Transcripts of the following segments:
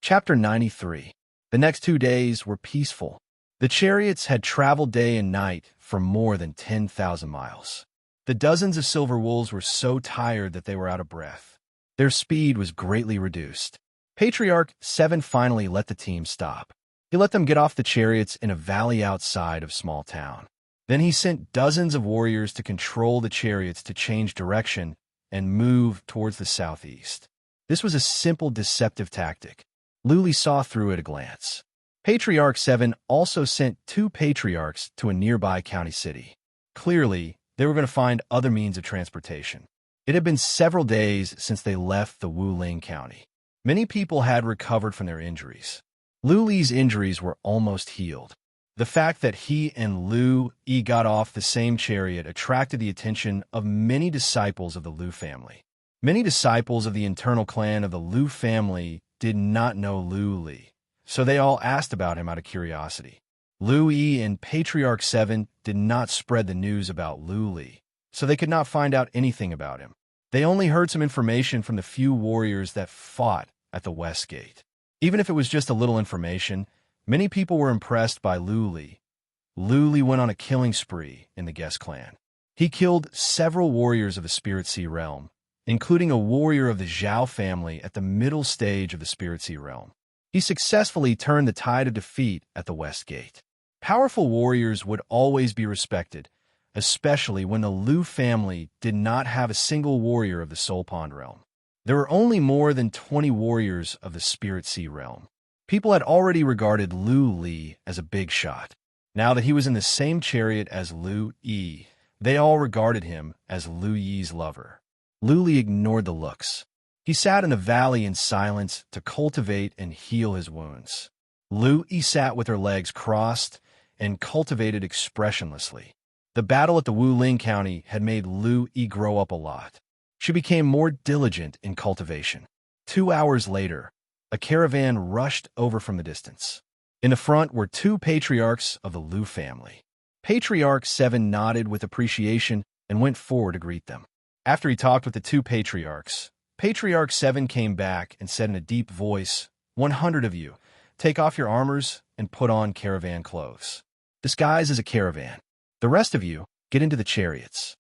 Chapter 93. The next 2 days were peaceful. The chariots had traveled day and night for more than 10,000 miles. The dozens of silver wolves were so tired that they were out of breath. Their speed was greatly reduced. Patriarch 7 finally let the team stop. He let them get off the chariots in a valley outside of small town. Then he sent dozens of warriors to control the chariots to change direction and move towards the southeast. This was a simple deceptive tactic. Luli saw through at a glance. Patriarch 7 also sent 2 patriarchs to a nearby county city. Clearly, they were going to find other means of transportation. It had been several days since they left the Wuling County. Many people had recovered from their injuries. Luli's injuries were almost healed. The fact that he and Lu Yi got off the same chariot attracted the attention of many disciples of the Lu family. Many disciples of the internal clan of the Lu family did not know Lu Li, so they all asked about him out of curiosity. Lu Yi and Patriarch 7 did not spread the news about Lu Li, so they could not find out anything about him. They only heard some information from the few warriors that fought at the West Gate. Even if it was just a little information, many people were impressed by Lu Li. Lu Li went on a killing spree in the Guest clan. He killed several warriors of the Spirit Sea realm, including a warrior of the Zhao family at the middle stage of the Spirit Sea realm. He successfully turned the tide of defeat at the West Gate. Powerful warriors would always be respected, especially when the Lu family did not have a single warrior of the Soul Pond realm. There were only more than 20 warriors of the Spirit Sea realm. People had already regarded Lu Li as a big shot. Now that he was in the same chariot as Lu Yi, they all regarded him as Lu Yi's lover. Lu Li ignored the looks. He sat in the valley in silence to cultivate and heal his wounds. Lu Yi sat with her legs crossed and cultivated expressionlessly. The battle at the Wuling County had made Lu Yi grow up a lot. She became more diligent in cultivation. 2 hours later, a caravan rushed over from the distance. In the front were 2 patriarchs of the Lu family. Patriarch 7 nodded with appreciation and went forward to greet them. After he talked with the 2 patriarchs, Patriarch 7 came back and said in a deep voice, 100 of you, take off your armors and put on caravan clothes. Disguise as a caravan. The rest of you, get into the chariots.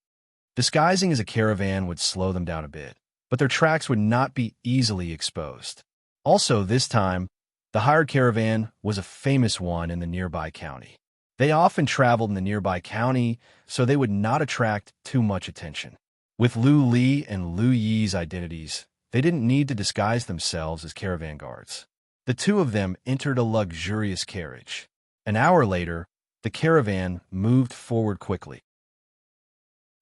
Disguising as a caravan would slow them down a bit, but their tracks would not be easily exposed. Also, this time, the hired caravan was a famous one in the nearby county. They often traveled in the nearby county, so they would not attract too much attention. With Lu Li and Lu Yi's identities, they didn't need to disguise themselves as caravan guards. The 2 of them entered a luxurious carriage. An hour later, the caravan moved forward quickly.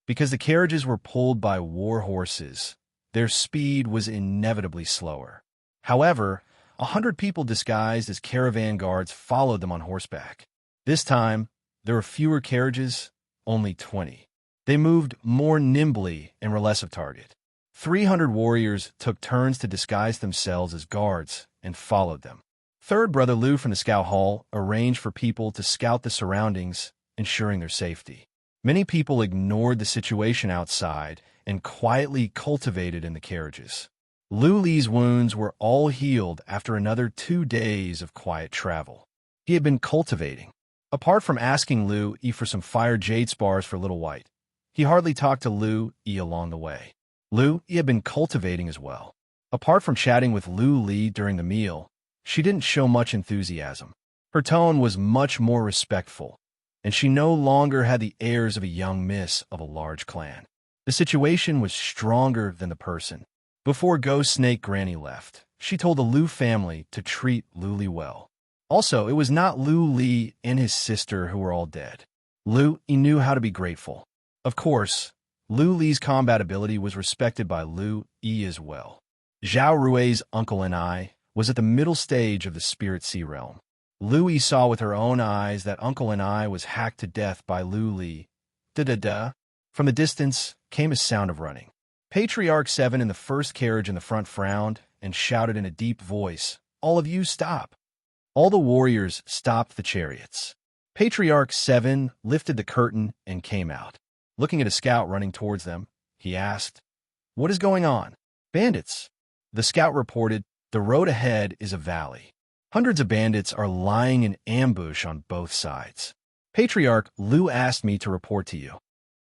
Because the carriages were pulled by war horses, their speed was inevitably slower. However, 100 people disguised as caravan guards followed them on horseback. This time, there were fewer carriages, only 20. They moved more nimbly and were less of target. 300 warriors took turns to disguise themselves as guards and followed them. Third Brother Lu from the Scout Hall arranged for people to scout the surroundings, ensuring their safety. Many people ignored the situation outside and quietly cultivated in the carriages. Lu Li's wounds were all healed after another 2 days of quiet travel. He had been cultivating. Apart from asking Lu Yi for some fire jade spars for Little White, he hardly talked to Lu Yi along the way. Lu Yi had been cultivating as well. Apart from chatting with Lu Li during the meal, she didn't show much enthusiasm. Her tone was much more respectful, and she no longer had the airs of a young miss of a large clan. The situation was stronger than the person. Before Ghost Snake Granny left, she told the Lu family to treat Lu Li well. Also, it was not Lu Li and his sister who were all dead. Lu Yi knew how to be grateful. Of course, Lu Li's combat ability was respected by Lu Yi as well. Zhao Rui's uncle and I was at the middle stage of the Spirit Sea realm. Lu Yi saw with her own eyes that Uncle and I was hacked to death by Lu Li. Da-da-da. From the distance came a sound of running. Patriarch 7 in the first carriage in the front frowned and shouted in a deep voice, "All of you stop." All the warriors stopped the chariots. Patriarch 7 lifted the curtain and came out. Looking at a scout running towards them, he asked, "What is going on?" "Bandits." The scout reported, The road ahead is a valley. Hundreds of bandits are lying in ambush on both sides. Patriarch Lu asked me to report to you.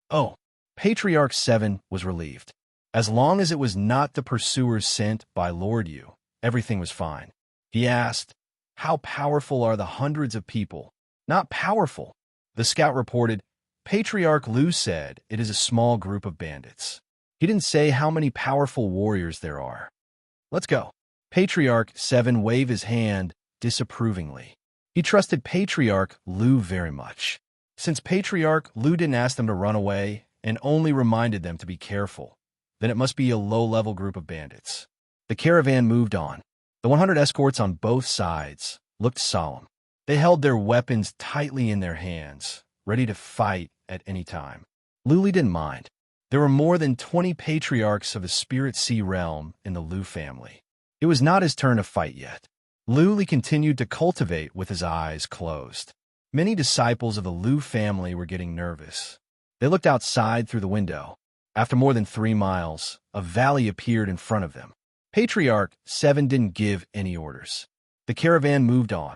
Oh, Patriarch 7 was relieved. As long as it was not the pursuers sent by Lord Yu, everything was fine. He asked, how powerful are the hundreds of people? Not powerful. The scout reported, Patriarch Lu said it is a small group of bandits. He didn't say how many powerful warriors there are. Let's go. Patriarch 7 waved his hand disapprovingly. He trusted Patriarch Lu very much. Since Patriarch Lu didn't ask them to run away and only reminded them to be careful, then it must be a low-level group of bandits. The caravan moved on. The 100 escorts on both sides looked solemn. They held their weapons tightly in their hands, ready to fight at any time. Luli didn't mind. There were more than 20 patriarchs of the Spirit Sea realm in the Lu family. It was not his turn to fight yet. Luli continued to cultivate with his eyes closed. Many disciples of the Lu family were getting nervous. They looked outside through the window. After more than 3 miles, a valley appeared in front of them. Patriarch 7 didn't give any orders. The caravan moved on.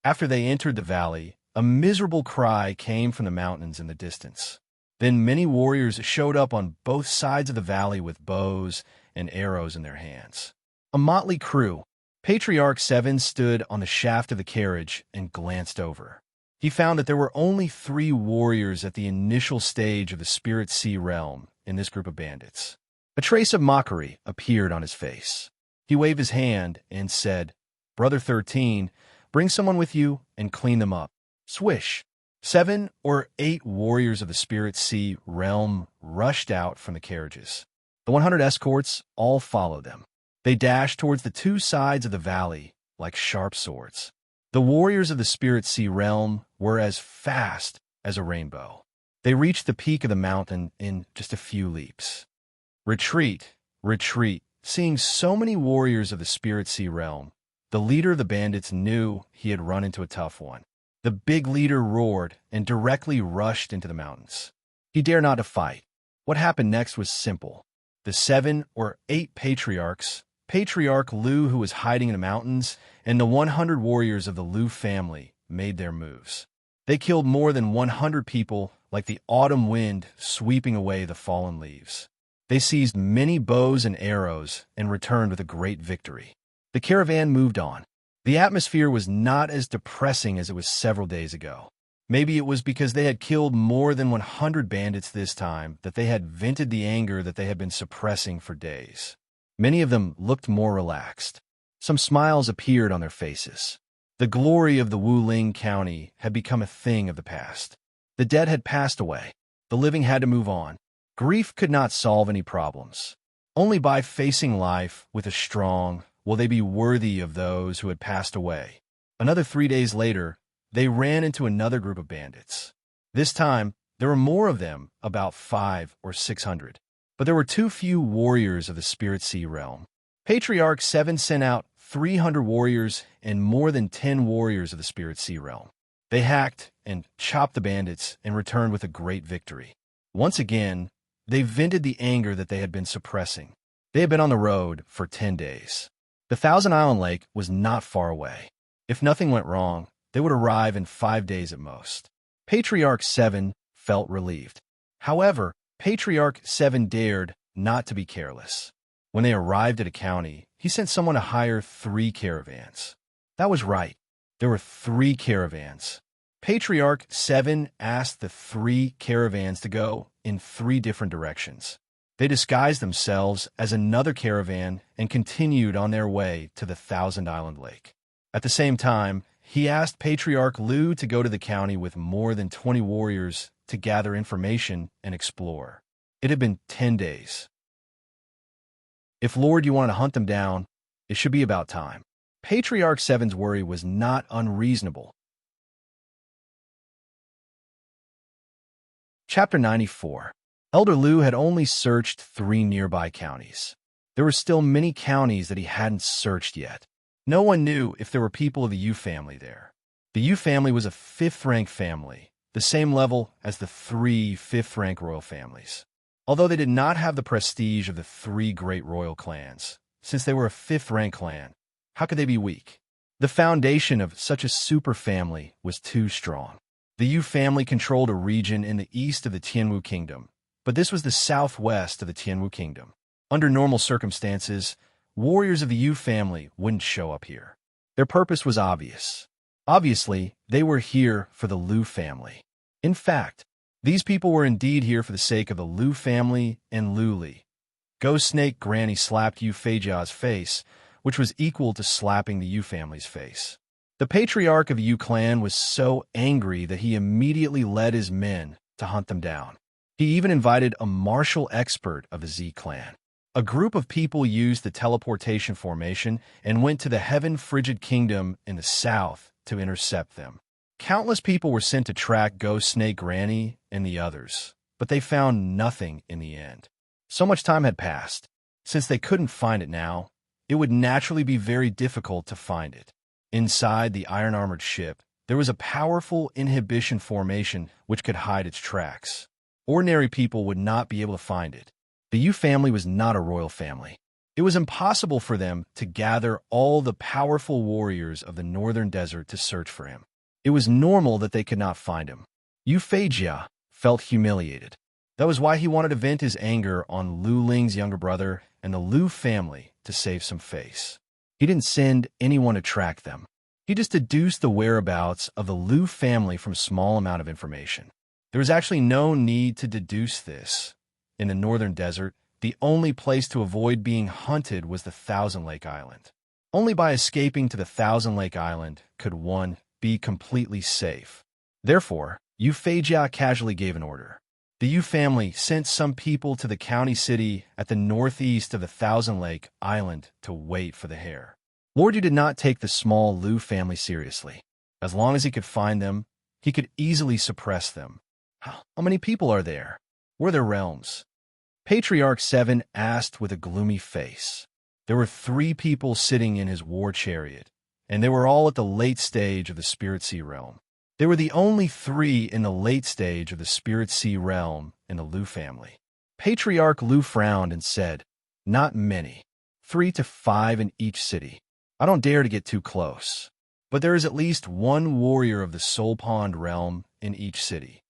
After they entered the valley, a miserable cry came from the mountains in the distance. Then many warriors showed up on both sides of the valley with bows and arrows in their hands. A motley crew. Patriarch 7 stood on the shaft of the carriage and glanced over. He found that there were only 3 warriors at the initial stage of the Spirit Sea realm in this group of bandits. A trace of mockery appeared on his face. He waved his hand and said, Brother 13, bring someone with you and clean them up. Swish. 7 or 8 warriors of the Spirit Sea realm rushed out from the carriages. The 100 escorts all followed them. They dashed towards the 2 sides of the valley like sharp swords. The warriors of the Spirit Sea realm were as fast as a rainbow. They reached the peak of the mountain in just a few leaps. Retreat, retreat. Seeing so many warriors of the Spirit Sea realm, the leader of the bandits knew he had run into a tough one. The big leader roared and directly rushed into the mountains. He dared not to fight. What happened next was simple. The 7 or 8 patriarchs, Patriarch Lu, who was hiding in the mountains, and the 100 warriors of the Lu family made their moves. They killed more than 100 people like the autumn wind sweeping away the fallen leaves. They seized many bows and arrows and returned with a great victory. The caravan moved on. The atmosphere was not as depressing as it was several days ago. Maybe it was because they had killed more than 100 bandits this time that they had vented the anger that they had been suppressing for days. Many of them looked more relaxed. Some smiles appeared on their faces. The glory of the Wuling County had become a thing of the past. The dead had passed away. The living had to move on. Grief could not solve any problems. Only by facing life with a strong, will they be worthy of those who had passed away. Another 3 days later, they ran into another group of bandits. This time, there were more of them, about 500 or 600. But there were too few warriors of the Spirit Sea realm. Patriarch 7 sent out 300 warriors and more than 10 warriors of the Spirit Sea realm. They hacked and chopped the bandits and returned with a great victory. Once again, they vented the anger that they had been suppressing. They had been on the road for 10 days. The Thousand Island Lake was not far away. If nothing went wrong, they would arrive in 5 days at most. Patriarch 7 felt relieved. However, Patriarch 7 dared not to be careless. When they arrived at a county, he sent someone to hire 3 caravans. That was right. There were 3 caravans. Patriarch 7 asked the 3 caravans to go in 3 different directions. They disguised themselves as another caravan and continued on their way to the Thousand Island Lake. At the same time, he asked Patriarch Lu to go to the county with more than 20 warriors to gather information and explore. It had been 10 days. If Lord, you want to hunt them down, it should be about time. Patriarch 7's worry was not unreasonable. Chapter 94. Elder Lu had only searched 3 nearby counties. There were still many counties that he hadn't searched yet. No one knew if there were people of the Yu family there. The Yu family was a 5th-rank family, the same level as the 3 5th-rank royal families. Although they did not have the prestige of the 3 great royal clans, since they were a fifth-rank clan. How could they be weak? The foundation of such a superfamily was too strong. The Yu family controlled a region in the east of the Tianwu Kingdom, but this was the southwest of the Tianwu Kingdom. Under normal circumstances, warriors of the Yu family wouldn't show up here. Their purpose was obvious. Obviously, they were here for the Lu family. In fact, these people were indeed here for the sake of the Lu family and Lu Li. Ghost Snake Granny slapped Yu Feijia's face, which was equal to slapping the Yu family's face. The patriarch of the Yu clan was so angry that he immediately led his men to hunt them down. He even invited a martial expert of the Z clan. A group of people used the teleportation formation and went to the Heaven Frigid Kingdom in the south to intercept them. Countless people were sent to track Ghost Snake Granny and the others, but they found nothing in the end. So much time had passed. Since they couldn't find it now, it would naturally be very difficult to find it. Inside the iron-armored ship, there was a powerful inhibition formation which could hide its tracks. Ordinary people would not be able to find it. The Yu family was not a royal family. It was impossible for them to gather all the powerful warriors of the northern desert to search for him. It was normal that they could not find him. Yu Feijia felt humiliated. That was why he wanted to vent his anger on Lu Ling's younger brother and the Lu family to save some face. He didn't send anyone to track them. He just deduced the whereabouts of the Lu family from a small amount of information. There was actually no need to deduce this. In the northern desert, the only place to avoid being hunted was the Thousand Lake Island. Only by escaping to the Thousand Lake Island could one be completely safe. Therefore, Yu Feijia casually gave an order. The Yu family sent some people to the county city at the northeast of the Thousand Lake Island to wait for the hare. Lord Yu did not take the small Lu family seriously. As long as he could find them, he could easily suppress them. How many people are there? What are their realms? Patriarch 7 asked with a gloomy face. There were 3 people sitting in his war chariot, and they were all at the late stage of the Spirit Sea realm. They were the only 3 in the late stage of the Spirit Sea realm in the Lu family. Patriarch Lu frowned and said, "Not many. 3 to 5 in each city. I don't dare to get too close. But there is at least 1 warrior of the Soul Pond realm in each city."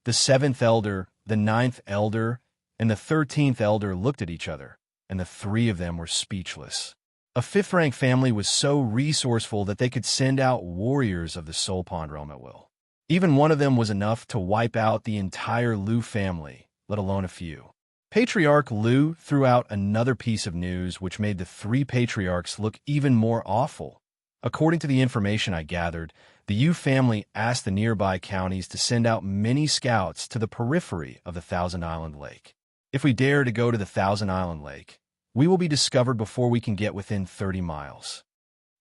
The 7th elder, the 9th elder, and the 13th elder looked at each other, and the 3 of them were speechless. A 5th-rank family was so resourceful that they could send out warriors of the Soul Pond realm at will. Even one of them was enough to wipe out the entire Lu family, let alone a few. Patriarch Lu threw out another piece of news which made the 3 patriarchs look even more awful. According to the information I gathered, the Yu family asked the nearby counties to send out many scouts to the periphery of the Thousand Island Lake. If we dare to go to the Thousand Island Lake, we will be discovered before we can get within 30 miles.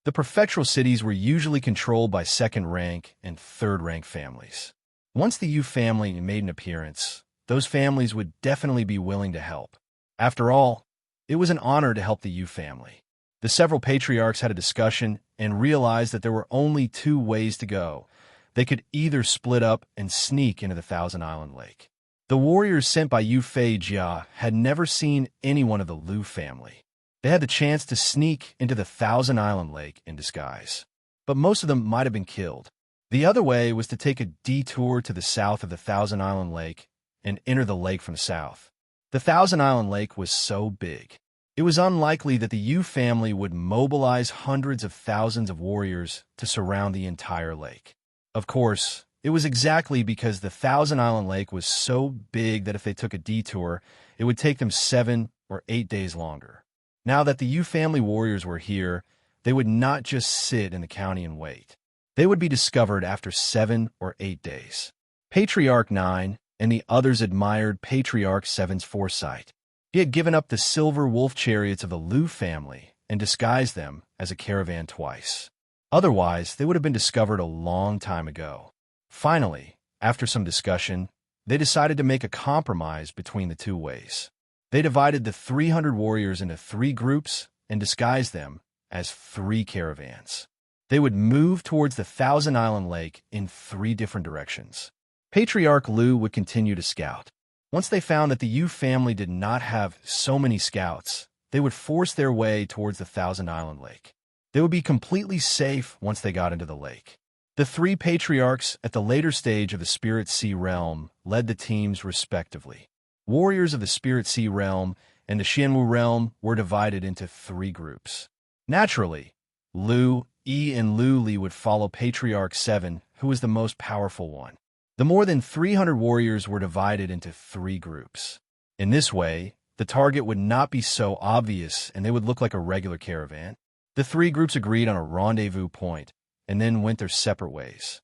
The prefectural cities were usually controlled by 2nd-rank and 3rd-rank families. Once the Yu family made an appearance, those families would definitely be willing to help. After all, it was an honor to help the Yu family. The several patriarchs had a discussion and realized that there were only 2 ways to go. They could either split up and sneak into the Thousand Island Lake. The warriors sent by Yu Feijia had never seen anyone of the Lu family. They had the chance to sneak into the Thousand Island Lake in disguise, but most of them might have been killed. The other way was to take a detour to the south of the Thousand Island Lake and enter the lake from the south. The Thousand Island Lake was so big. It was unlikely that the Yu family would mobilize hundreds of thousands of warriors to surround the entire lake. Of course, it was exactly because the Thousand Island Lake was so big that if they took a detour, it would take them 7 or 8 days longer. Now that the Yu family warriors were here, they would not just sit in the county and wait. They would be discovered after 7 or 8 days. Patriarch 9 and the others admired Patriarch 7's foresight. He had given up the silver wolf chariots of the Lu family and disguised them as a caravan twice. Otherwise, they would have been discovered a long time ago. Finally, after some discussion, they decided to make a compromise between the 2 ways. They divided the 300 warriors into 3 groups and disguised them as 3 caravans. They would move towards the Thousand Island Lake in 3 different directions. Patriarch Lu would continue to scout. Once they found that the Yu family did not have so many scouts, they would force their way towards the Thousand Island Lake. They would be completely safe once they got into the lake. The three patriarchs at the later stage of the Spirit Sea realm led the teams respectively. Warriors of the Spirit Sea realm and the Xianwu realm were divided into three groups. Naturally, Lu, Yi, and Lu Li would follow Patriarch 7, who was the most powerful one. The more than 300 warriors were divided into three groups. In this way, the target would not be so obvious and they would look like a regular caravan. The three groups agreed on a rendezvous point and then went their separate ways.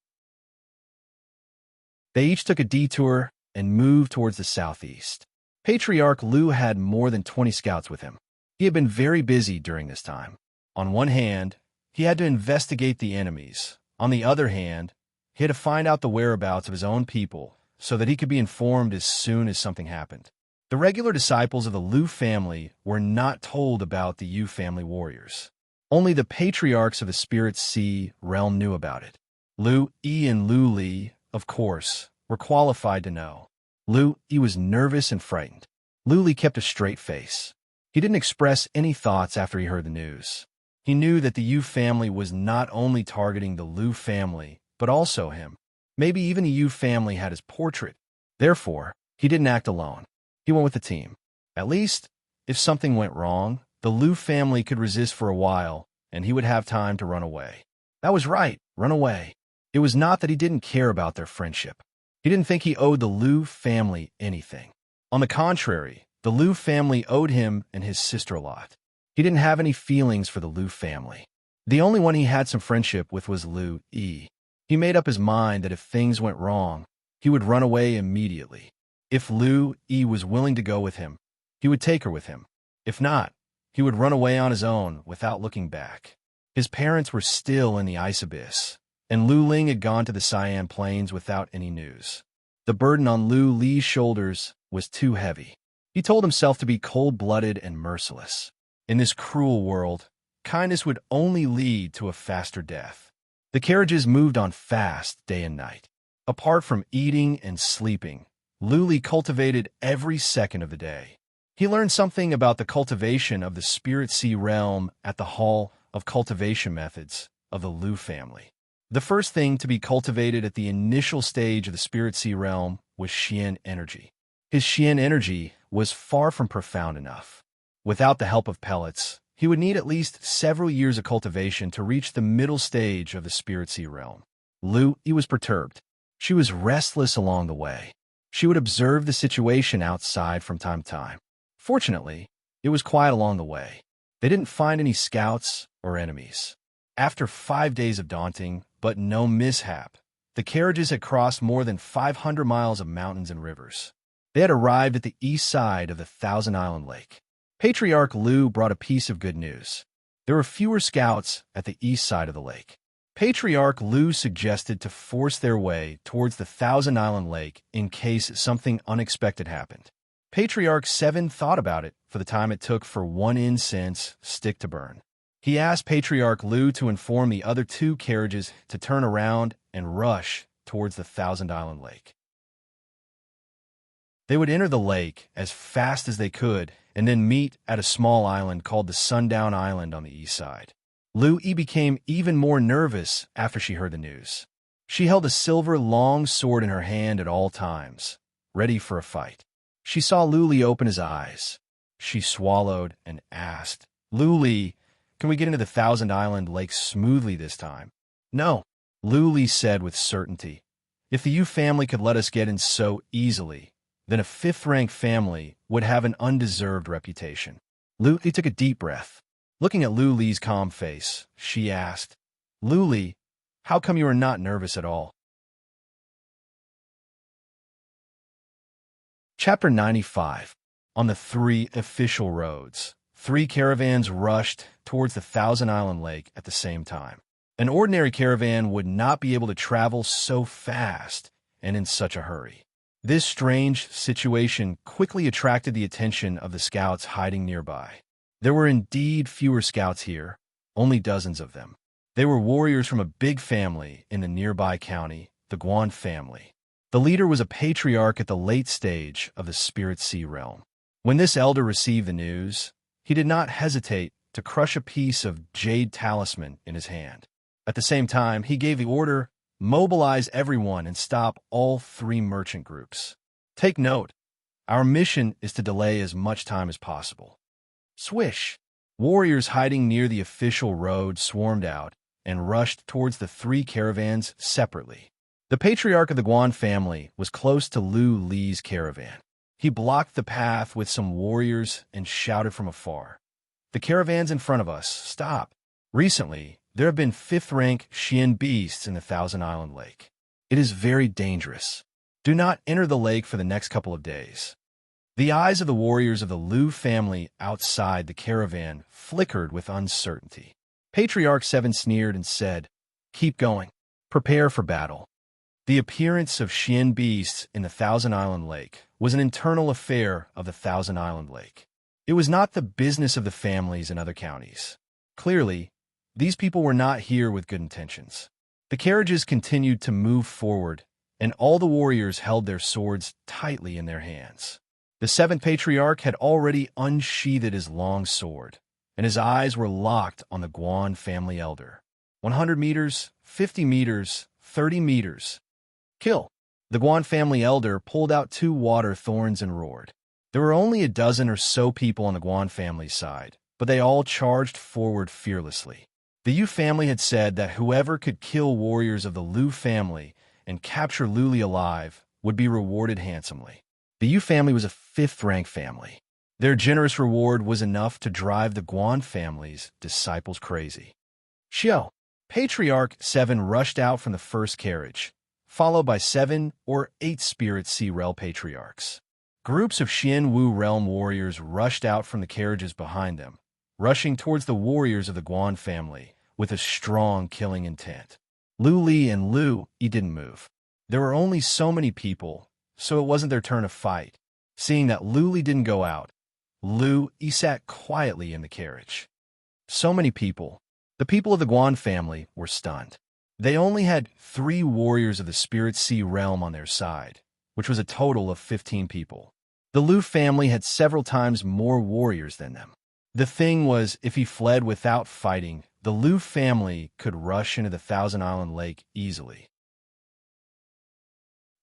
They each took a detour and moved towards the southeast. Patriarch Lu had more than 20 scouts with him. He had been very busy during this time. On one hand, he had to investigate the enemies. On the other hand, he had to find out the whereabouts of his own people so that he could be informed as soon as something happened. The regular disciples of the Lu family were not told about the Yu family warriors. Only the patriarchs of the Spirit Sea realm knew about it. Lu Yi and Lu Li, of course, were qualified to know. Lu Yi was nervous and frightened. Lu Li kept a straight face. He didn't express any thoughts after he heard the news. He knew that the Yu family was not only targeting the Lu family, but also him. Maybe even the Yu family had his portrait. Therefore, he didn't act alone. He went with the team. At least, if something went wrong, the Lu family could resist for a while, and he would have time to run away. That was right, run away. It was not that he didn't care about their friendship. He didn't think he owed the Lu family anything. On the contrary, the Lu family owed him and his sister a lot. He didn't have any feelings for the Lu family. The only one he had some friendship with was Lu Yi. He made up his mind that if things went wrong, he would run away immediately. If Lu Yi was willing to go with him, he would take her with him. If not, he would run away on his own without looking back. His parents were still in the ice abyss, and Lu Ling had gone to the Siam Plains without any news. The burden on Lu Li's shoulders was too heavy. He told himself to be cold-blooded and merciless. In this cruel world, kindness would only lead to a faster death. The carriages moved on fast day and night. Apart from eating and sleeping, Lu Li cultivated every second of the day. He learned something about the cultivation of the Spirit Sea realm at the Hall of Cultivation Methods of the Lu family. The first thing to be cultivated at the initial stage of the Spirit Sea realm was Xian energy. His Xian energy was far from profound enough. Without the help of pellets, he would need at least several years of cultivation to reach the middle stage of the Spirit Sea realm. Lu Yi was perturbed. She was restless along the way. She would observe the situation outside from time to time. Fortunately, it was quiet along the way. They didn't find any scouts or enemies. After 5 days of daunting, but no mishap, the carriages had crossed more than 500 miles of mountains and rivers. They had arrived at the east side of the Thousand Island Lake. Patriarch Lu brought a piece of good news. There were fewer scouts at the east side of the lake. Patriarch Lu suggested to force their way towards the Thousand Island Lake in case something unexpected happened. Patriarch 7 thought about it for the time it took for one incense stick to burn. He asked Patriarch Lu to inform the other 2 carriages to turn around and rush towards the Thousand Island Lake. They would enter the lake as fast as they could and then meet at a small island called the Sundown Island on the east side. Lu Yi became even more nervous after she heard the news. She held a silver long sword in her hand at all times, ready for a fight. She saw Lu Li open his eyes. She swallowed and asked, "Lu Li, can we get into the Thousand Island Lake smoothly this time?" "No," Lu Li said with certainty. "If the Yu family could let us get in so easily, then a 5th-rank family would have an undeserved reputation." Lu Li took a deep breath. Looking at Lu Li's calm face, she asked, "Lu Li, how come you are not nervous at all?" Chapter 95. On the 3 official roads, 3 caravans rushed towards the Thousand Island Lake at the same time. An ordinary caravan would not be able to travel so fast and in such a hurry. This strange situation quickly attracted the attention of the scouts hiding nearby. There were indeed fewer scouts here, only dozens of them. They were warriors from a big family in the nearby county, the Guan family. The leader was a patriarch at the late stage of the Spirit Sea realm. When this elder received the news, He did not hesitate to crush a piece of jade talisman in his hand. At the same time, he gave the order, mobilize everyone and stop all 3 merchant groups. Take note, our mission is to delay as much time as possible. Swish! Warriors hiding near the official road swarmed out and rushed towards the 3 caravans separately. The patriarch of the Guan family was close to Lu Li's caravan. He blocked the path with some warriors and shouted from afar, "The caravans in front of us, stop!" Recently, there have been 5th-rank Xian beasts in the Thousand Island Lake. It is very dangerous. Do not enter the lake for the next couple of days. The eyes of the warriors of the Lu family outside the caravan flickered with uncertainty. Patriarch 7 sneered and said, "Keep going. Prepare for battle." The appearance of Xian beasts in the Thousand Island Lake was an internal affair of the Thousand Island Lake. It was not the business of the families in other counties. Clearly, these people were not here with good intentions. The carriages continued to move forward, and all the warriors held their swords tightly in their hands. The 7th patriarch had already unsheathed his long sword, and his eyes were locked on the Guan family elder. 100 meters, 50 meters, 30 meters. Kill! The Guan family elder pulled out 2 water thorns and roared. There were only a dozen or so people on the Guan family's side, but they all charged forward fearlessly. The Yu family had said that whoever could kill warriors of the Lu family and capture Lu Li alive would be rewarded handsomely. The Yu family was a 5th-rank family. Their generous reward was enough to drive the Guan family's disciples crazy. Xiao! Patriarch 7 rushed out from the first carriage, followed by 7 or 8 Spirit Sea Realm patriarchs. Groups of Xian Wu realm warriors rushed out from the carriages behind them, rushing towards the warriors of the Guan family with a strong killing intent. Lu Li and Lu Yi didn't move. There were only so many people, so it wasn't their turn to fight. Seeing that Lu Li didn't go out, Lu Yi sat quietly in the carriage. So many people. The people of the Guan family were stunned. They only had 3 warriors of the Spirit Sea realm on their side, which was a total of 15 people. The Lu family had several times more warriors than them. The thing was, if he fled without fighting, the Lu family could rush into the Thousand Island Lake easily.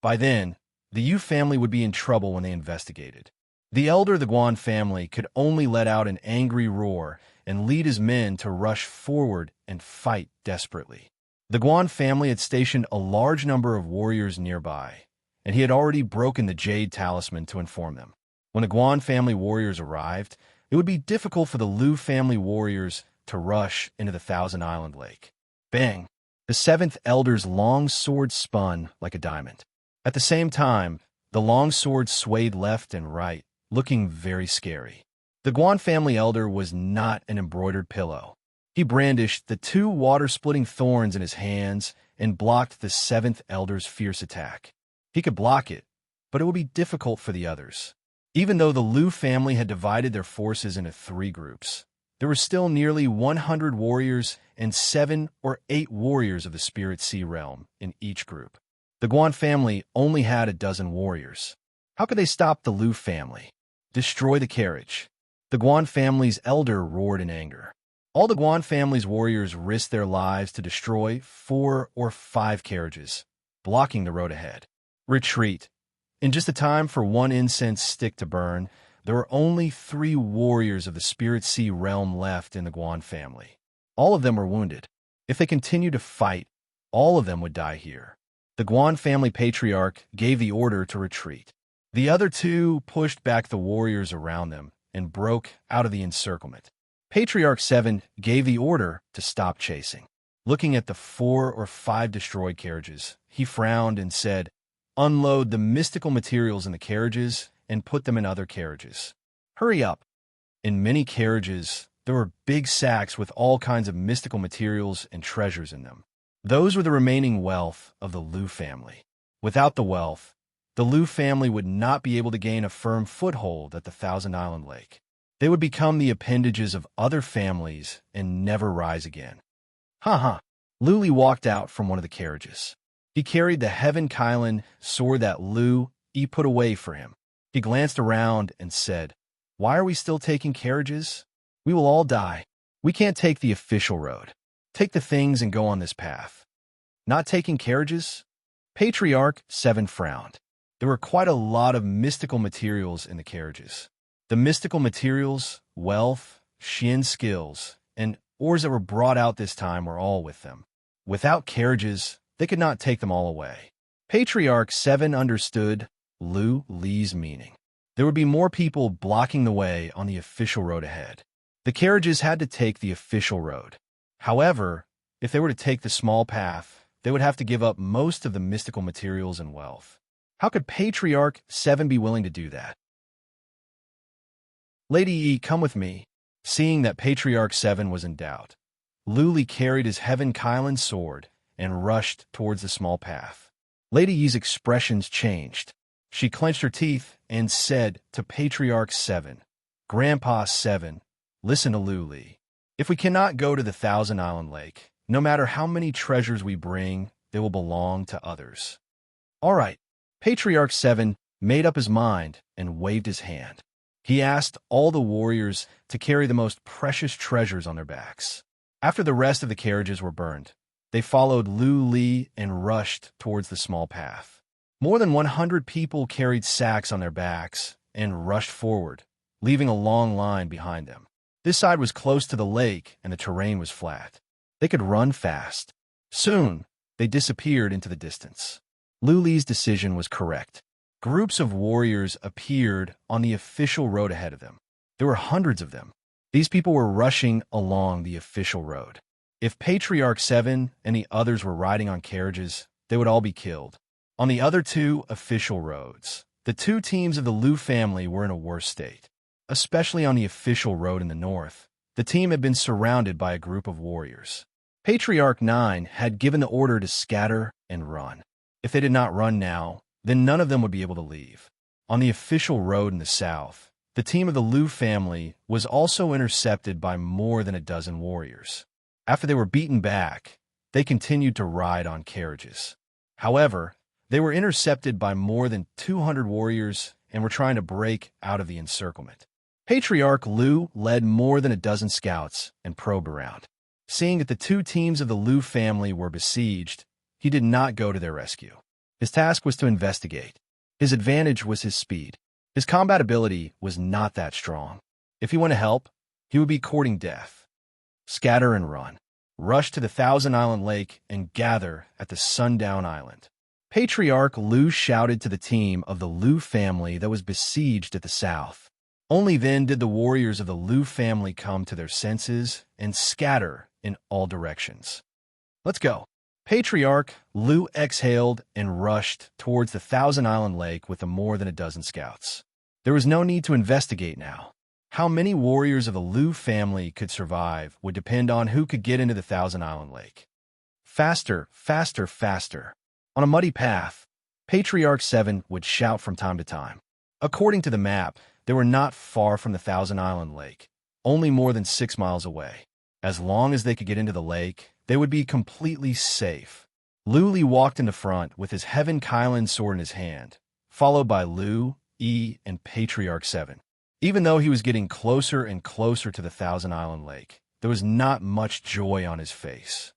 By then, the Yu family would be in trouble when they investigated. The elder of the Guan family could only let out an angry roar and lead his men to rush forward and fight desperately. The Guan family had stationed a large number of warriors nearby, and he had already broken the jade talisman to inform them. When the Guan family warriors arrived, it would be difficult for the Lu family warriors to rush into the Thousand Island Lake. Bang! The 7th elder's long sword spun like a diamond. At the same time, the long sword swayed left and right, looking very scary. The Guan family elder was not an embroidered pillow. He brandished the 2 water-splitting thorns in his hands and blocked the 7th elder's fierce attack. He could block it, but it would be difficult for the others. Even though the Lu family had divided their forces into 3 groups, there were still nearly 100 warriors and 7 or 8 warriors of the Spirit Sea realm in each group. The Guan family only had a dozen warriors. How could they stop the Lu family? Destroy the carriage. The Guan family's elder roared in anger. All the Guan family's warriors risked their lives to destroy 4 or 5 carriages, blocking the road ahead. Retreat. In just the time for 1 incense stick to burn, there were only 3 warriors of the Spirit Sea realm left in the Guan family. All of them were wounded. If they continued to fight, all of them would die here. The Guan family patriarch gave the order to retreat. The other 2 pushed back the warriors around them and broke out of the encirclement. Patriarch 7 gave the order to stop chasing. Looking at the 4 or 5 destroyed carriages, he frowned and said, "Unload the mystical materials in the carriages and put them in other carriages. Hurry up." In many carriages, there were big sacks with all kinds of mystical materials and treasures in them. Those were the remaining wealth of the Lu family. Without the wealth, the Lu family would not be able to gain a firm foothold at the Thousand Island Lake. They would become the appendages of other families and never rise again. Ha! Lu Li walked out from one of the carriages. He carried the Heaven Kylan sword that Lu Yi put away for him. He glanced around and said, "Why are we still taking carriages? We will all die. We can't take the official road. Take the things and go on this path. Not taking carriages? Patriarch 7 frowned. There were quite a lot of mystical materials in the carriages. The mystical materials, wealth, Shin skills, and ores that were brought out this time were all with them. Without carriages, they could not take them all away. Patriarch 7 understood Lu Li's meaning. There would be more people blocking the way on the official road ahead. The carriages had to take the official road. However, if they were to take the small path, they would have to give up most of the mystical materials and wealth. How could Patriarch 7 be willing to do that? Lady Yi, come with me. Seeing that Patriarch 7 was in doubt, Lu Li carried his Heaven Kylan sword and rushed towards the small path. Lady Yi's expressions changed. She clenched her teeth and said to Patriarch 7, Grandpa 7, listen to Lu Li. If we cannot go to the Thousand Island Lake, no matter how many treasures we bring, they will belong to others. All right. Patriarch 7 made up his mind and waved his hand. He asked all the warriors to carry the most precious treasures on their backs. After the rest of the carriages were burned, they followed Lu Li and rushed towards the small path. More than 100 people carried sacks on their backs and rushed forward, leaving a long line behind them. This side was close to the lake and the terrain was flat. They could run fast. Soon, they disappeared into the distance. Lu Li's decision was correct. Groups of warriors appeared on the official road ahead of them. There were hundreds of them. These people were rushing along the official road. If Patriarch 7 and the others were riding on carriages, they would all be killed. On the other two official roads, the two teams of the Lu family were in a worse state. Especially on the official road in the north, the team had been surrounded by a group of warriors. Patriarch 9 had given the order to scatter and run. If they did not run now, then none of them would be able to leave. On the official road in the south, the team of the Lu family was also intercepted by more than a dozen warriors. After they were beaten back, they continued to ride on carriages. However, they were intercepted by more than 200 warriors and were trying to break out of the encirclement. Patriarch Lu led more than a dozen scouts and probed around. Seeing that the two teams of the Lu family were besieged, he did not go to their rescue. His task was to investigate. His advantage was his speed. His combat ability was not that strong. If he went to help, he would be courting death. Scatter and run. Rush to the Thousand Island Lake and gather at the Sundown Island. Patriarch Lu shouted to the team of the Lu family that was besieged at the south. Only then did the warriors of the Lu family come to their senses and scatter in all directions. Let's go. Patriarch Lu exhaled and rushed towards the Thousand Island Lake with more than a dozen scouts. There was no need to investigate now. How many warriors of the Lu family could survive would depend on who could get into the Thousand Island Lake. Faster, faster, faster. On a muddy path, Patriarch 7 would shout from time to time. According to the map, they were not far from the Thousand Island Lake, only more than 6 miles away. As long as they could get into the lake, they would be completely safe. Lu Li walked in the front with his Heaven Kylan sword in his hand, followed by Lu, Yi, and Patriarch 7. Even though he was getting closer and closer to the Thousand Island Lake, there was not much joy on his face.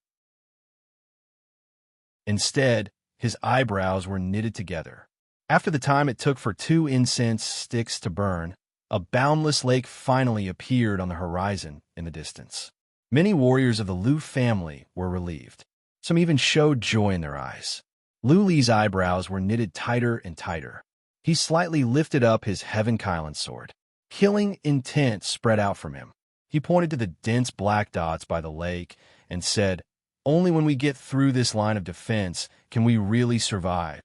Instead, his eyebrows were knitted together. After the time it took for 2 incense sticks to burn, a boundless lake finally appeared on the horizon in the distance. Many warriors of the Lu family were relieved. Some even showed joy in their eyes. Lu Li's eyebrows were knitted tighter and tighter. He slightly lifted up his Heaven Kylan sword. Killing intent spread out from him. He pointed to the dense black dots by the lake and said, "Only when we get through this line of defense can we really survive."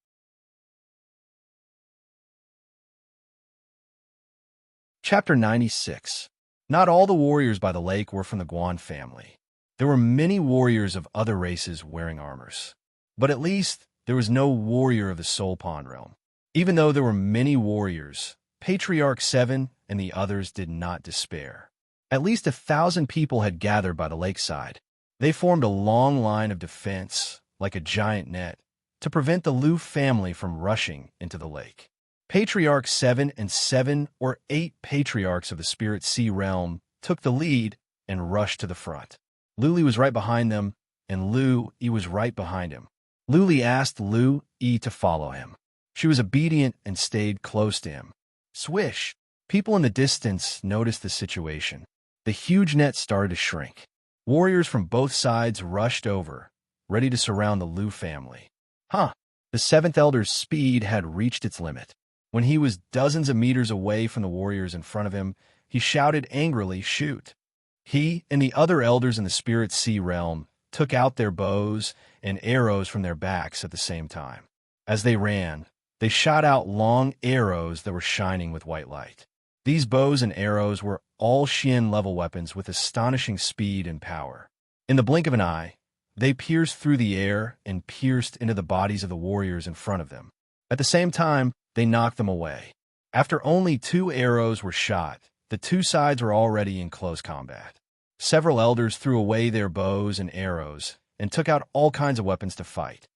Chapter 96. Not all the warriors by the lake were from the Guan family. There were many warriors of other races wearing armors. But at least there was no warrior of the Soul Pond realm. Even though there were many warriors, Patriarch 7 and the others did not despair. At least 1,000 people had gathered by the lakeside. They formed a long line of defense, like a giant net, to prevent the Lu family from rushing into the lake. Patriarch 7 and 7 or 8 patriarchs of the Spirit Sea realm took the lead and rushed to the front. Lu Li was right behind them, and Lu Yi was right behind him. Lu Li asked Lu Yi to follow him. She was obedient and stayed close to him. Swish! People in the distance noticed the situation. The huge net started to shrink. Warriors from both sides rushed over, ready to surround the Lu family. The seventh elder's speed had reached its limit. When he was dozens of meters away from the warriors in front of him, he shouted angrily, "Shoot!" He and the other elders in the spirit sea realm took out their bows and arrows from their backs at the same time. As they ran, they shot out long arrows that were shining with white light. These bows and arrows were all Xian-level weapons with astonishing speed and power. In the blink of an eye, they pierced through the air and pierced into the bodies of the warriors in front of them. At the same time, they knocked them away. After only 2 arrows were shot, the 2 sides were already in close combat. Several elders threw away their bows and arrows and took out all kinds of weapons to fight.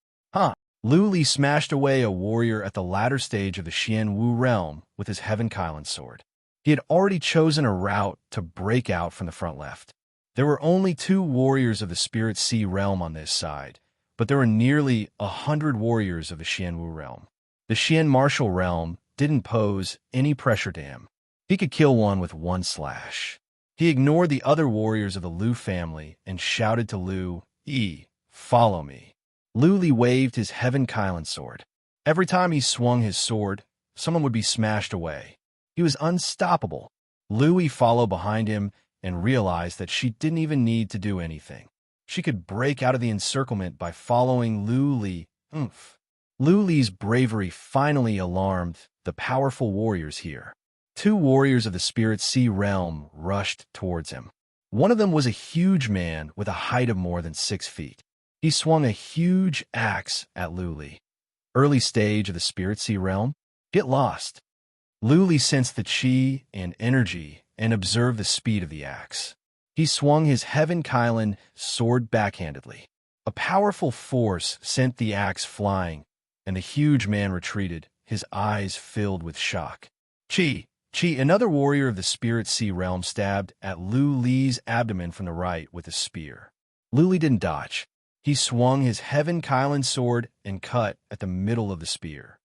Lu Li smashed away a warrior at the latter stage of the Xian Wu realm with his Heaven Kylan sword. He had already chosen a route to break out from the front left. There were only 2 warriors of the Spirit Sea realm on this side, but there were nearly 100 warriors of the Xian Wu realm. The Xian martial realm didn't pose any pressure to him. He could kill one with 1 slash. He ignored the other warriors of the Lu family and shouted to Lu Yi, "Follow me." Lu Li waved his Heaven Kylan sword. Every time he swung his sword, someone would be smashed away. He was unstoppable. Lu Yi followed behind him and realized that she didn't even need to do anything. She could break out of the encirclement by following Lu Li. Lu Li's bravery finally alarmed the powerful warriors here. 2 warriors of the Spirit Sea realm rushed towards him. One of them was a huge man with a height of more than 6 feet. He swung a huge axe at Lu Li. Early stage of the Spirit Sea realm, get lost. Lu Li sensed the chi and energy and observed the speed of the axe. He swung his Heaven Kylan sword backhandedly. A powerful force sent the axe flying, and the huge man retreated, his eyes filled with shock. Chi, another warrior of the Spirit Sea realm, stabbed at Lu Li's abdomen from the right with a spear. Lu Li didn't dodge. He swung his Heaven Kylan sword and cut at the middle of the spear.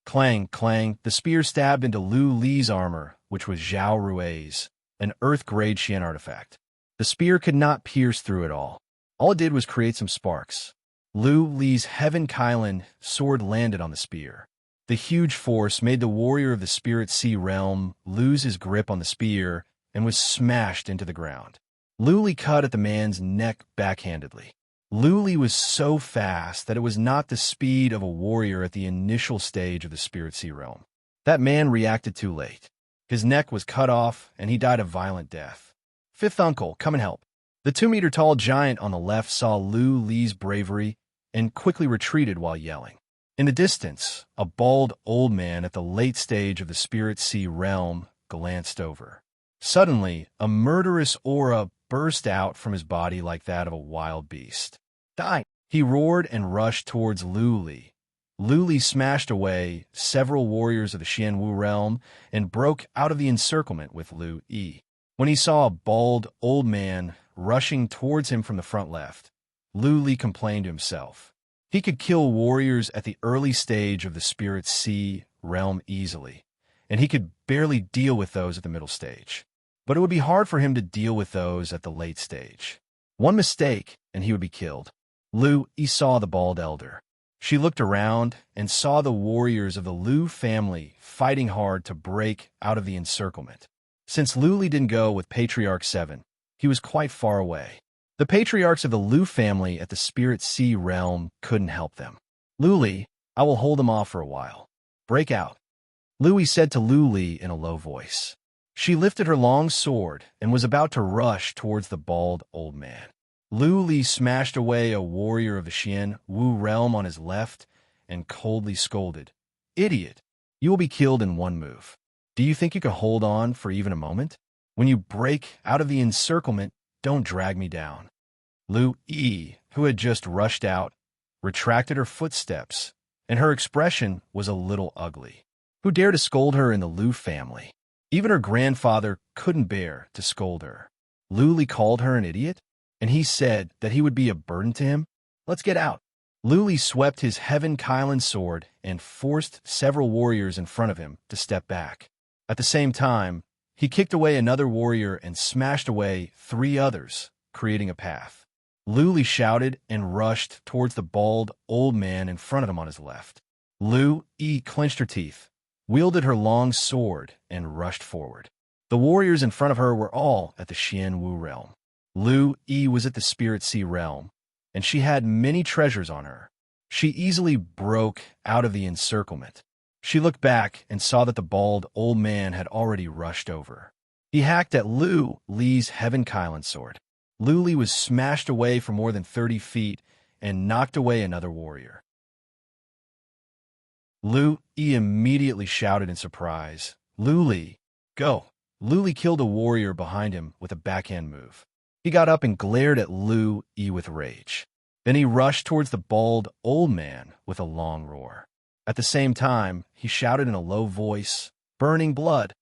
Clang, clang, the spear stabbed into Lu Li's armor, which was Zhao Rui's, an Earth-grade Xian artifact. The spear could not pierce through it all. All it did was create some sparks. Lu Li's Heaven Kylan sword landed on the spear. The huge force made the warrior of the Spirit Sea realm lose his grip on the spear and was smashed into the ground. Lu Li cut at the man's neck backhandedly. Lu Li was so fast that it was not the speed of a warrior at the initial stage of the Spirit Sea realm. That man reacted too late. His neck was cut off, and he died a violent death. "Fifth uncle, come and help." The 2-meter-tall giant on the left saw Lu Li's bravery and quickly retreated while yelling. In the distance, a bald old man at the late stage of the Spirit Sea realm glanced over. Suddenly, a murderous aura burst out from his body like that of a wild beast. "Die!" He roared and rushed towards Lu Li. Lu Li smashed away several warriors of the Xian Wu realm and broke out of the encirclement with Lu Yi. When he saw a bald old man rushing towards him from the front left, Lu Li complained to himself. He could kill warriors at the early stage of the Spirit Sea realm easily, and he could barely deal with those at the middle stage. But it would be hard for him to deal with those at the late stage. One mistake, and he would be killed. Lu Yi saw the bald elder. She looked around and saw the warriors of the Lu family fighting hard to break out of the encirclement. Since Lu Li didn't go with Patriarch 7, he was quite far away. The patriarchs of the Lu family at the Spirit Sea realm couldn't help them. "Lu Li, I will hold them off for a while. Break out," Lu Yi said to Lu Li in a low voice. She lifted her long sword and was about to rush towards the bald old man. Lu Li smashed away a warrior of the Xian Wu realm on his left and coldly scolded, "Idiot, you will be killed in 1 move. Do you think you can hold on for even a moment? When you break out of the encirclement, don't drag me down." Lu Yi, who had just rushed out, retracted her footsteps, and her expression was a little ugly. Who dared to scold her in the Lu family? Even her grandfather couldn't bear to scold her. Luli called her an idiot, and he said that he would be a burden to him. Let's get out. Luli swept his Heaven Kylan sword and forced several warriors in front of him to step back. At the same time, he kicked away another warrior and smashed away 3 others, creating a path. Luli shouted and rushed towards the bald old man in front of him on his left. Lu-yi clenched her teeth, wielded her long sword, and rushed forward. The warriors in front of her were all at the Xianwu realm. Lu-yi was at the Spirit Sea realm, and she had many treasures on her. She easily broke out of the encirclement. She looked back and saw that the bald old man had already rushed over. He hacked at Lu-li's Heaven Kylan sword. Lu-li was smashed away for more than 30 feet and knocked away another warrior. Lu-yi immediately shouted in surprise, "Lu-li, go!" Lu-li killed a warrior behind him with a backhand move. He got up and glared at Lu-yi with rage. Then he rushed towards the bald old man with a long roar. At the same time, he shouted in a low voice, "Burning blood!"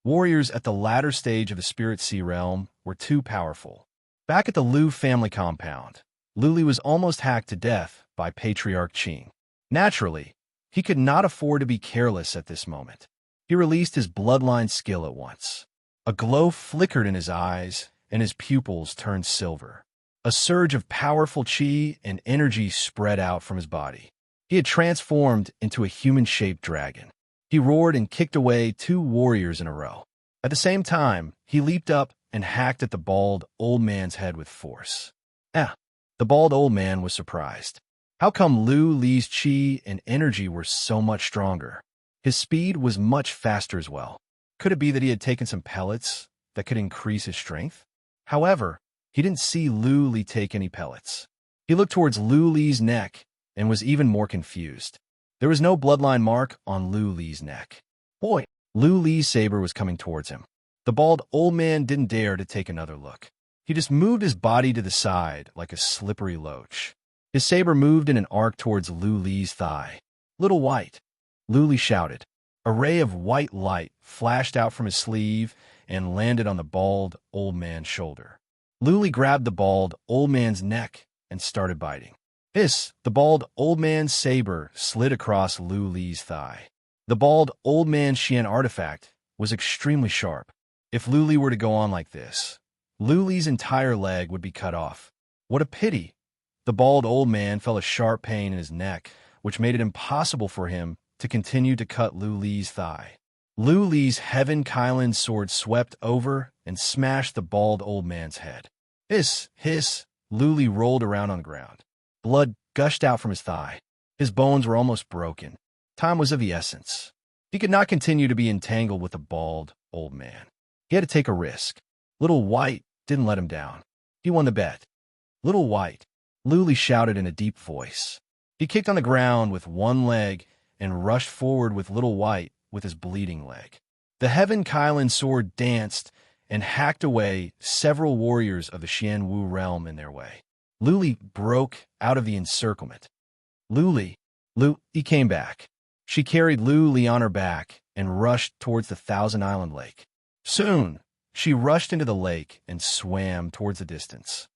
Warriors at the latter stage of the Spirit Sea realm were too powerful. Back at the Lu family compound, Luli was almost hacked to death by Patriarch Qing. Naturally, he could not afford to be careless at this moment. He released his bloodline skill at once. A glow flickered in his eyes, and his pupils turned silver. A surge of powerful qi and energy spread out from his body. He had transformed into a human-shaped dragon. He roared and kicked away 2 warriors in a row. At the same time, he leaped up and hacked at the bald old man's head with force. The bald old man was surprised. How come Lu-li's qi and energy were so much stronger? His speed was much faster as well. Could it be that he had taken some pellets that could increase his strength? However, he didn't see Lu-li take any pellets. He looked towards Lu-li's neck and was even more confused. There was no bloodline mark on Lu-li's neck. Boy, Lu-li's saber was coming towards him. The bald old man didn't dare to take another look. He just moved his body to the side like a slippery loach. His saber moved in an arc towards Lu-li's thigh. "Little White," Lu-li shouted. A ray of white light flashed out from his sleeve and landed on the bald old man's shoulder. Lu-li grabbed the bald old man's neck and started biting. The bald old man's saber slid across Lu-li's thigh. The bald old man's Xian artifact was extremely sharp. If Lu-li were to go on like this, Lu-li's entire leg would be cut off. What a pity! The bald old man felt a sharp pain in his neck, which made it impossible for him to continue to cut Lu-li's thigh. Lu-li's Heaven Kylan sword swept over and smashed the bald old man's head. Hiss! Lu-li rolled around on the ground. Blood gushed out from his thigh. His bones were almost broken. Time was of the essence. He could not continue to be entangled with the bald old man. He had to take a risk. Little White didn't let him down. He won the bet. "Little White," Lu-li shouted in a deep voice. He kicked on the ground with one leg and rushed forward with Little White with his bleeding leg. The Heaven Kylan sword danced and hacked away several warriors of the Xianwu realm in their way. Lu-li broke out of the encirclement. Lu-li came back. She carried Lu-li on her back and rushed towards the Thousand Island Lake. Soon, she rushed into the lake and swam towards the distance.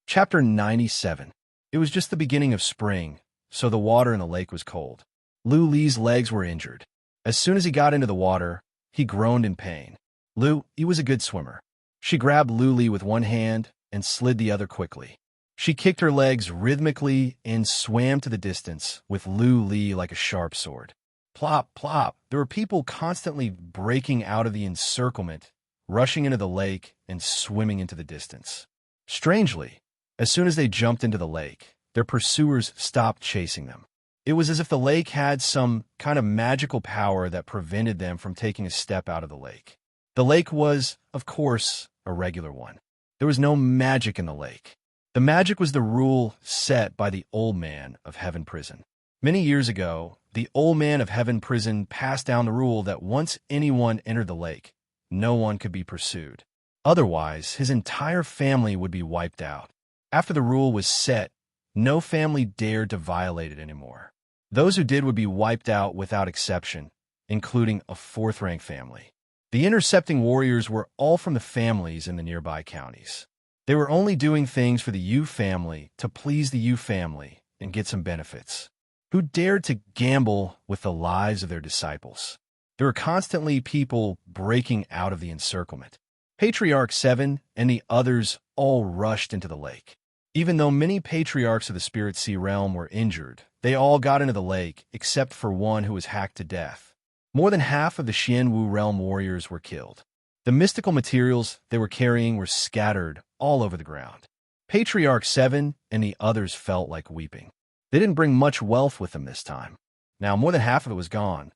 Chapter 97. It was just the beginning of spring, so the water in the lake was cold. Lu-li's legs were injured. As soon as he got into the water, he groaned in pain. Lu-li was a good swimmer. She grabbed Lu-li with one hand and slid the other quickly. She kicked her legs rhythmically and swam to the distance with Lu-li like a sharp sword. Plop, plop. There were people constantly breaking out of the encirclement, rushing into the lake, and swimming into the distance. Strangely, as soon as they jumped into the lake, their pursuers stopped chasing them. It was as if the lake had some kind of magical power that prevented them from taking a step out of the lake. The lake was, of course, a regular one. There was no magic in the lake. The magic was the rule set by the old man of Heaven Prison. Many years ago, the old man of Heaven Prison passed down the rule that once anyone entered the lake, no one could be pursued. Otherwise, his entire family would be wiped out. After the rule was set, no family dared to violate it anymore. Those who did would be wiped out without exception, including a fourth-rank family. The intercepting warriors were all from the families in the nearby counties. They were only doing things for the U family to please the U family and get some benefits. Who dared to gamble with the lives of their disciples? There were constantly people breaking out of the encirclement. Patriarch 7 and the others all rushed into the lake. Even though many patriarchs of the Spirit Sea realm were injured, they all got into the lake except for one who was hacked to death. More than half of the Xianwu realm warriors were killed. The mystical materials they were carrying were scattered all over the ground. Patriarch 7 and the others felt like weeping. They didn't bring much wealth with them this time. Now, more than half of it was gone,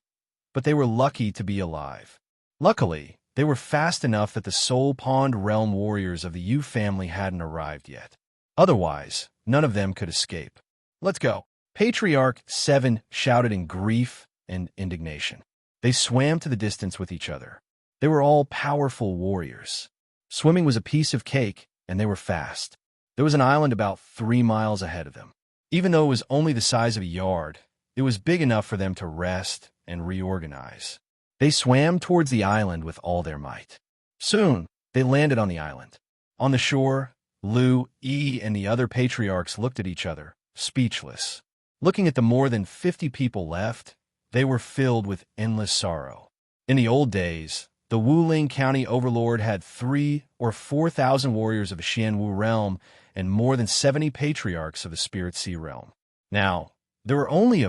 but they were lucky to be alive. Luckily, they were fast enough that the Soul Pond realm warriors of the Yu family hadn't arrived yet. Otherwise, none of them could escape. Let's go. Patriarch 7 shouted in grief and indignation. They swam to the distance with each other. They were all powerful warriors. Swimming was a piece of cake, and they were fast. There was an island about 3 miles ahead of them. Even though it was only the size of a yard, it was big enough for them to rest and reorganize. They swam towards the island with all their might. Soon, they landed on the island. On the shore, Lu, Yi, and the other patriarchs looked at each other, speechless. Looking at the more than 50 people left, they were filled with endless sorrow. In the old days, the Wuling County Overlord had 3,000 or 4,000 warriors of the Xianwu realm and more than 70 patriarchs of the Spirit Sea realm. Now, there were only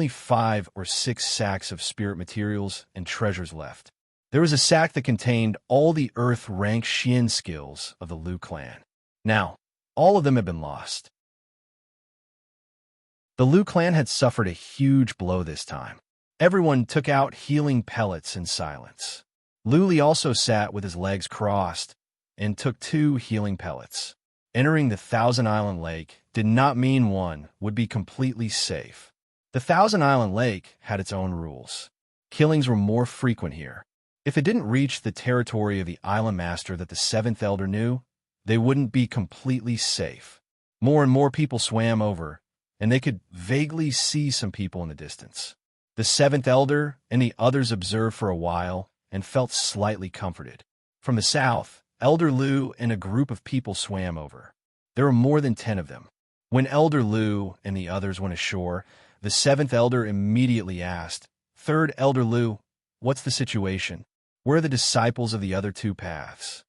5 or 6 sacks of spirit materials and treasures left. There was a sack that contained all the Earth-rank Xian skills of the Lu clan. Now, all of them had been lost. The Lu clan had suffered a huge blow this time. Everyone took out healing pellets in silence. Lu Li also sat with his legs crossed and took 2 healing pellets. Entering the Thousand Island Lake did not mean one would be completely safe. The Thousand Island Lake had its own rules. Killings were more frequent here. If it didn't reach the territory of the island master that the 7th elder knew, they wouldn't be completely safe. More and more people swam over, and they could vaguely see some people in the distance. The 7th elder and the others observed for a while and felt slightly comforted. From the south, Elder Lu and a group of people swam over. There were more than 10 of them. When Elder Lu and the others went ashore, the 7th elder immediately asked, "Third Elder Lu, what's the situation? Where are the disciples of the other 2 paths?"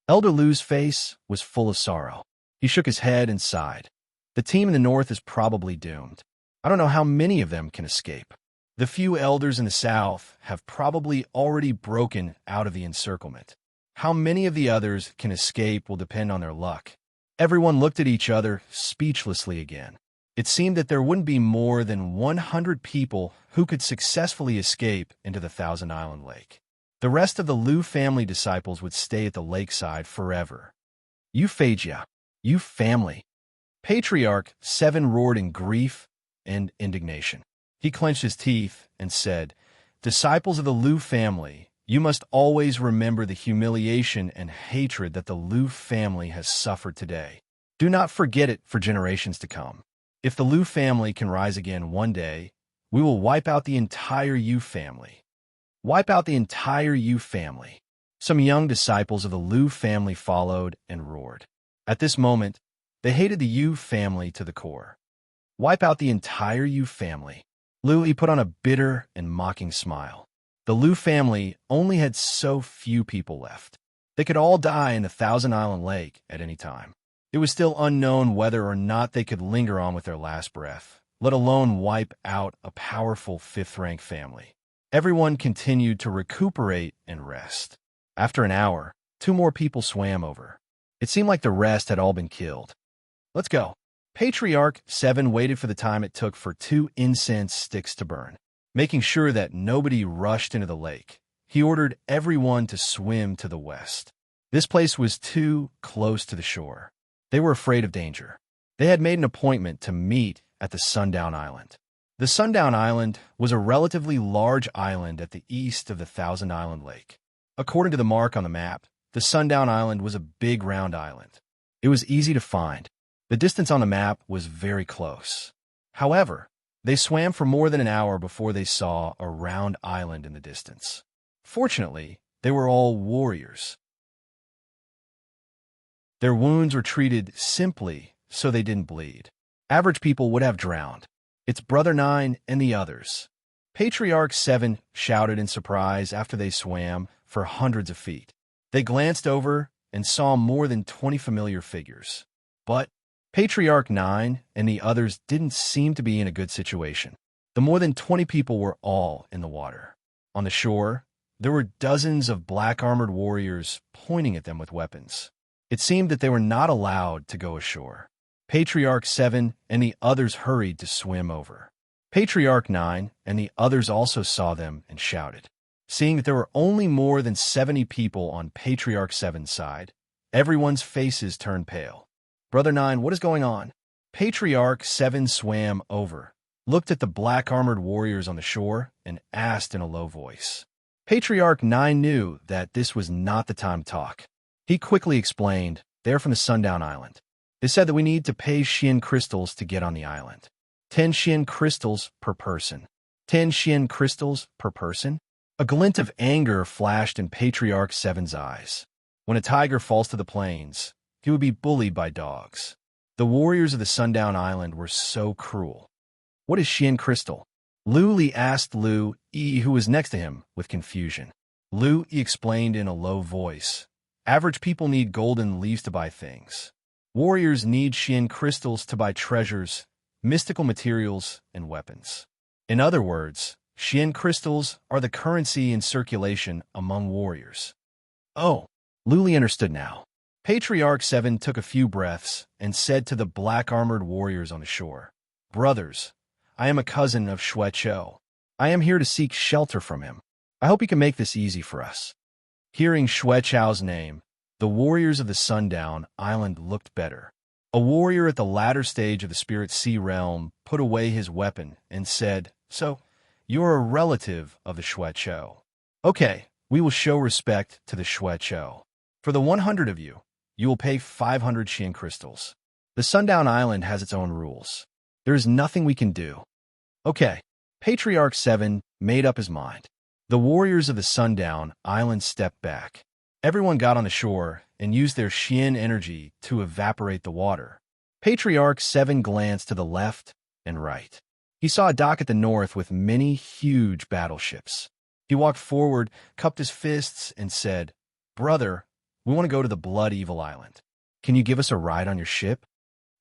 Elder Lu's face was full of sorrow. He shook his head and sighed. The team in the north is probably doomed. I don't know how many of them can escape. The few elders in the south have probably already broken out of the encirclement. How many of the others can escape will depend on their luck. Everyone looked at each other speechlessly again. It seemed that there wouldn't be more than 100 people who could successfully escape into the Thousand Island Lake. The rest of the Lu family disciples would stay at the lakeside forever. Euphrasia, you family. Patriarch 7 roared in grief and indignation. He clenched his teeth and said, "Disciples of the Lu family, you must always remember the humiliation and hatred that the Lu family has suffered today. Do not forget it for generations to come. If the Lu family can rise again one day, we will wipe out the entire Yu family. Wipe out the entire Yu family." Some young disciples of the Lu family followed and roared. At this moment, they hated the Yu family to the core. Wipe out the entire Yu family. Lu put on a bitter and mocking smile. The Lu family only had so few people left. They could all die in the Thousand Island Lake at any time. It was still unknown whether or not they could linger on with their last breath, let alone wipe out a powerful 5th-rank family. Everyone continued to recuperate and rest. After an hour, 2 more people swam over. It seemed like the rest had all been killed. Let's go. Patriarch 7 waited for the time it took for 2 incense sticks to burn. Making sure that nobody rushed into the lake, he ordered everyone to swim to the west. This place was too close to the shore. They were afraid of danger. They had made an appointment to meet at the Sundown Island. The Sundown Island was a relatively large island at the east of the Thousand Island Lake. According to the mark on the map, the Sundown Island was a big round island. It was easy to find. The distance on the map was very close. However, They swam for more than an hour before they saw a round island in the distance. Fortunately, they were all warriors. Their wounds were treated simply so they didn't bleed. Average people would have drowned. It's Brother 9 and the others. Patriarch 7 shouted in surprise after they swam for hundreds of feet. They glanced over and saw more than 20 familiar figures. But Patriarch 9 and the others didn't seem to be in a good situation. The more than 20 people were all in the water. On the shore, there were dozens of black-armored warriors pointing at them with weapons. It seemed that they were not allowed to go ashore. Patriarch 7 and the others hurried to swim over. Patriarch 9 and the others also saw them and shouted. Seeing that there were only more than 70 people on Patriarch 7's side, everyone's faces turned pale. Brother 9, what is going on? Patriarch 7 swam over, looked at the black-armored warriors on the shore, and asked in a low voice. Patriarch 9 knew that this was not the time to talk. He quickly explained, they're from the Sundown Island. They said that we need to pay Xian crystals to get on the island. 10 Xian crystals per person. 10 Xian crystals per person? A glint of anger flashed in Patriarch 7's eyes. When a tiger falls to the plains, he would be bullied by dogs. The warriors of the Sundown Island were so cruel. What is Xian crystal? Lu Li asked Lu Yi, who was next to him, with confusion. Lu Yi explained in a low voice. Average people need golden leaves to buy things. Warriors need Xian crystals to buy treasures, mystical materials, and weapons. In other words, Xian crystals are the currency in circulation among warriors. Oh, Lu Li understood now. Patriarch 7 took a few breaths and said to the black-armored warriors on the shore, Brothers, I am a cousin of Xue Chou. I am here to seek shelter from him. I hope he can make this easy for us. Hearing Xue Chou's name, the warriors of the Sundown Island looked better. A warrior at the latter stage of the Spirit Sea realm put away his weapon and said, So, you're a relative of the Xue Chou. Okay, we will show respect to the Xue Chou. For the 100 of you, you will pay 500 Xian crystals. The Sundown Island has its own rules. There is nothing we can do. Okay, Patriarch 7 made up his mind. The warriors of the Sundown Island stepped back. Everyone got on the shore and used their Xian energy to evaporate the water. Patriarch 7 glanced to the left and right. He saw a dock at the north with many huge battleships. He walked forward, cupped his fists, and said, Brother, we want to go to the Blood Evil Island. Can you give us a ride on your ship?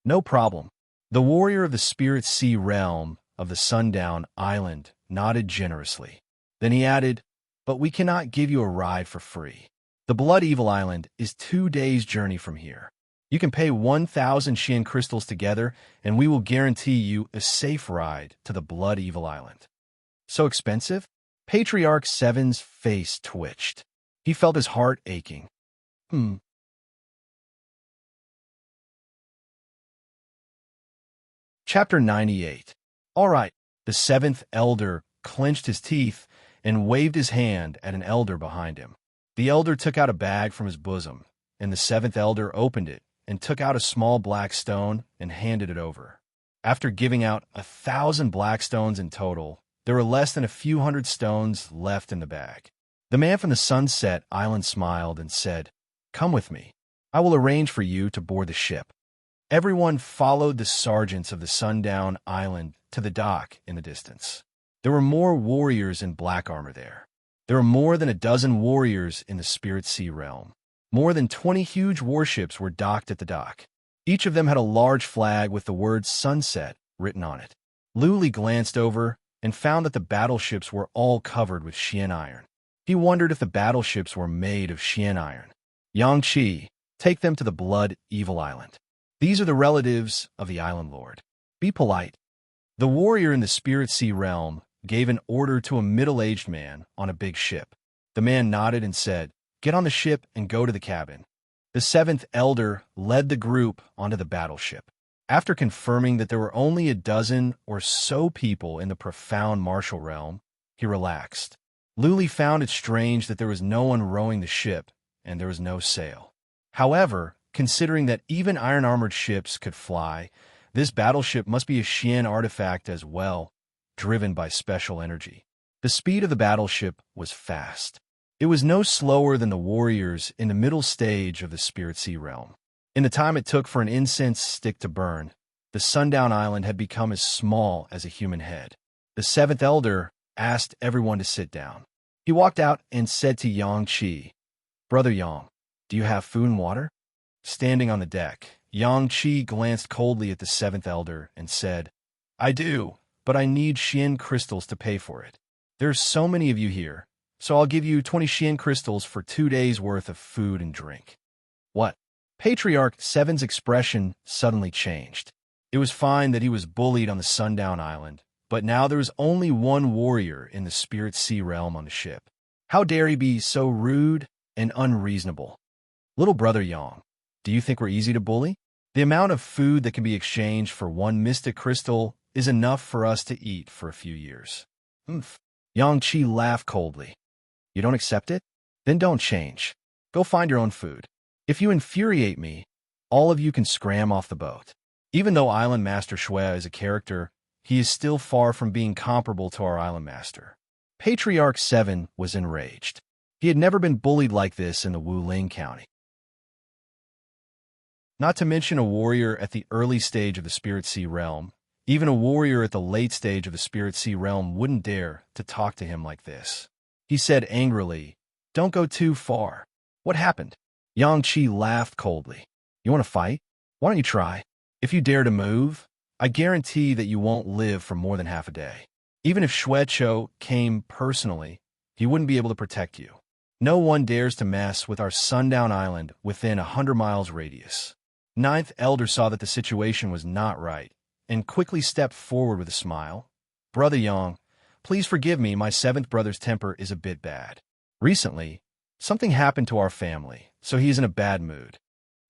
No problem. The warrior of the Spirit Sea realm of the Sundown Island nodded generously. Then he added, But we cannot give you a ride for free. The Blood Evil Island is 2 days' journey from here. You can pay 1,000 Xian crystals together, and we will guarantee you a safe ride to the Blood Evil Island. So expensive? Patriarch 7's face twitched. He felt his heart aching. Chapter 98. All right. The 7th elder clenched his teeth and waved his hand at an elder behind him. The elder took out a bag from his bosom, and the 7th elder opened it and took out a small black stone and handed it over. After giving out 1,000 black stones in total, there were less than a few hundred stones left in the bag. The man from the Sunset Island smiled and said, Come with me. I will arrange for you to board the ship. Everyone followed the sergeants of the Sundown Island to the dock in the distance. There were more warriors in black armor there. There were more than a dozen warriors in the Spirit Sea realm. More than 20 huge warships were docked at the dock. Each of them had a large flag with the word Sunset written on it. Lu Li glanced over and found that the battleships were all covered with Xian iron. He wondered if the battleships were made of Xian iron. Yang Qi, take them to the Blood Evil Island. These are the relatives of the Island Lord. Be polite. The warrior in the Spirit Sea realm gave an order to a middle-aged man on a big ship. The man nodded and said, Get on the ship and go to the cabin. The 7th elder led the group onto the battleship. After confirming that there were only a dozen or so people in the profound martial realm, he relaxed. Lu Li found it strange that there was no one rowing the ship and there was no sail. However, considering that even iron-armored ships could fly, This battleship must be a Xian artifact as well, driven by special energy. The speed of the battleship was fast. It was no slower than the warriors in the middle stage of the Spirit Sea realm. In the time it took for an incense stick to burn, the Sundown Island had become as small as a human head. The seventh elder asked everyone to sit down. He walked out and said to Yang Qi, "Brother Yang, do you have food and water?" Standing on the deck, Yang Qi glanced coldly at the seventh elder and said, "I do, but I need Xian crystals to pay for it. There's so many of you here, so I'll give you 20 Xian crystals for 2 days' worth of food and drink." What? Patriarch Seven's expression suddenly changed. It was fine that he was bullied on the Sundown Island, but now there was only one warrior in the Spirit Sea realm on the ship. How dare he be so rude and unreasonable? Little brother Yang, do you think we're easy to bully? The amount of food that can be exchanged for 1 mystic crystal is enough for us to eat for a few years. Yang Qi laughed coldly. You don't accept it? Then don't change. Go find your own food. If you infuriate me, all of you can scram off the boat. Even though Island Master Shui is a character, he is still far from being comparable to our Island Master. Patriarch 7 was enraged. He had never been bullied like this in the Wuling County. Not to mention a warrior at the early stage of the Spirit Sea realm, even a warrior at the late stage of the Spirit Sea realm wouldn't dare to talk to him like this. He said angrily, "Don't go too far." What happened? Yang Qi laughed coldly. You want to fight? Why don't you try? If you dare to move, I guarantee that you won't live for more than half a day. Even if Shueqiu came personally, he wouldn't be able to protect you. No one dares to mess with our Sundown Island within 100 miles radius. Ninth Elder saw that the situation was not right and quickly stepped forward with a smile. Brother Yang, please forgive me, my seventh brother's temper is a bit bad. Recently, something happened to our family, so he is in a bad mood.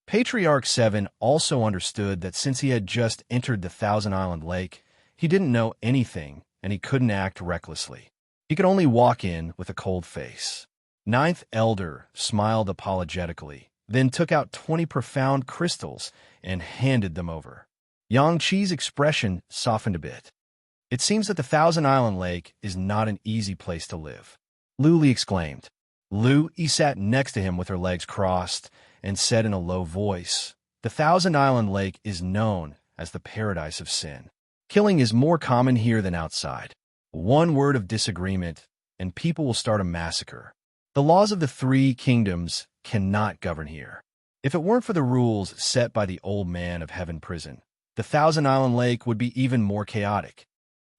Patriarch 7 also understood that since he had just entered the Thousand Island Lake, he didn't know anything and he couldn't act recklessly. He could only walk in with a cold face. Ninth Elder smiled apologetically, then took out 20 profound crystals and handed them over. Yang Qi's expression softened a bit. It seems that the Thousand Island Lake is not an easy place to live. Lu Li exclaimed. Lu Yi sat next to him with her legs crossed and said in a low voice, "The Thousand Island Lake is known as the paradise of sin. Killing is more common here than outside. One word of disagreement, and people will start a massacre. The laws of the 3 kingdoms cannot govern here. If it weren't for the rules set by the old man of Heaven Prison, the Thousand Island Lake would be even more chaotic."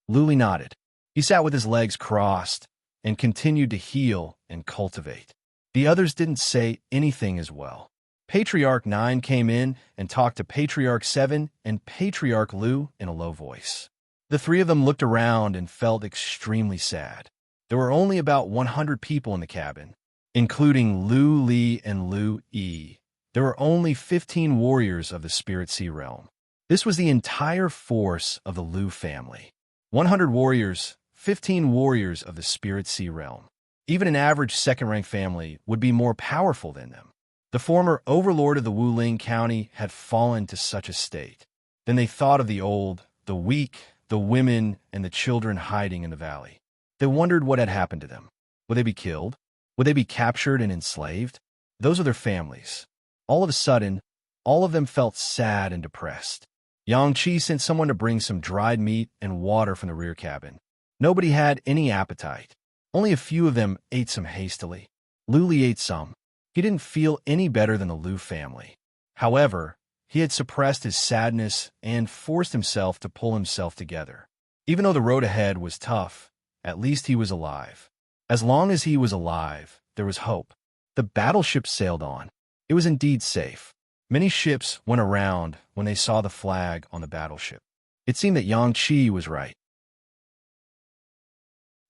Lu Li nodded. He sat with his legs crossed and continued to heal and cultivate. The others didn't say anything as well. Patriarch 9 came in and talked to Patriarch 7 and Patriarch Lu in a low voice. The 3 of them looked around and felt extremely sad. There were only about 100 people in the cabin, including Lu Li and Lu Yi. There were only 15 warriors of the Spirit Sea realm. This was the entire force of the Lu family. 100 warriors, 15 warriors of the Spirit Sea realm. Even an average second-rank family would be more powerful than them. The former overlord of the Wuling County had fallen to such a state. Then they thought of the old, the weak, the women, and the children hiding in the valley. They wondered what had happened to them. Would they be killed? Would they be captured and enslaved? Those are their families. All of a sudden, all of them felt sad and depressed. Yang Qi sent someone to bring some dried meat and water from the rear cabin. Nobody had any appetite. Only a few of them ate some hastily. Lu Li ate some. He didn't feel any better than the Lu family. However, he had suppressed his sadness and forced himself to pull himself together. Even though the road ahead was tough, at least he was alive. As long as he was alive, there was hope. The battleship sailed on. It was indeed safe. Many ships went around when they saw the flag on the battleship. It seemed that Yang Qi was right.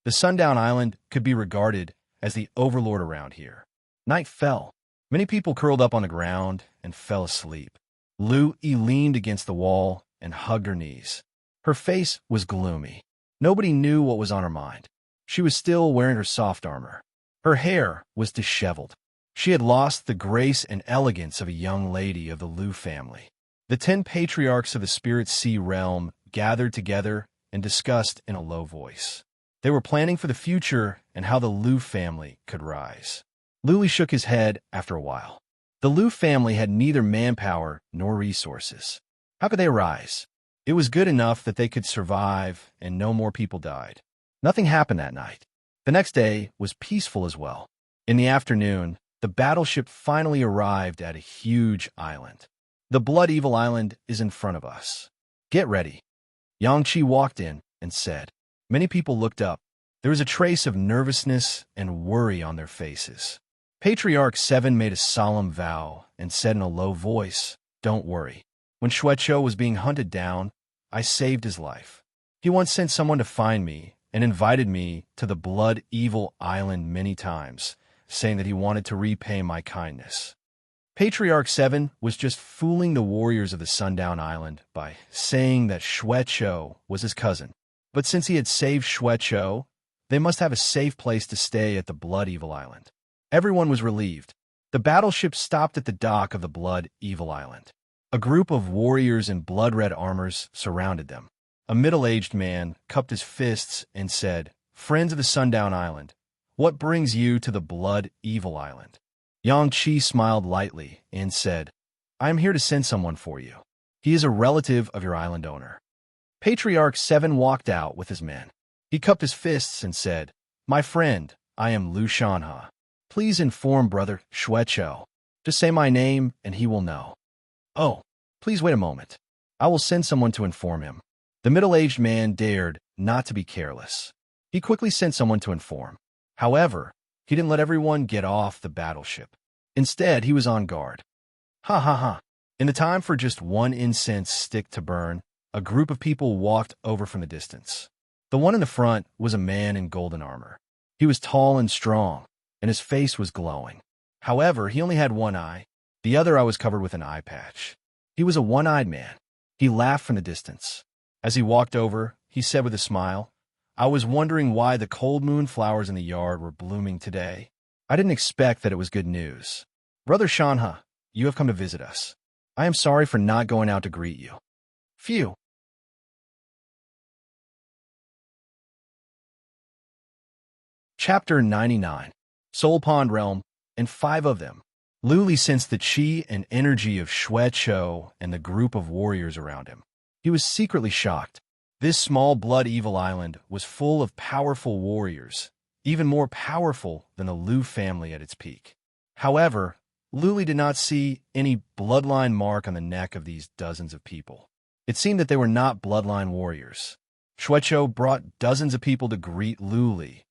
The Sundown Island could be regarded as the overlord around here. Night fell. Many people curled up on the ground and fell asleep. Lu Yi leaned against the wall and hugged her knees. Her face was gloomy. Nobody knew what was on her mind. She was still wearing her soft armor. Her hair was disheveled. She had lost the grace and elegance of a young lady of the Lu family. The 10 patriarchs of the Spirit Sea realm gathered together and discussed in a low voice. They were planning for the future and how the Lu family could rise. Luli shook his head after a while. The Lu family had neither manpower nor resources. How could they rise? It was good enough that they could survive and no more people died. Nothing happened that night. The next day was peaceful as well. In the afternoon, the battleship finally arrived at a huge island. The Blood Evil Island is in front of us. Get ready. Yang Qi walked in and said. Many people looked up. There was a trace of nervousness and worry on their faces. Patriarch 7 made a solemn vow and said in a low voice, "Don't worry. When Xueqiu was being hunted down, I saved his life. He once sent someone to find me and invited me to the Blood Evil Island many times, saying that he wanted to repay my kindness." Patriarch 7 was just fooling the warriors of the Sundown Island by saying that Xueqiu was his cousin. But since he had saved Xueqiu, they must have a safe place to stay at the Blood Evil Island. Everyone was relieved. The battleship stopped at the dock of the Blood Evil Island. A group of warriors in blood-red armors surrounded them. A middle-aged man cupped his fists and said, "Friends of the Sundown Island, what brings you to the Blood Evil Island?" Yang Qi smiled lightly and said, "I am here to send someone for you. He is a relative of your island owner." Patriarch 7 walked out with his men. He cupped his fists and said, "My friend, I am Lu Shanha. Please inform Brother Xueqiu. Just say my name and he will know." "Oh, please wait a moment. I will send someone to inform him." The middle-aged man dared not to be careless. He quickly sent someone to inform. However, he didn't let everyone get off the battleship. Instead, he was on guard. Ha ha ha. In the time for just one incense stick to burn, a group of people walked over from the distance. The one in the front was a man in golden armor. He was tall and strong, and his face was glowing. However, he only had one eye. The other eye was covered with an eye patch. He was a one-eyed man. He laughed from the distance. As he walked over, he said with a smile, "I was wondering why the cold moon flowers in the yard were blooming today. I didn't expect that it was good news. Brother Shanha, you have come to visit us. I am sorry for not going out to greet you." Phew. Chapter 99. Soul Pond Realm, and 5 of them. Luli sensed the chi and energy of Xueqiu and the group of warriors around him. He was secretly shocked. This small Blood Evil Island was full of powerful warriors, even more powerful than the Lu family at its peak. However, Luli did not see any bloodline mark on the neck of these dozens of people. It seemed that they were not bloodline warriors. Xueqiu brought dozens of people to greet Luli.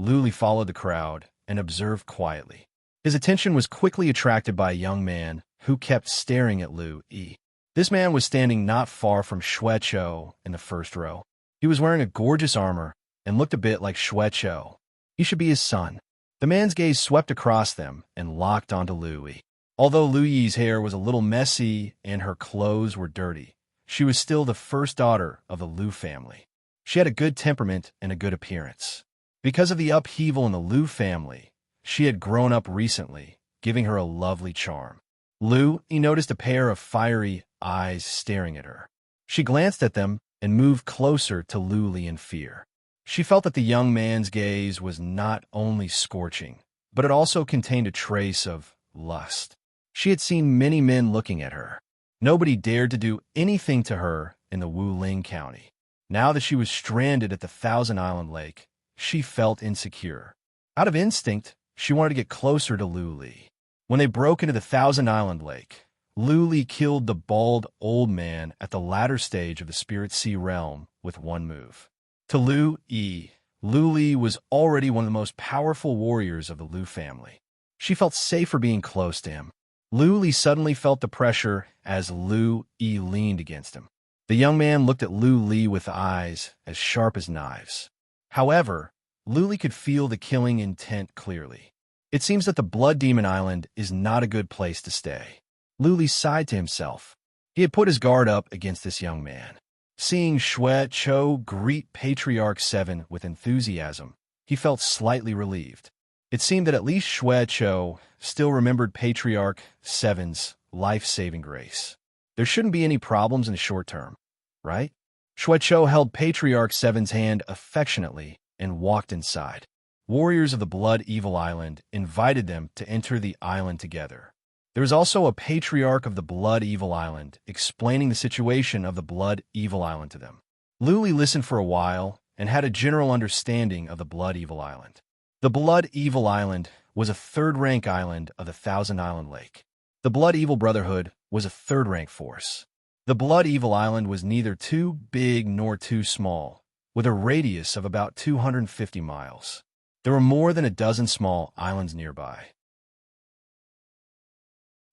Luli followed the crowd and observed quietly. His attention was quickly attracted by a young man who kept staring at Lui. This man was standing not far from Xueqiu in the first row. He was wearing a gorgeous armor and looked a bit like Xueqiu. He should be his son. The man's gaze swept across them and locked onto Lui. Although Lui's hair was a little messy and her clothes were dirty, she was still the first daughter of the Lu family. She had a good temperament and a good appearance. Because of the upheaval in the Lu family, she had grown up recently, giving her a lovely charm. Lui noticed a pair of fiery eyes staring at her. She glanced at them and moved closer to Luli in fear. She felt that the young man's gaze was not only scorching, but it also contained a trace of lust. She had seen many men looking at her. Nobody dared to do anything to her in the Wuling County. Now that she was stranded at the Thousand Island Lake, she felt insecure. Out of instinct, she wanted to get closer to Luli. When they broke into the Thousand Island Lake, Luli killed the bald old man at the latter stage of the Spirit Sea realm with one move. To Luli was already one of the most powerful warriors of the Lu family. She felt safer being close to him. Luli suddenly felt the pressure as Lui leaned against him. The young man looked at Luli with eyes as sharp as knives. However, Luli could feel the killing intent clearly. It seems that the Blood Demon Island is not a good place to stay. Luli sighed to himself. He had put his guard up against this young man. Seeing Xueqiu greet Patriarch 7 with enthusiasm, he felt slightly relieved. It seemed that at least Xueqiu still remembered Patriarch 7's life-saving grace. There shouldn't be any problems in the short term, right? Shuecho held Patriarch Seven's hand affectionately and walked inside. Warriors of the Blood Evil Island invited them to enter the island together. There was also a Patriarch of the Blood Evil Island explaining the situation of the Blood Evil Island to them. Luli listened for a while and had a general understanding of the Blood Evil Island. The Blood Evil Island was a third-rank island of the Thousand Island Lake. The Blood Evil Brotherhood was a third-rank force. The Blood Evil Island was neither too big nor too small, with a radius of about 250 miles. There were more than a dozen small islands nearby.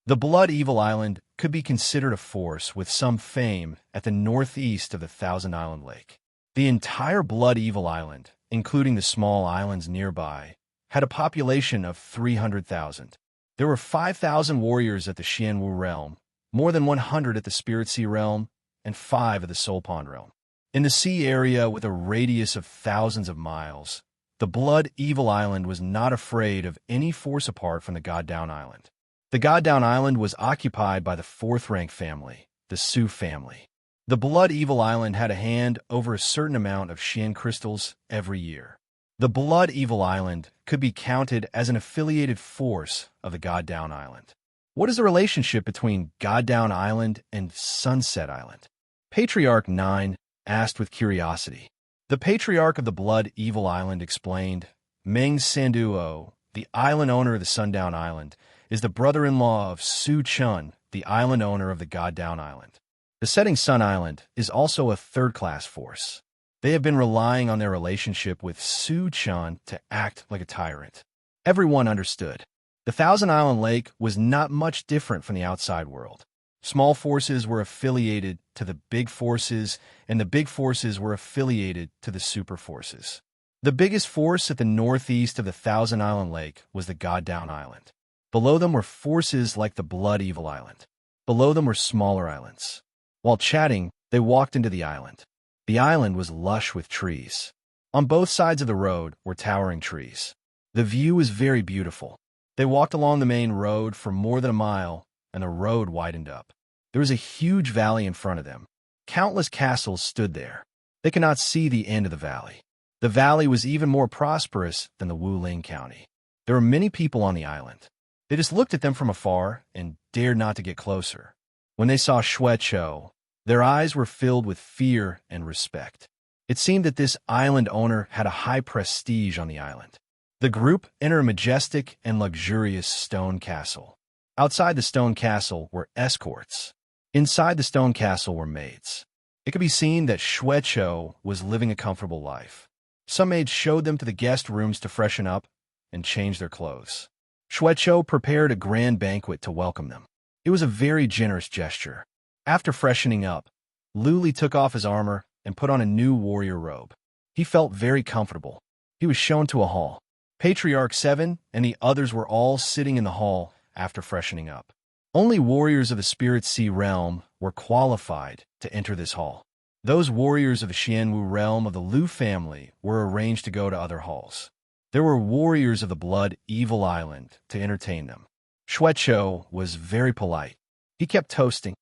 The Blood Evil Island could be considered a force with some fame at the northeast of the Thousand Island Lake. The entire Blood Evil Island, including the small islands nearby, had a population of 300,000. There were 5,000 warriors at the Xianwu realm, more than 100 at the Spirit Sea realm, and 5 at the Soul Pond realm. In the sea area with a radius of thousands of miles, the Blood Evil Island was not afraid of any force apart from the God-Down Island. The God-Down Island was occupied by the fourth-rank family, the Sioux family. The Blood Evil Island had a hand over a certain amount of Xian crystals every year. The Blood Evil Island could be counted as an affiliated force of the God-Down Island. What is the relationship between God-Down Island and Sunset Island? Patriarch 9 asked with curiosity. The Patriarch of the Blood Evil Island explained, Meng Sanduo, the island owner of the Sundown Island, is the brother-in-law of Su Chun, the island owner of the God-Down Island. The Setting Sun Island is also a third-class force. They have been relying on their relationship with Su Chun to act like a tyrant. Everyone understood. The Thousand Island Lake was not much different from the outside world. Small forces were affiliated to the big forces, and the big forces were affiliated to the super forces. The biggest force at the northeast of the Thousand Island Lake was the God-Down Island. Below them were forces like the Blood Evil Island. Below them were smaller islands. While chatting, they walked into the island. The island was lush with trees. On both sides of the road were towering trees. The view was very beautiful. They walked along the main road for more than a mile, and the road widened up. There was a huge valley in front of them. Countless castles stood there. They could not see the end of the valley. The valley was even more prosperous than the Wuling County. There were many people on the island. They just looked at them from afar and dared not to get closer. When they saw Shuecho, their eyes were filled with fear and respect. It seemed that this island owner had a high prestige on the island. The group entered a majestic and luxurious stone castle. Outside the stone castle were escorts. Inside the stone castle were maids. It could be seen that Shuecho was living a comfortable life. Some maids showed them to the guest rooms to freshen up and change their clothes. Shuecho prepared a grand banquet to welcome them. It was a very generous gesture. After freshening up, Luli took off his armor and put on a new warrior robe. He felt very comfortable. He was shown to a hall. Patriarch 7 and the others were all sitting in the hall after freshening up. Only warriors of the Spirit Sea realm were qualified to enter this hall. Those warriors of the Xianwu realm of the Lu family were arranged to go to other halls. There were warriors of the Blood Evil Island to entertain them. Shuecho was very polite. He kept toasting.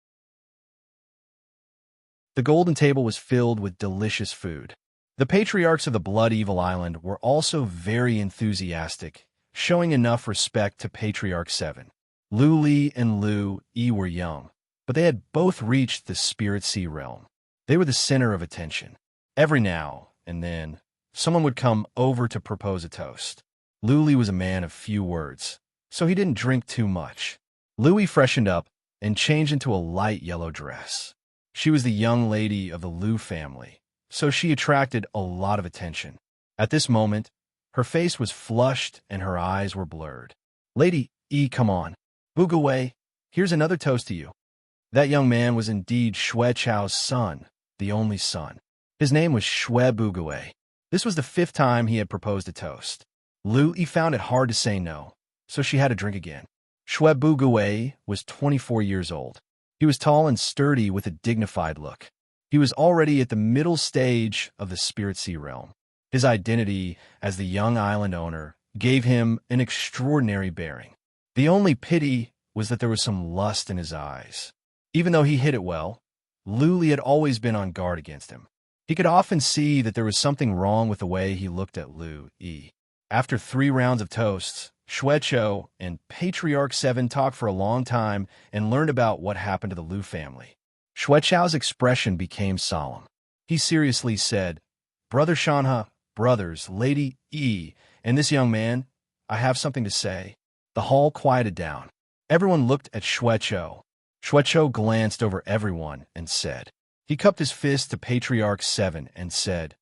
The golden table was filled with delicious food. The patriarchs of the Blood Evil Island were also very enthusiastic, showing enough respect to Patriarch 7. Lu Li and Lu Yi were young, but they had both reached the Spirit Sea realm. They were the center of attention. Every now and then, someone would come over to propose a toast. Lu Li was a man of few words, so he didn't drink too much. Louis freshened up and changed into a light yellow dress. She was the young lady of the Lu family, so she attracted a lot of attention. At this moment, her face was flushed and her eyes were blurred. Lady E, come on. Bugawei, here's another toast to you. That young man was indeed Shuecho's son, the only son. His name was Shue Bugawei. This was the 5th time he had proposed a toast. Lu Yi found it hard to say no, so she had to drink again. Shue Bugawei was 24 years old. He was tall and sturdy with a dignified look. He was already at the middle stage of the Spirit Sea realm. His identity as the young island owner gave him an extraordinary bearing. The only pity was that there was some lust in his eyes. Even though he hit it well, Luli had always been on guard against him. He could often see that there was something wrong with the way he looked at Lu. After 3 rounds of toasts, Xueqiu and Patriarch 7 talked for a long time and learned about what happened to the Lu family. Xueqiu's expression became solemn. He seriously said, "Brother Shanha, brothers, Lady E, and this young man, I have something to say." The hall quieted down. Everyone looked at Xueqiu. Xueqiu glanced over everyone and said, he cupped his fist to Patriarch 7 and said,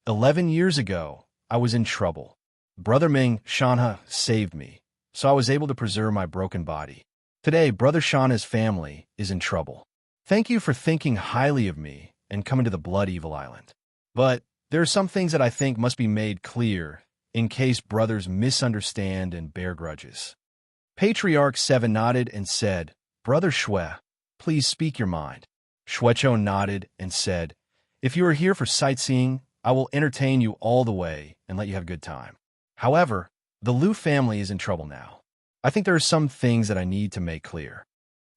11 years ago, I was in trouble. Brother Ming, Shanha, saved me, so I was able to preserve my broken body. Today, Brother Shanha's family is in trouble. Thank you for thinking highly of me and coming to the Blood Evil Island. But there are some things that I think must be made clear in case brothers misunderstand and bear grudges. Patriarch 7 nodded and said, Brother Xue, please speak your mind. Xueqiu nodded and said, if you are here for sightseeing, I will entertain you all the way and let you have a good time. However, the Lu family is in trouble now. I think there are some things that I need to make clear.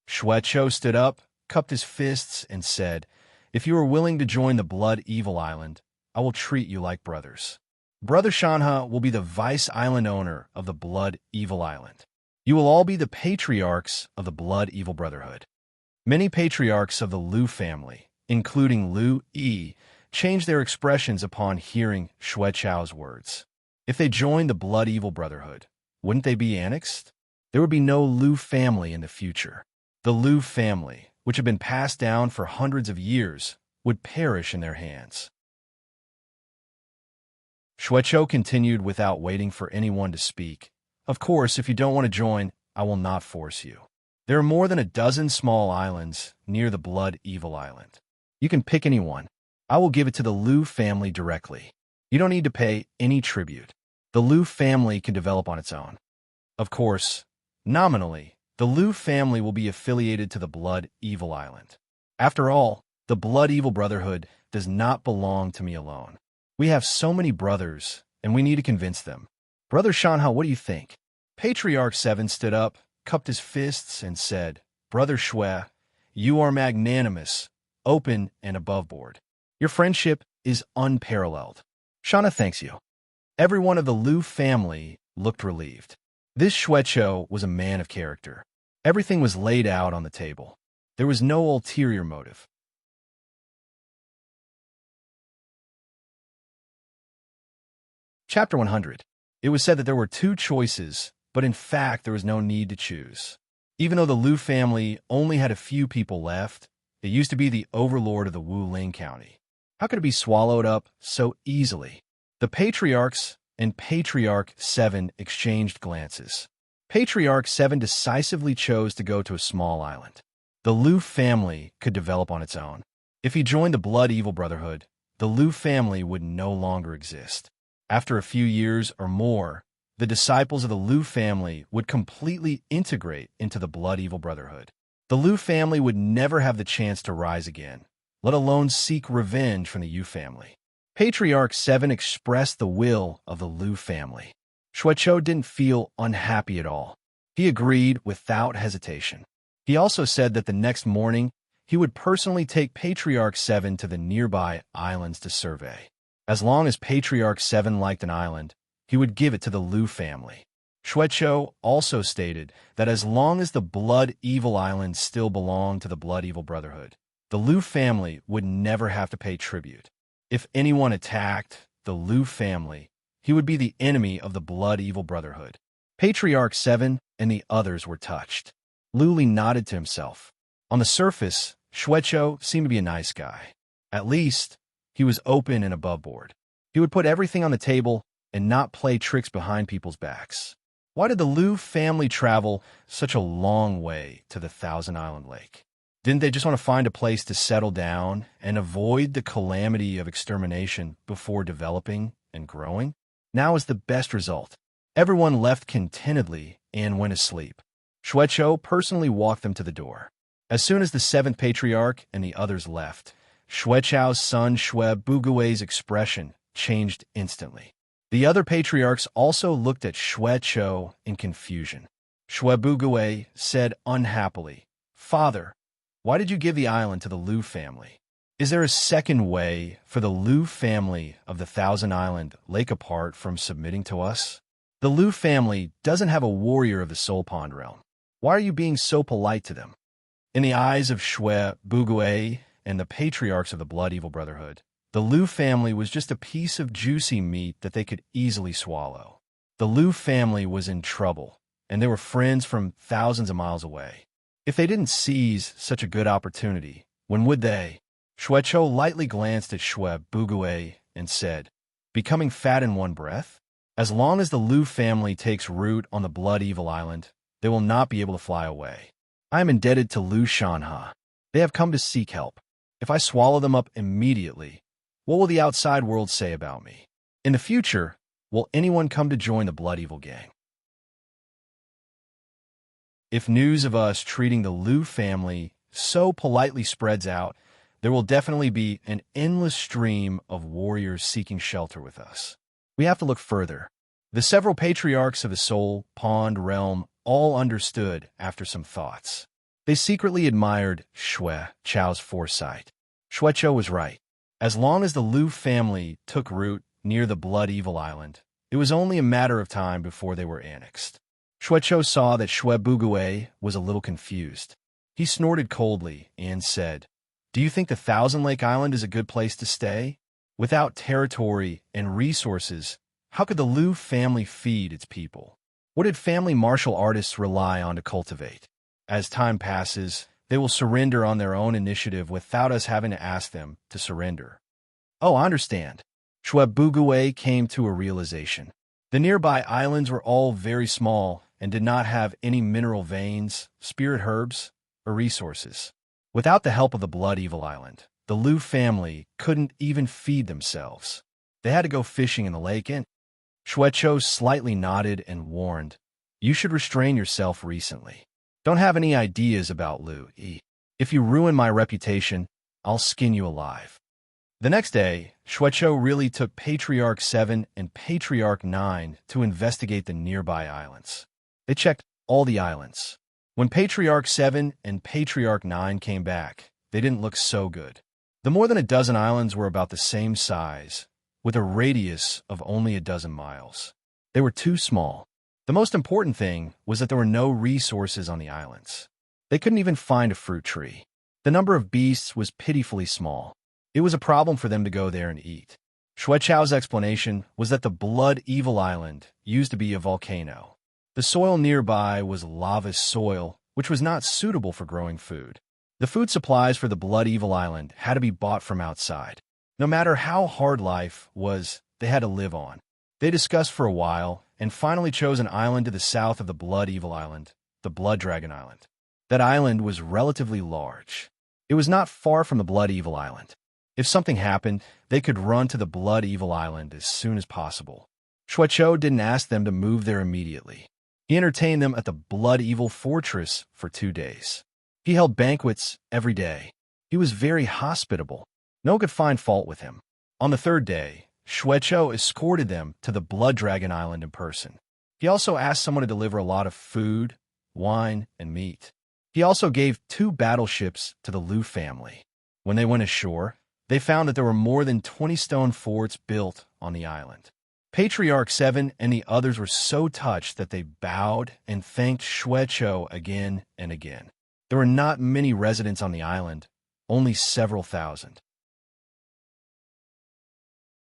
Xueqiu stood up, cupped his fists, and said, if you are willing to join the Blood Evil Island, I will treat you like brothers. Brother Shanha will be the vice island owner of the Blood Evil Island. You will all be the patriarchs of the Blood Evil Brotherhood. Many patriarchs of the Lu family, including Lu, changed their expressions upon hearing Xueqiu's words. If they joined the Blood Evil Brotherhood, wouldn't they be annexed? There would be no Lu family in the future. The Lu family, which had been passed down for hundreds of years, would perish in their hands. Xueqiu continued without waiting for anyone to speak. Of course, if you don't want to join, I will not force you. There are more than a dozen small islands near the Blood Evil Island. You can pick any one. I will give it to the Lu family directly. You don't need to pay any tribute. The Lu family can develop on its own. Of course, nominally, the Lu family will be affiliated to the Blood Evil Island. After all, the Blood Evil Brotherhood does not belong to me alone. We have so many brothers, and we need to convince them. Brother Shanha, what do you think? Patriarch 7 stood up, cupped his fists, and said, Brother Xue, you are magnanimous, open, and above board. Your friendship is unparalleled. Shanha thanks you. Everyone of the Lu family looked relieved. This Xueqiu was a man of character. Everything was laid out on the table. There was no ulterior motive. Chapter 100. It was said that there were 2 choices, but in fact there was no need to choose. Even though the Lu family only had a few people left, it used to be the overlord of the Wuling County. How could it be swallowed up so easily? The Patriarchs and Patriarch 7 exchanged glances. Patriarch 7 decisively chose to go to a small island. The Lu family could develop on its own. If he joined the Blood Evil Brotherhood, the Lu family would no longer exist. After a few years or more, the disciples of the Lu family would completely integrate into the Blood Evil Brotherhood. The Lu family would never have the chance to rise again, let alone seek revenge from the Yu family. Patriarch 7 expressed the will of the Lu family. Xueqiu didn't feel unhappy at all. He agreed without hesitation. He also said that the next morning, he would personally take Patriarch 7 to the nearby islands to survey. As long as Patriarch 7 liked an island, he would give it to the Lu family. Xueqiu also stated that as long as the Blood Evil Island still belonged to the Blood Evil Brotherhood, the Lu family would never have to pay tribute. If anyone attacked the Lu family, he would be the enemy of the Blood Evil Brotherhood. Patriarch 7 and the others were touched. Luli nodded to himself. On the surface, Xueqiu seemed to be a nice guy. At least, he was open and above board. He would put everything on the table and not play tricks behind people's backs. Why did the Lu family travel such a long way to the Thousand Island Lake? Didn't they just want to find a place to settle down and avoid the calamity of extermination before developing and growing? Now is the best result. Everyone left contentedly and went asleep. Xueqiu personally walked them to the door. As soon as the 7th Patriarch and the others left, Xueqiu's son Xue Bugui's expression changed instantly. The other patriarchs also looked at Xueqiu in confusion. Xue Bugui said unhappily, Father, Why did you give the island to the Lu family? Is there a second way for the Lu family of the Thousand Island Lake apart from submitting to us? The Lu family doesn't have a warrior of the Soul Pond realm. Why are you being so polite to them? In the eyes of Shwe, Bugue, and the patriarchs of the Blood Evil Brotherhood, the Lu family was just a piece of juicy meat that they could easily swallow. The Lu family was in trouble, and they were friends from thousands of miles away. If they didn't seize such a good opportunity, when would they? Shuecho lightly glanced at Shwe, Bugue, and said, "Becoming fat in one breath? As long as the Lu family takes root on the Blood Evil Island, they will not be able to fly away. I am indebted to Lu Shanha. They have come to seek help. If I swallow them up immediately, what will the outside world say about me? In the future, will anyone come to join the Blood Evil gang? If news of us treating the Lu family so politely spreads out, there will definitely be an endless stream of warriors seeking shelter with us. We have to look further. The several patriarchs of the Soul Pond realm all understood after some thoughts. They secretly admired Shwe Chao's foresight. Shuecho was right. As long as the Lu family took root near the Blood Evil Island, it was only a matter of time before they were annexed. Shuecho saw that Shwe Bugue was a little confused. He snorted coldly and said, "Do you think the Thousand Lake Island is a good place to stay? Without territory and resources, how could the Lu family feed its people? What did family martial artists rely on to cultivate? As time passes, they will surrender on their own initiative without us having to ask them to surrender." Oh, I understand. Shwe Bugue came to a realization. The nearby islands were all very small and did not have any mineral veins, spirit herbs, or resources. Without the help of the Blood Evil Island, the Lu family couldn't even feed themselves. They had to go fishing in the lake, and Shuecho slightly nodded and warned, "You should restrain yourself recently. Don't have any ideas about Lu. If you ruin my reputation, I'll skin you alive." The next day, Shuecho really took Patriarch 7 and Patriarch 9 to investigate the nearby islands. They checked all the islands. When Patriarch 7 and Patriarch 9 came back, they didn't look so good. The more than a dozen islands were about the same size, with a radius of only a dozen miles. They were too small. The most important thing was that there were no resources on the islands. They couldn't even find a fruit tree. The number of beasts was pitifully small. It was a problem for them to go there and eat. Shuecho's explanation was that the Blood Evil Island used to be a volcano. The soil nearby was lava soil, which was not suitable for growing food. The food supplies for the Blood Evil Island had to be bought from outside. No matter how hard life was, they had to live on. They discussed for a while and finally chose an island to the south of the Blood Evil Island, the Blood Dragon Island. That island was relatively large. It was not far from the Blood Evil Island. If something happened, they could run to the Blood Evil Island as soon as possible. Shuecho didn't ask them to move there immediately. He entertained them at the Blood Evil Fortress for 2 days. He held banquets every day. He was very hospitable. No one could find fault with him. On the 3rd day, Shuecho escorted them to the Blood Dragon Island in person. He also asked someone to deliver a lot of food, wine, and meat. He also gave 2 battleships to the Lu family. When they went ashore, they found that there were more than 20 stone forts built on the island. Patriarch 7 and the others were so touched that they bowed and thanked Shuecho again and again. There were not many residents on the island, only several thousand.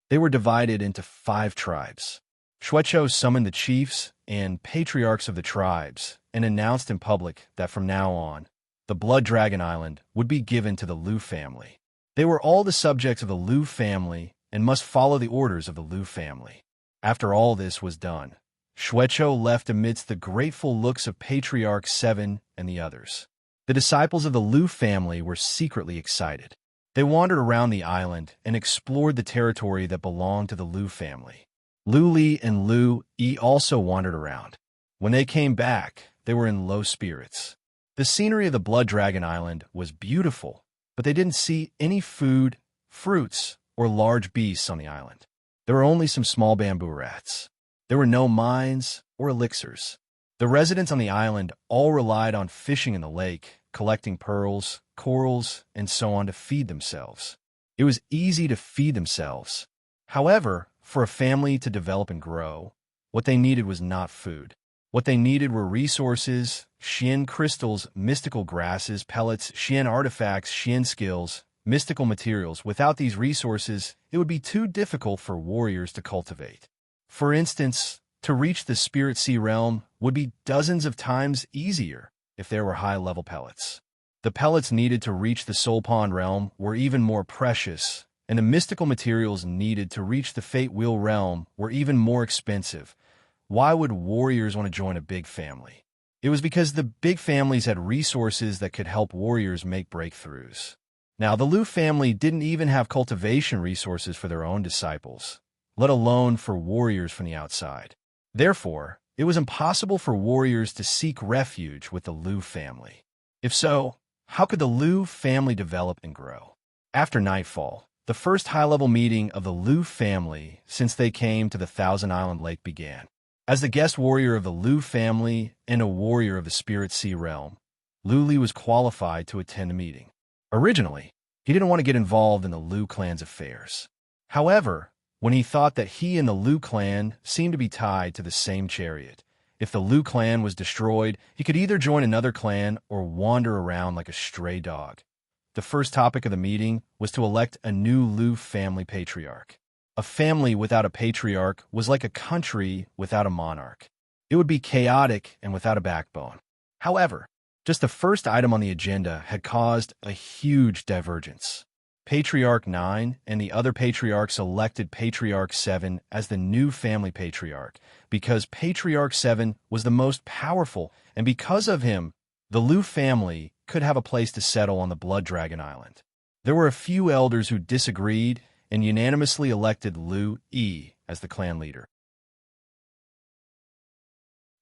They were divided into 5 tribes. Shuecho summoned the chiefs and patriarchs of the tribes and announced in public that from now on, the Blood Dragon Island would be given to the Lu family. They were all the subjects of the Lu family and must follow the orders of the Lu family. After all this was done, Shuecho left amidst the grateful looks of Patriarch 7 and the others. The disciples of the Lu family were secretly excited. They wandered around the island and explored the territory that belonged to the Lu family. Lu Li and Lu Yi also wandered around. When they came back, they were in low spirits. The scenery of the Blood Dragon Island was beautiful, but they didn't see any food, fruits, or large beasts on the island. There were only some small bamboo rats. There were no mines or elixirs. The residents on the island all relied on fishing in the lake, collecting pearls, corals, and so on to feed themselves. It was easy to feed themselves. However, for a family to develop and grow, what they needed was not food. What they needed were resources, Xian crystals, mystical grasses, pellets, Xian artifacts, Xian skills, mystical materials. Without these resources, it would be too difficult for warriors to cultivate. For instance, to reach the Spirit Sea realm would be dozens of times easier if there were high-level pellets. The pellets needed to reach the Soul Pond realm were even more precious, and the mystical materials needed to reach the Fate Wheel realm were even more expensive. Why would warriors want to join a big family? It was because the big families had resources that could help warriors make breakthroughs. Now, the Lu family didn't even have cultivation resources for their own disciples, let alone for warriors from the outside. Therefore, it was impossible for warriors to seek refuge with the Lu family. If so, how could the Lu family develop and grow? After nightfall, the first high-level meeting of the Lu family since they came to the Thousand Island Lake began. As the guest warrior of the Lu family and a warrior of the Spirit Sea realm, Lu Li was qualified to attend the meeting. Originally, he didn't want to get involved in the Lu clan's affairs. However, when he thought that he and the Lu clan seemed to be tied to the same chariot, if the Lu clan was destroyed, he could either join another clan or wander around like a stray dog. The first topic of the meeting was to elect a new Lu family patriarch. A family without a patriarch was like a country without a monarch. It would be chaotic and without a backbone. However, just the first item on the agenda had caused a huge divergence. Patriarch 9 and the other patriarchs elected Patriarch 7 as the new family patriarch because Patriarch 7 was the most powerful, and because of him, the Lu family could have a place to settle on the Blood Dragon Island. There were a few elders who disagreed and unanimously elected Lu Yi as the clan leader.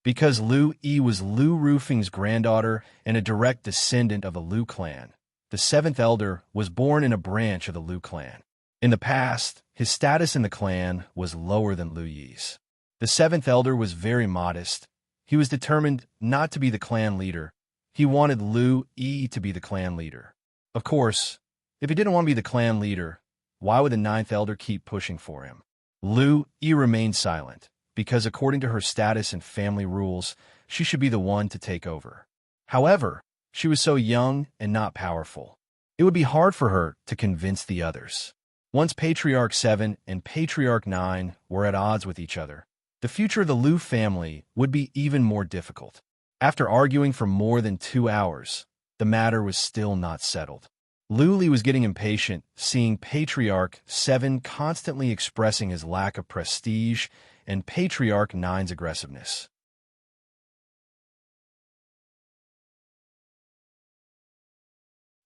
Because Lu Yi was Lu Rufing's granddaughter and a direct descendant of the Lu clan, the seventh elder was born in a branch of the Lu clan. In the past, his status in the clan was lower than Lu Yi's. The seventh elder was very modest. He was determined not to be the clan leader. He wanted Lu Yi to be the clan leader. Of course, if he didn't want to be the clan leader, why would the ninth elder keep pushing for him? Lu Yi remained silent, because according to her status and family rules, she should be the one to take over. However, she was so young and not powerful. It would be hard for her to convince the others. Once Patriarch 7 and Patriarch 9 were at odds with each other, the future of the Lu family would be even more difficult. After arguing for more than 2 hours, the matter was still not settled. Lu Li was getting impatient, seeing Patriarch 7 constantly expressing his lack of prestige and Patriarch 9's aggressiveness.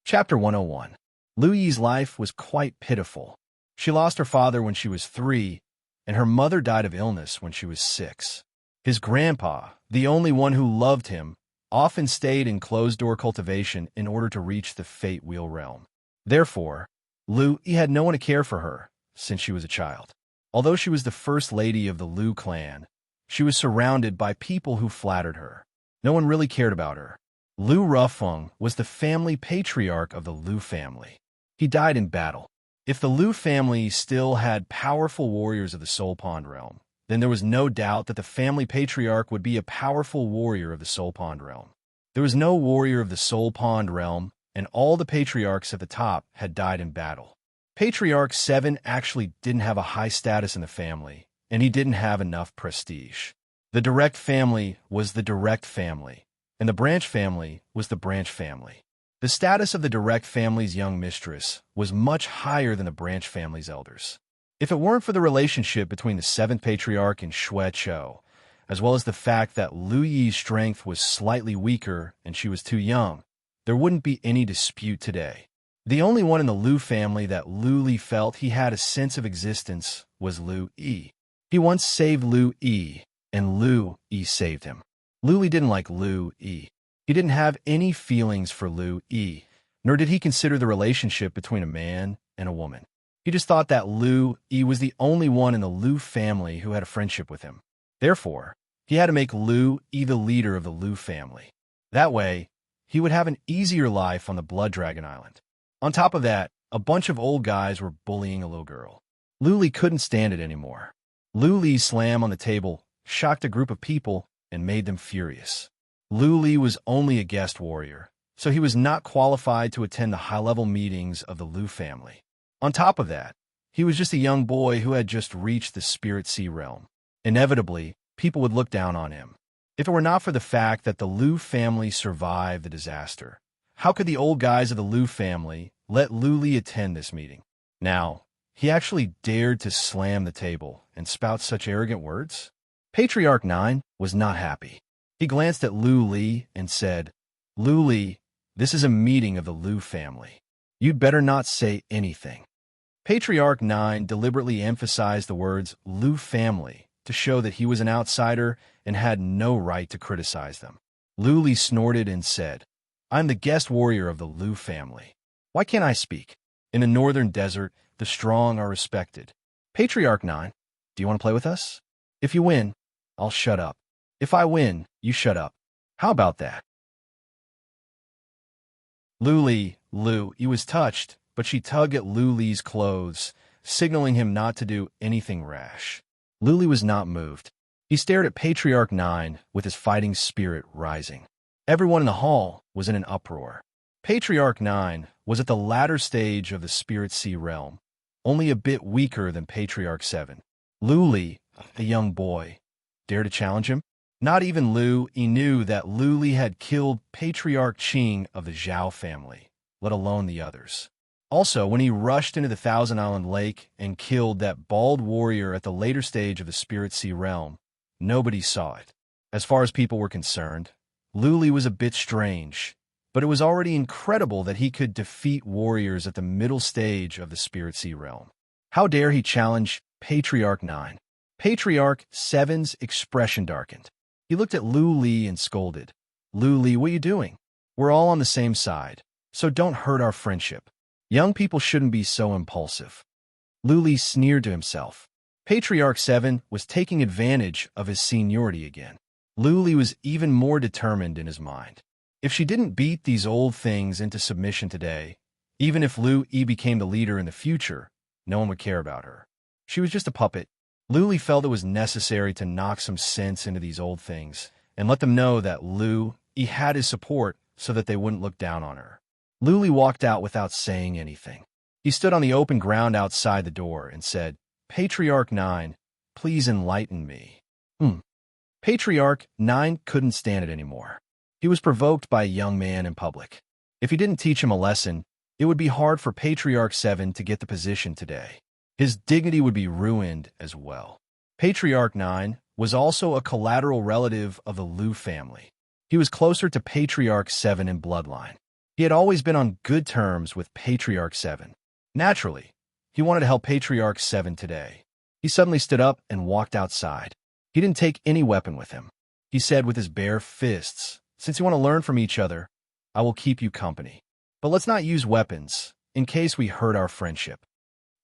Chapter 101. Lu Yi's life was quite pitiful. She lost her father when she was 3, and her mother died of illness when she was 6. His grandpa, the only one who loved him, often stayed in closed-door cultivation in order to reach the Fate Wheel realm. Therefore, Lu Yi had no one to care for her since she was a child. Although she was the first lady of the Lu clan, she was surrounded by people who flattered her. No one really cared about her. Lu Rufeng was the family patriarch of the Lu family. He died in battle. If the Lu family still had powerful warriors of the Soul Pond realm, then there was no doubt that the family patriarch would be a powerful warrior of the Soul Pond realm. There was no warrior of the Soul Pond realm, and all the patriarchs at the top had died in battle. Patriarch 7 actually didn't have a high status in the family, and he didn't have enough prestige. The direct family was the direct family, and the branch family was the branch family. The status of the direct family's young mistress was much higher than the branch family's elders. If it weren't for the relationship between the seventh patriarch and Xue Chou, as well as the fact that Lu Yi's strength was slightly weaker and she was too young, there wouldn't be any dispute today. The only one in the Lu family that Lu Li felt he had a sense of existence was Lu Yi. He once saved Lu Yi, and Lu Yi saved him. Lu Li didn't like Lu Yi. He didn't have any feelings for Lu Yi, nor did he consider the relationship between a man and a woman. He just thought that Lu Yi was the only one in the Lu family who had a friendship with him. Therefore, he had to make Lu Yi the leader of the Lu family. That way, he would have an easier life on the Blood Dragon Island. On top of that, a bunch of old guys were bullying a little girl. Luli couldn't stand it anymore. Luli's slam on the table shocked a group of people and made them furious. Luli was only a guest warrior, so he was not qualified to attend the high-level meetings of the Lu family. On top of that, he was just a young boy who had just reached the Spirit Sea realm. Inevitably, people would look down on him. If it were not for the fact that the Lu family survived the disaster, how could the old guys of the Lu family let Luli attend this meeting? Now, he actually dared to slam the table and spout such arrogant words? Patriarch 9 was not happy. He glanced at Luli and said, "Luli, this is a meeting of the Lu family. You'd better not say anything." Patriarch 9 deliberately emphasized the words Lu family to show that he was an outsider and had no right to criticize them. Luli snorted and said, "I'm the guest warrior of the Lu family. Why can't I speak? In the northern desert, the strong are respected. Patriarch 9, do you want to play with us? If you win, I'll shut up. If I win, you shut up. How about that?" Luli was touched, but she tugged at Luli's clothes, signaling him not to do anything rash. Luli was not moved. He stared at Patriarch 9 with his fighting spirit rising. Everyone in the hall was in an uproar. Patriarch 9 was at the latter stage of the Spirit Sea realm, only a bit weaker than Patriarch 7. Luli, a young boy, dared to challenge him? Not even He knew that Luli had killed Patriarch Qing of the Zhao family, let alone the others. Also, when he rushed into the Thousand Island Lake and killed that bald warrior at the later stage of the Spirit Sea realm, nobody saw it. As far as people were concerned, Luli was a bit strange, but it was already incredible that he could defeat warriors at the middle stage of the Spirit Sea realm. How dare he challenge Patriarch 9? Patriarch 7's expression darkened. He looked at Luli and scolded. "Luli, what are you doing? We're all on the same side, so don't hurt our friendship. Young people shouldn't be so impulsive." Luli sneered to himself. Patriarch 7 was taking advantage of his seniority again. Luli was even more determined in his mind. If she didn't beat these old things into submission today, even if Luli became the leader in the future, no one would care about her. She was just a puppet. Luli felt it was necessary to knock some sense into these old things and let them know that Luli had his support so that they wouldn't look down on her. Luli walked out without saying anything. He stood on the open ground outside the door and said, "Patriarch 9, please enlighten me." Patriarch 9 couldn't stand it anymore. He was provoked by a young man in public. If he didn't teach him a lesson, it would be hard for Patriarch 7 to get the position today. His dignity would be ruined as well. Patriarch 9 was also a collateral relative of the Lu family. He was closer to Patriarch 7 in bloodline. He had always been on good terms with Patriarch 7. Naturally, he wanted to help Patriarch 7 today. He suddenly stood up and walked outside. He didn't take any weapon with him. He said with his bare fists, "Since you want to learn from each other, I will keep you company. But let's not use weapons, in case we hurt our friendship."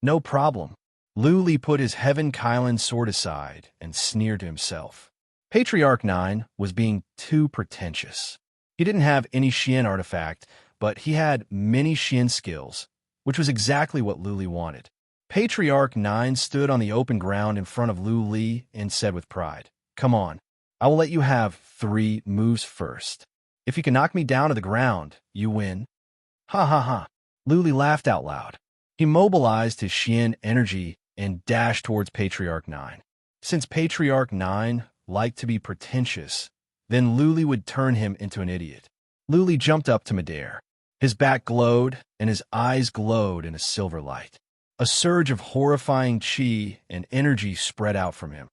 "No problem." Luli put his Heaven Kylan sword aside and sneered to himself. Patriarch 9 was being too pretentious. He didn't have any Xian artifact, but he had many Xian skills, which was exactly what Luli wanted. Patriarch 9 stood on the open ground in front of Luli and said with pride, "Come on, I will let you have 3 moves first. If you can knock me down to the ground, you win." Ha ha ha. Luli laughed out loud. He mobilized his Xian energy and dashed towards Patriarch 9. Since Patriarch 9 liked to be pretentious, then Luli would turn him into an idiot. Luli jumped up to midair. His back glowed, and his eyes glowed in a silver light. A surge of horrifying chi and energy spread out from him.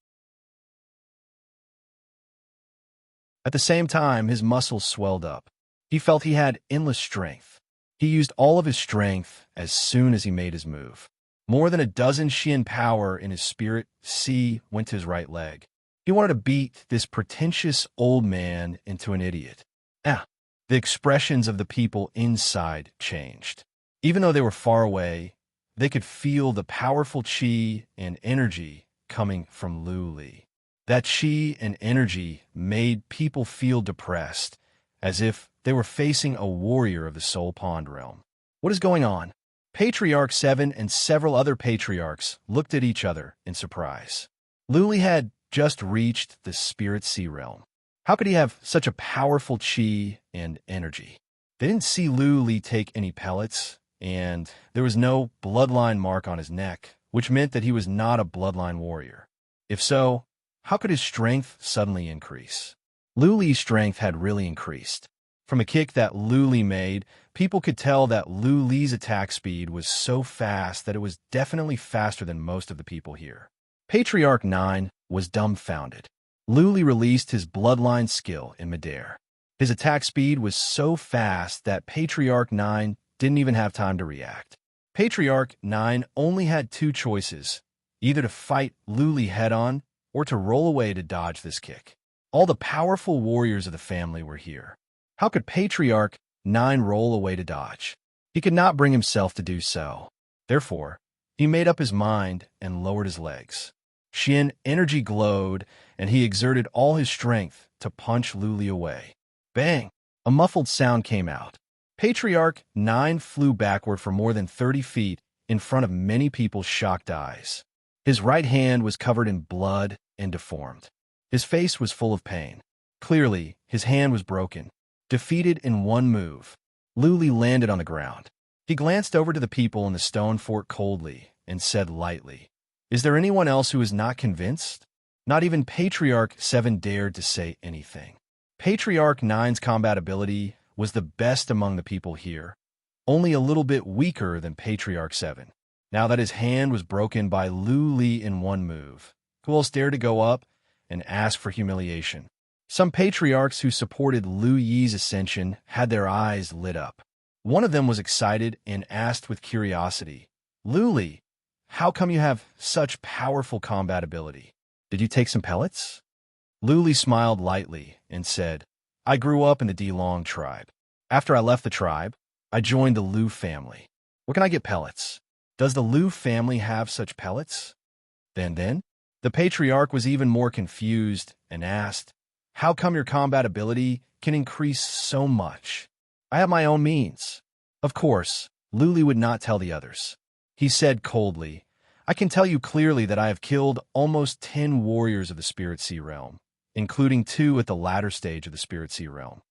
At the same time, his muscles swelled up. He felt he had endless strength. He used all of his strength as soon as he made his move. More than a dozen Xian power in his spirit Ci went to his right leg. He wanted to beat this pretentious old man into an idiot. The expressions of the people inside changed. Even though they were far away, they could feel the powerful chi and energy coming from Luli. That chi and energy made people feel depressed, as if they were facing a warrior of the Soul Pond realm. What is going on? Patriarch 7 and several other patriarchs looked at each other in surprise. Luli had just reached the Spirit Sea realm. How could he have such a powerful chi and energy? They didn't see Luli take any pellets, and there was no bloodline mark on his neck, which meant that he was not a bloodline warrior. If so, how could his strength suddenly increase? Luli's strength had really increased. From a kick that Luli made, people could tell that Luli's attack speed was so fast that it was definitely faster than most of the people here. Patriarch 9 was dumbfounded. Luli released his bloodline skill in midair. His attack speed was so fast that Patriarch 9 didn't even have time to react. Patriarch 9 only had two choices, either to fight Luli head-on or to roll away to dodge this kick. All the powerful warriors of the family were here. How could Patriarch 9 roll away to dodge? He could not bring himself to do so. Therefore, he made up his mind and lowered his legs. Xian energy glowed, and he exerted all his strength to punch Luli away. Bang! A muffled sound came out. Patriarch 9 flew backward for more than 30 feet in front of many people's shocked eyes. His right hand was covered in blood and deformed. His face was full of pain. Clearly, his hand was broken. Defeated in one move, Luli landed on the ground. He glanced over to the people in the stone fort coldly and said lightly, "Is there anyone else who is not convinced?" Not even Patriarch 7 dared to say anything. Patriarch 9's combat ability was the best among the people here, only a little bit weaker than Patriarch 7. Now that his hand was broken by Luli in one move, who else dared to go up and ask for humiliation? Some patriarchs who supported Lu Yi's ascension had their eyes lit up. One of them was excited and asked with curiosity, "Luli, how come you have such powerful combat ability? Did you take some pellets?" Luli smiled lightly and said, "I grew up in the Delong tribe. After I left the tribe, I joined the Lu family. Where can I get pellets? Does the Lu family have such pellets?" Then, the patriarch was even more confused and asked, "How come your combat ability can increase so much?" "I have my own means." Of course, Luli would not tell the others. He said coldly, "I can tell you clearly that I have killed almost 10 warriors of the Spirit Sea realm, including 2 at the latter stage of the Spirit Sea realm.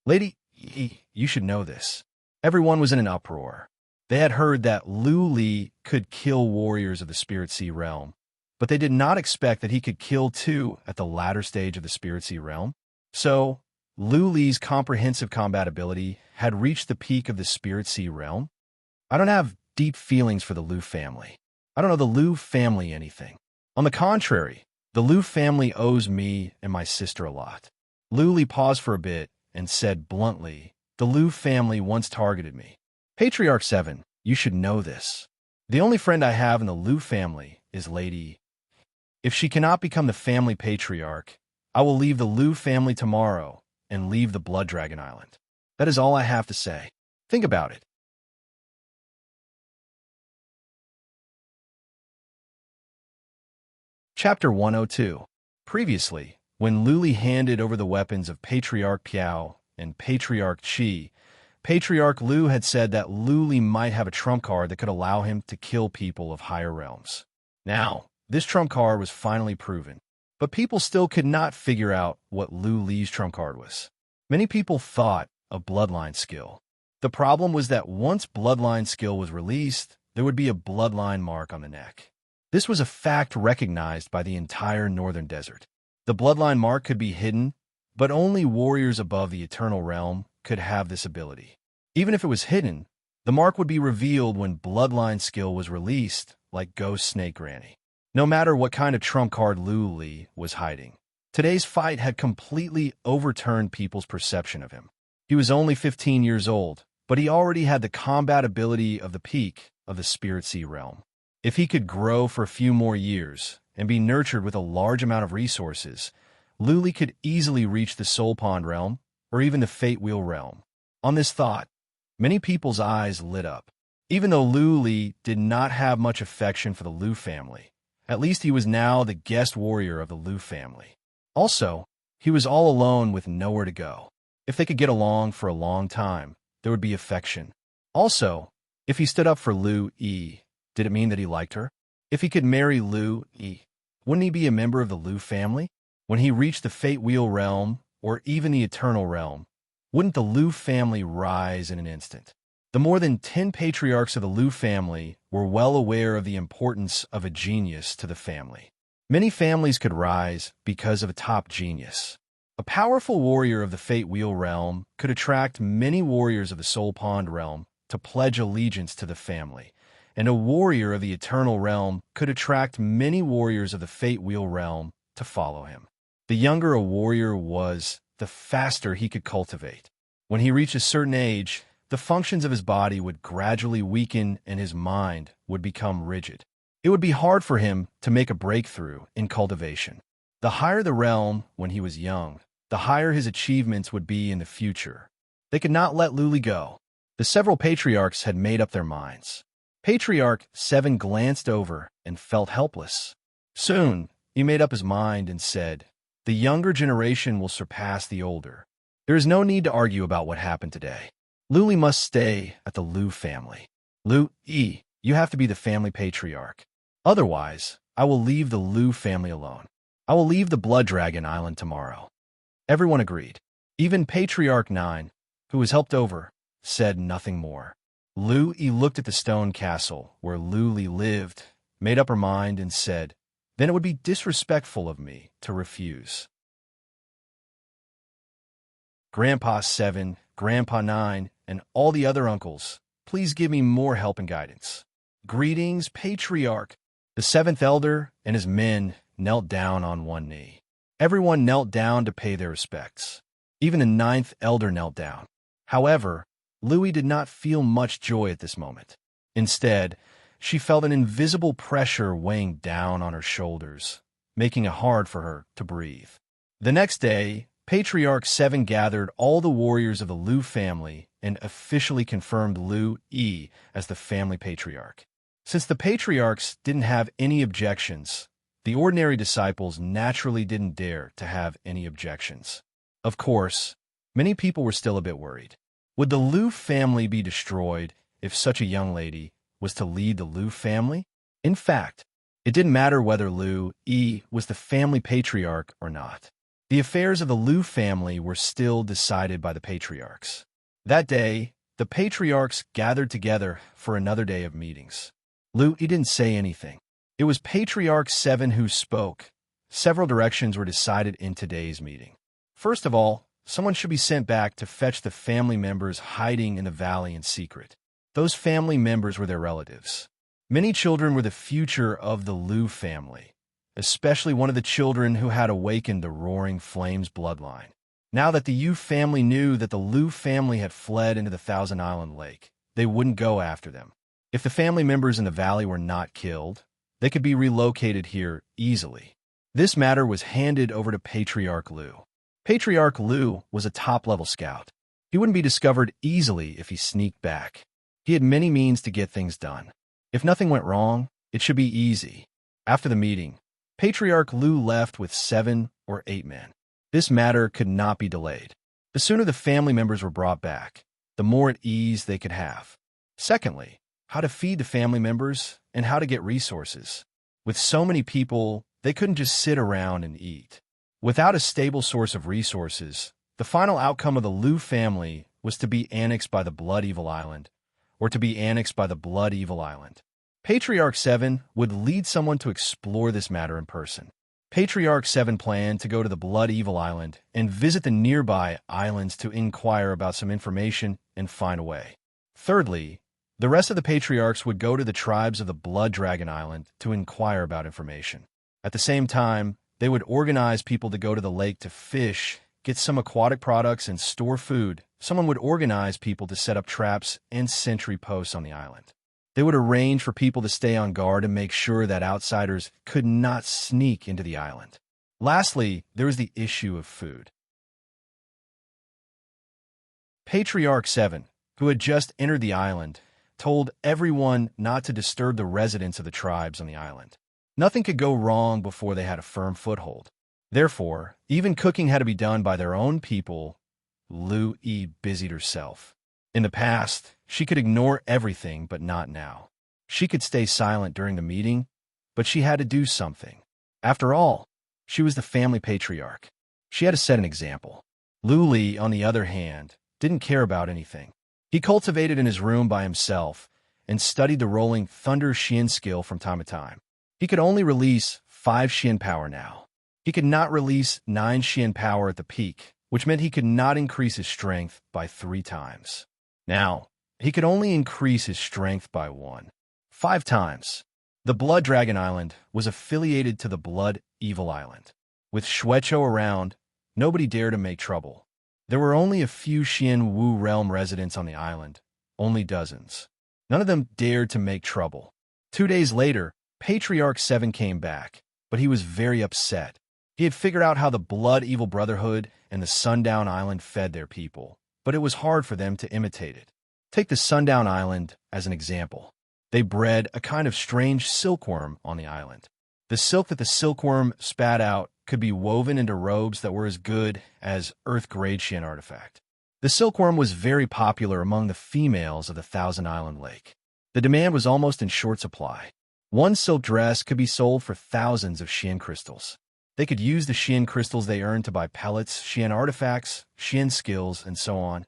Lady, you should know this." Everyone was in an uproar. They had heard that Luli could kill warriors of the Spirit Sea realm, but they did not expect that he could kill 2 at the latter stage of the Spirit Sea realm. So, Luli's comprehensive combat ability had reached the peak of the Spirit Sea realm. I don't have deep feelings for the Lu family. I don't owe the Lu family anything. On the contrary, the Lu family owes me and my sister a lot. Luli paused for a bit and said bluntly, "The Lu family once targeted me. Patriarch 7, you should know this. The only friend I have in the Lu family is Lady. If she cannot become the family patriarch, I will leave the Lu family tomorrow and leave the Blood Dragon Island. That is all I have to say. Think about it." Chapter 102. Previously, when Luli handed over the weapons of Patriarch Piao and Patriarch Qi, Patriarch Lu had said that Luli might have a trump card that could allow him to kill people of higher realms. Now, this trump card was finally proven, but people still could not figure out what Luli's trump card was. Many people thought of bloodline skill. The problem was that once bloodline skill was released, there would be a bloodline mark on the neck. This was a fact recognized by the entire northern desert. The bloodline mark could be hidden, but only warriors above the eternal realm could have this ability. Even if it was hidden, the mark would be revealed when bloodline skill was released, like Ghost Snake Granny. No matter what kind of trump card Luli was hiding, today's fight had completely overturned people's perception of him. He was only 15 years old, but he already had the combat ability of the peak of the Spirit Sea realm. If he could grow for a few more years and be nurtured with a large amount of resources, Luli could easily reach the Soul Pond realm or even the Fate Wheel realm. On this thought, many people's eyes lit up. Even though Luli did not have much affection for the Lu family, at least he was now the guest warrior of the Lu family. Also, He was all alone with nowhere to go. If they could get along for a long time, there would be affection. Also, if he stood up for Lu-E, did it mean that he liked her? If he could marry Lu-E, wouldn't he be a member of the Lu family? When he reached the Fate Wheel realm, or even the Eternal realm, wouldn't the Lu family rise in an instant? The more than 10 patriarchs of the Lu family were well aware of the importance of a genius to the family. Many families could rise because of a top genius. A powerful warrior of the Fate Wheel realm could attract many warriors of the Soul Pond realm to pledge allegiance to the family, and a warrior of the Eternal realm could attract many warriors of the Fate Wheel realm to follow him. The younger a warrior was, the faster he could cultivate. When he reached a certain age, the functions of his body would gradually weaken and his mind would become rigid. It would be hard for him to make a breakthrough in cultivation. The higher the realm when he was young, the higher his achievements would be in the future. They could not let Luli go. The several patriarchs had made up their minds. Patriarch 7 glanced over and felt helpless. Soon, he made up his mind and said, "The younger generation will surpass the older. There is no need to argue about what happened today. Luli must stay at the Lu family. Lu-E, you have to be the family patriarch. Otherwise, I will leave the Lu family alone. I will leave the Blood Dragon Island tomorrow." Everyone agreed. Even Patriarch 9, who was helped over, said nothing more. Lu-E looked at the stone castle where Luli lived, made up her mind, and said, "Then it would be disrespectful of me to refuse." Grandpa 7, Grandpa 9, and all the other uncles, please give me more help and guidance. Greetings, Patriarch. The 7th elder and his men knelt down on one knee. Everyone knelt down to pay their respects. Even the 9th elder knelt down. However, Louis did not feel much joy at this moment. Instead, she felt an invisible pressure weighing down on her shoulders, making it hard for her to breathe. The next day, Patriarch 7 gathered all the warriors of the Lu family and officially confirmed Lu-E as the family patriarch. Since the patriarchs didn't have any objections, the ordinary disciples naturally didn't dare to have any objections. Of course, many people were still a bit worried. Would the Lu family be destroyed if such a young lady was to lead the Lu family? In fact, it didn't matter whether Lu-E was the family patriarch or not. The affairs of the Lu family were still decided by the patriarchs. That day, the patriarchs gathered together for another day of meetings. Lu-E didn't say anything. It was Patriarch 7 who spoke. Several directions were decided in today's meeting. First of all, someone should be sent back to fetch the family members hiding in the valley in secret. Those family members were their relatives. Many children were the future of the Lu family, especially one of the children who had awakened the Roaring Flames bloodline. Now that the Yu family knew that the Lu family had fled into the Thousand Island Lake, they wouldn't go after them. If the family members in the valley were not killed, they could be relocated here easily. This matter was handed over to Patriarch Lu. Patriarch Lu was a top-level scout. He wouldn't be discovered easily if he sneaked back. He had many means to get things done. If nothing went wrong, it should be easy. After the meeting, Patriarch Lu left with 7 or 8 men. This matter could not be delayed. The sooner the family members were brought back, the more at ease they could have. Secondly, how to feed the family members and how to get resources. With so many people, they couldn't just sit around and eat. Without a stable source of resources, the final outcome of the Lu family was to be annexed by the Blood Evil Island, or to be annexed by the Blood Evil Island. Patriarch 7 would lead someone to explore this matter in person. Patriarch 7 planned to go to the Blood Evil Island and visit the nearby islands to inquire about some information and find a way. Thirdly, the rest of the patriarchs would go to the tribes of the Blood Dragon Island to inquire about information. At the same time, they would organize people to go to the lake to fish, get some aquatic products, and store food. Someone would organize people to set up traps and sentry posts on the island. They would arrange for people to stay on guard and make sure that outsiders could not sneak into the island. Lastly, there was the issue of food. Patriarch 7, who had just entered the island, told everyone not to disturb the residents of the tribes on the island. Nothing could go wrong before they had a firm foothold. Therefore, even cooking had to be done by their own people. Lu Yi busied herself. In the past, she could ignore everything, but not now. She could stay silent during the meeting, but she had to do something. After all, she was the family patriarch. She had to set an example. Lu Li, on the other hand, didn't care about anything. He cultivated in his room by himself and studied the rolling thunder Xian skill from time to time. He could only release 5 Xian power now. He could not release 9 Xian power at the peak, which meant he could not increase his strength by 3 times. Now, he could only increase his strength by 5 times. The Blood Dragon Island was affiliated to the Blood Evil Island. With Shuecho around, nobody dared to make trouble. There were only a few Xian Wu realm residents on the island, only dozens. None of them dared to make trouble. 2 days later, Patriarch 7 came back, but he was very upset. He had figured out how the Blood Evil Brotherhood and the Sundown Island fed their people, but it was hard for them to imitate it. Take the Sundown Island as an example. They bred a kind of strange silkworm on the island. The silk that the silkworm spat out could be woven into robes that were as good as Earth-grade Xian artifact. The silkworm was very popular among the females of the Thousand Island Lake. The demand was almost in short supply. One silk dress could be sold for thousands of Xian crystals. They could use the Xian crystals they earned to buy pellets, Xian artifacts, Xian skills, and so on.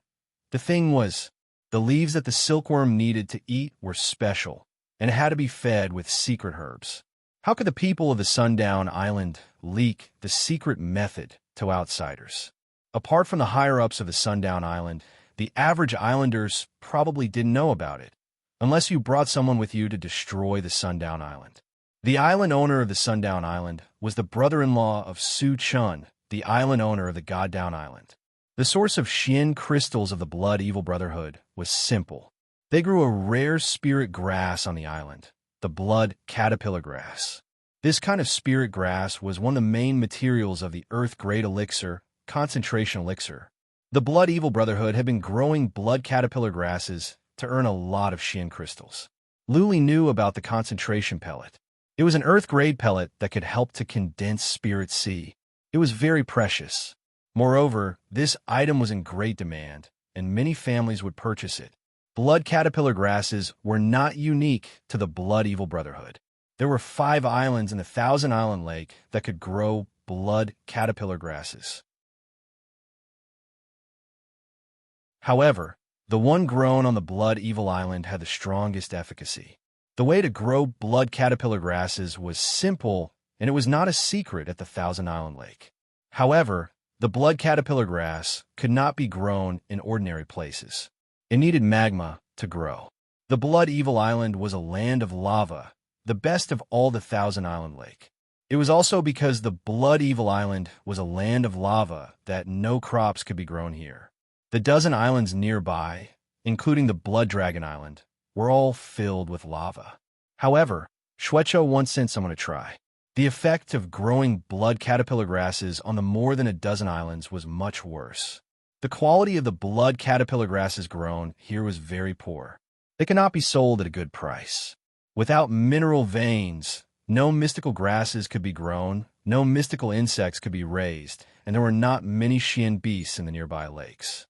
The thing was, the leaves that the silkworm needed to eat were special, and had to be fed with secret herbs. How could the people of the Sundown Island leak the secret method to outsiders? Apart from the higher-ups of the Sundown Island, the average islanders probably didn't know about it, unless you brought someone with you to destroy the Sundown Island. The island owner of the Sundown Island was the brother-in-law of Su Chun, the island owner of the Goddown Island. The source of Xian crystals of the Blood Evil Brotherhood was simple. They grew a rare spirit grass on the island, the blood caterpillar grass. This kind of spirit grass was one of the main materials of the Earth-grade elixir, concentration elixir. The Blood Evil Brotherhood had been growing blood caterpillar grasses to earn a lot of Xian crystals. Lu Li knew about the concentration pellet. It was an Earth-grade pellet that could help to condense Spirit C. It was very precious. Moreover, this item was in great demand, and many families would purchase it. Blood caterpillar grasses were not unique to the Blood Evil Brotherhood. There were 5 islands in the Thousand Island Lake that could grow blood caterpillar grasses. However, the one grown on the Blood Evil Island had the strongest efficacy. The way to grow blood caterpillar grasses was simple, and it was not a secret at the Thousand Island Lake. However, the blood caterpillar grass could not be grown in ordinary places. It needed magma to grow. The Blood Evil Island was a land of lava, the best of all the Thousand Island Lake. It was also because the Blood Evil Island was a land of lava that no crops could be grown here. The dozen islands nearby, including the Blood Dragon Island, were all filled with lava. However, Shuecho once sent someone to try. The effect of growing blood caterpillar grasses on the more than a dozen islands was much worse. The quality of the blood caterpillar grasses grown here was very poor. They could not be sold at a good price. Without mineral veins, no mystical grasses could be grown, no mystical insects could be raised, and there were not many Xian beasts in the nearby lakes.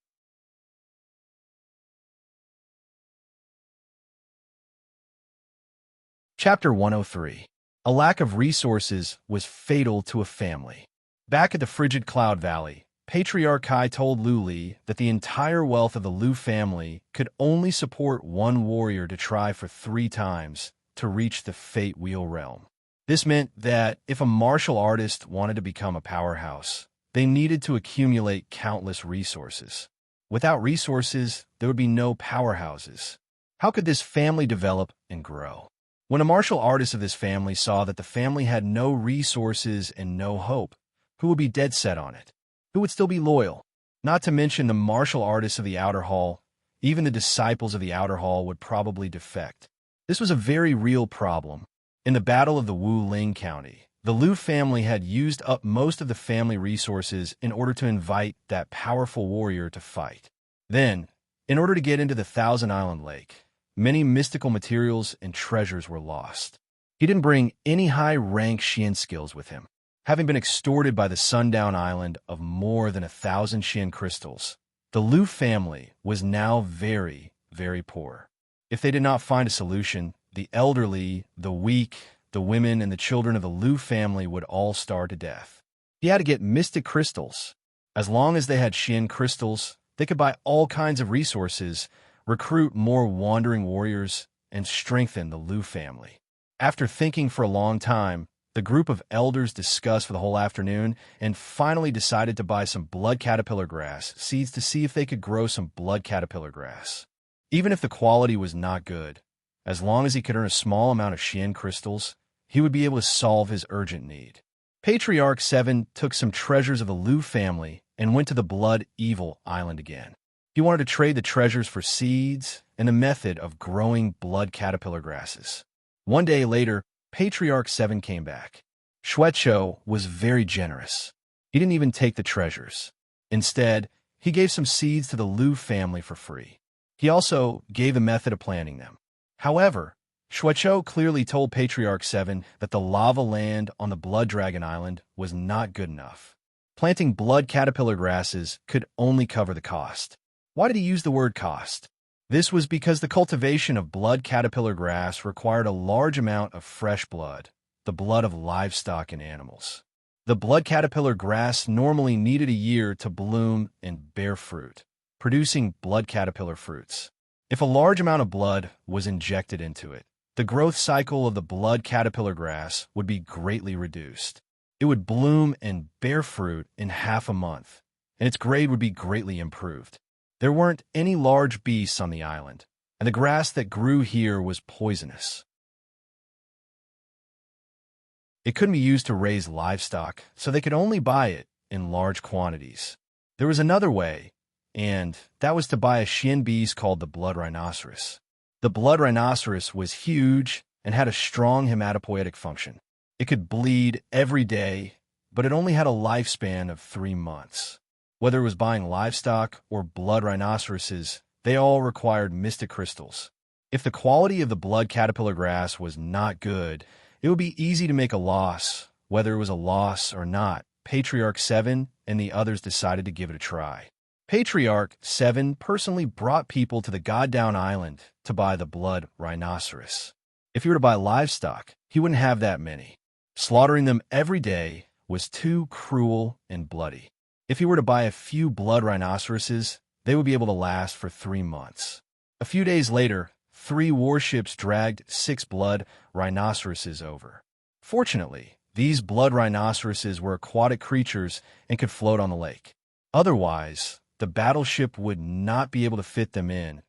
Chapter 103. A lack of resources was fatal to a family. Back at the frigid Cloud Valley, Patriarch Kai told Lu Li that the entire wealth of the Lu family could only support one warrior to try for 3 times to reach the Fate Wheel realm. This meant that if a martial artist wanted to become a powerhouse, they needed to accumulate countless resources. Without resources, there would be no powerhouses. How could this family develop and grow? When a martial artist of this family saw that the family had no resources and no hope, who would be dead set on it? Who would still be loyal? Not to mention the martial artists of the Outer Hall, even the disciples of the Outer Hall would probably defect. This was a very real problem. In the Battle of the Wu Ling County, the Lu family had used up most of the family resources in order to invite that powerful warrior to fight. Then, in order to get into the Thousand Island Lake, many mystical materials and treasures were lost. He didn't bring any high-rank Xian skills with him. Having been extorted by the Sundown Island of more than 1,000 Xian crystals, the Lu family was now very, very poor. If they did not find a solution, the elderly, the weak, the women, and the children of the Lu family would all starve to death. He had to get mystic crystals. As long as they had Xian crystals, they could buy all kinds of resources, recruit more wandering warriors, and strengthen the Lu family. After thinking for a long time, the group of elders discussed for the whole afternoon and finally decided to buy some blood caterpillar grass seeds to see if they could grow some blood caterpillar grass. Even if the quality was not good, as long as he could earn a small amount of Xian crystals, he would be able to solve his urgent need. Patriarch 7 took some treasures of the Lu family and went to the Blood Evil Island again. He wanted to trade the treasures for seeds and a method of growing blood caterpillar grasses. One day later, Patriarch 7 came back. Xuecho was very generous. He didn't even take the treasures. Instead, he gave some seeds to the Lu family for free. He also gave a method of planting them. However, Xuecho clearly told Patriarch 7 that the lava land on the Blood Dragon Island was not good enough. Planting blood caterpillar grasses could only cover the cost. Why did he use the word cost? This was because the cultivation of blood caterpillar grass required a large amount of fresh blood, the blood of livestock and animals. The blood caterpillar grass normally needed a year to bloom and bear fruit, producing blood caterpillar fruits. If a large amount of blood was injected into it, the growth cycle of the blood caterpillar grass would be greatly reduced. It would bloom and bear fruit in half a month, and its grade would be greatly improved. There weren't any large beasts on the island, and the grass that grew here was poisonous. It couldn't be used to raise livestock, so they could only buy it in large quantities. There was another way, and that was to buy a Xian beast called the blood rhinoceros. The blood rhinoceros was huge and had a strong hematopoietic function. It could bleed every day, but it only had a lifespan of 3 months. Whether it was buying livestock or blood rhinoceroses, they all required mystic crystals. If the quality of the blood caterpillar grass was not good, it would be easy to make a loss. Whether it was a loss or not, Patriarch 7 and the others decided to give it a try. Patriarch 7 personally brought people to the Goddown Island to buy the blood rhinoceros. If he were to buy livestock, he wouldn't have that many. Slaughtering them every day was too cruel and bloody. If he were to buy a few blood rhinoceroses, they would be able to last for 3 months. A few days later, 3 warships dragged 6 blood rhinoceroses over. Fortunately, these blood rhinoceroses were aquatic creatures and could float on the lake. Otherwise, the battleship would not be able to fit them in,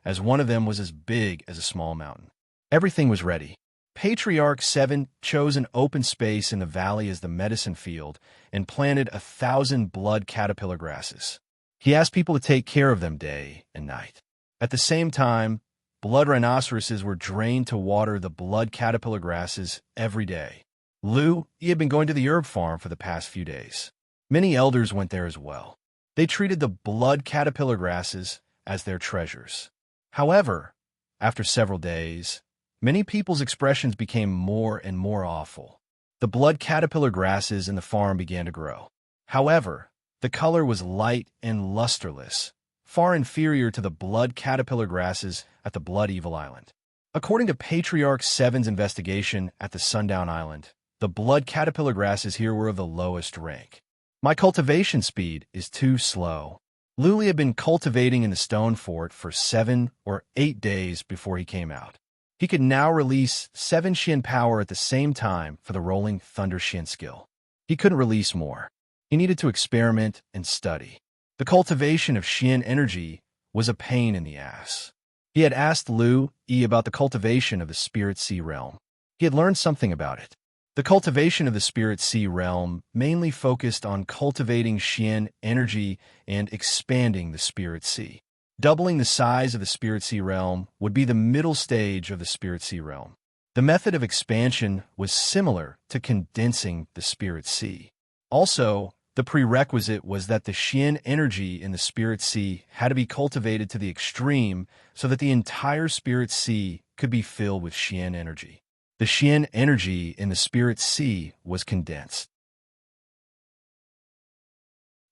as one of them was as big as a small mountain. Everything was ready. Patriarch 7 chose an open space in the valley as the medicine field and planted 1,000 blood caterpillar grasses. He asked people to take care of them day and night. At the same time, blood rhinoceroses were drained to water the blood caterpillar grasses every day. He had been going to the herb farm for the past few days. Many elders went there as well. They treated the blood caterpillar grasses as their treasures. However, after several days, many people's expressions became more and more awful. The blood caterpillar grasses in the farm began to grow. However, the color was light and lusterless, far inferior to the blood caterpillar grasses at the Blood Evil Island. According to Patriarch 7's investigation at the Sundown Island, the blood caterpillar grasses here were of the lowest rank. My cultivation speed is too slow. Luli had been cultivating in the stone fort for 7 or 8 days before he came out. He could now release 7 Xian power at the same time for the Rolling Thunder Xian skill. He couldn't release more. He needed to experiment and study. The cultivation of Xian energy was a pain in the ass. He had asked Lu Yi about the cultivation of the Spirit Sea realm. He had learned something about it. The cultivation of the Spirit Sea realm mainly focused on cultivating Xian energy and expanding the Spirit Sea. Doubling the size of the Spirit Sea realm would be the middle stage of the Spirit Sea realm. The method of expansion was similar to condensing the Spirit Sea. Also, the prerequisite was that the Xian energy in the Spirit Sea had to be cultivated to the extreme so that the entire Spirit Sea could be filled with Xian energy. The Xian energy in the Spirit Sea was condensed.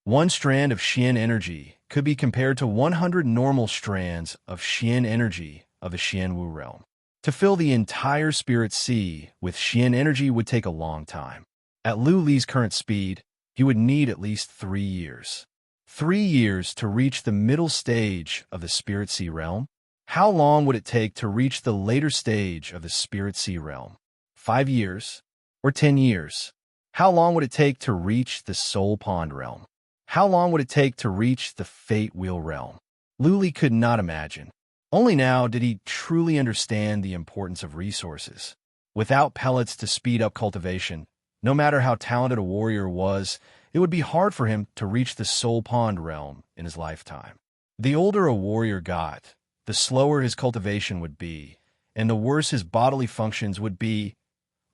One strand of Xian energy could be compared to 100 normal strands of Xian energy of the Xianwu realm. To fill the entire spirit sea with Xian energy would take a long time. At Lu Li's current speed, he would need at least 3 years. 3 years to reach the middle stage of the spirit sea realm? How long would it take to reach the later stage of the spirit sea realm? 5 years? Or 10 years? How long would it take to reach the soul pond realm? How long would it take to reach the fate wheel realm? Lu Li could not imagine. Only now did he truly understand the importance of resources. Without pellets to speed up cultivation, no matter how talented a warrior was, it would be hard for him to reach the soul pond realm in his lifetime. The older a warrior got, the slower his cultivation would be, and the worse his bodily functions would be.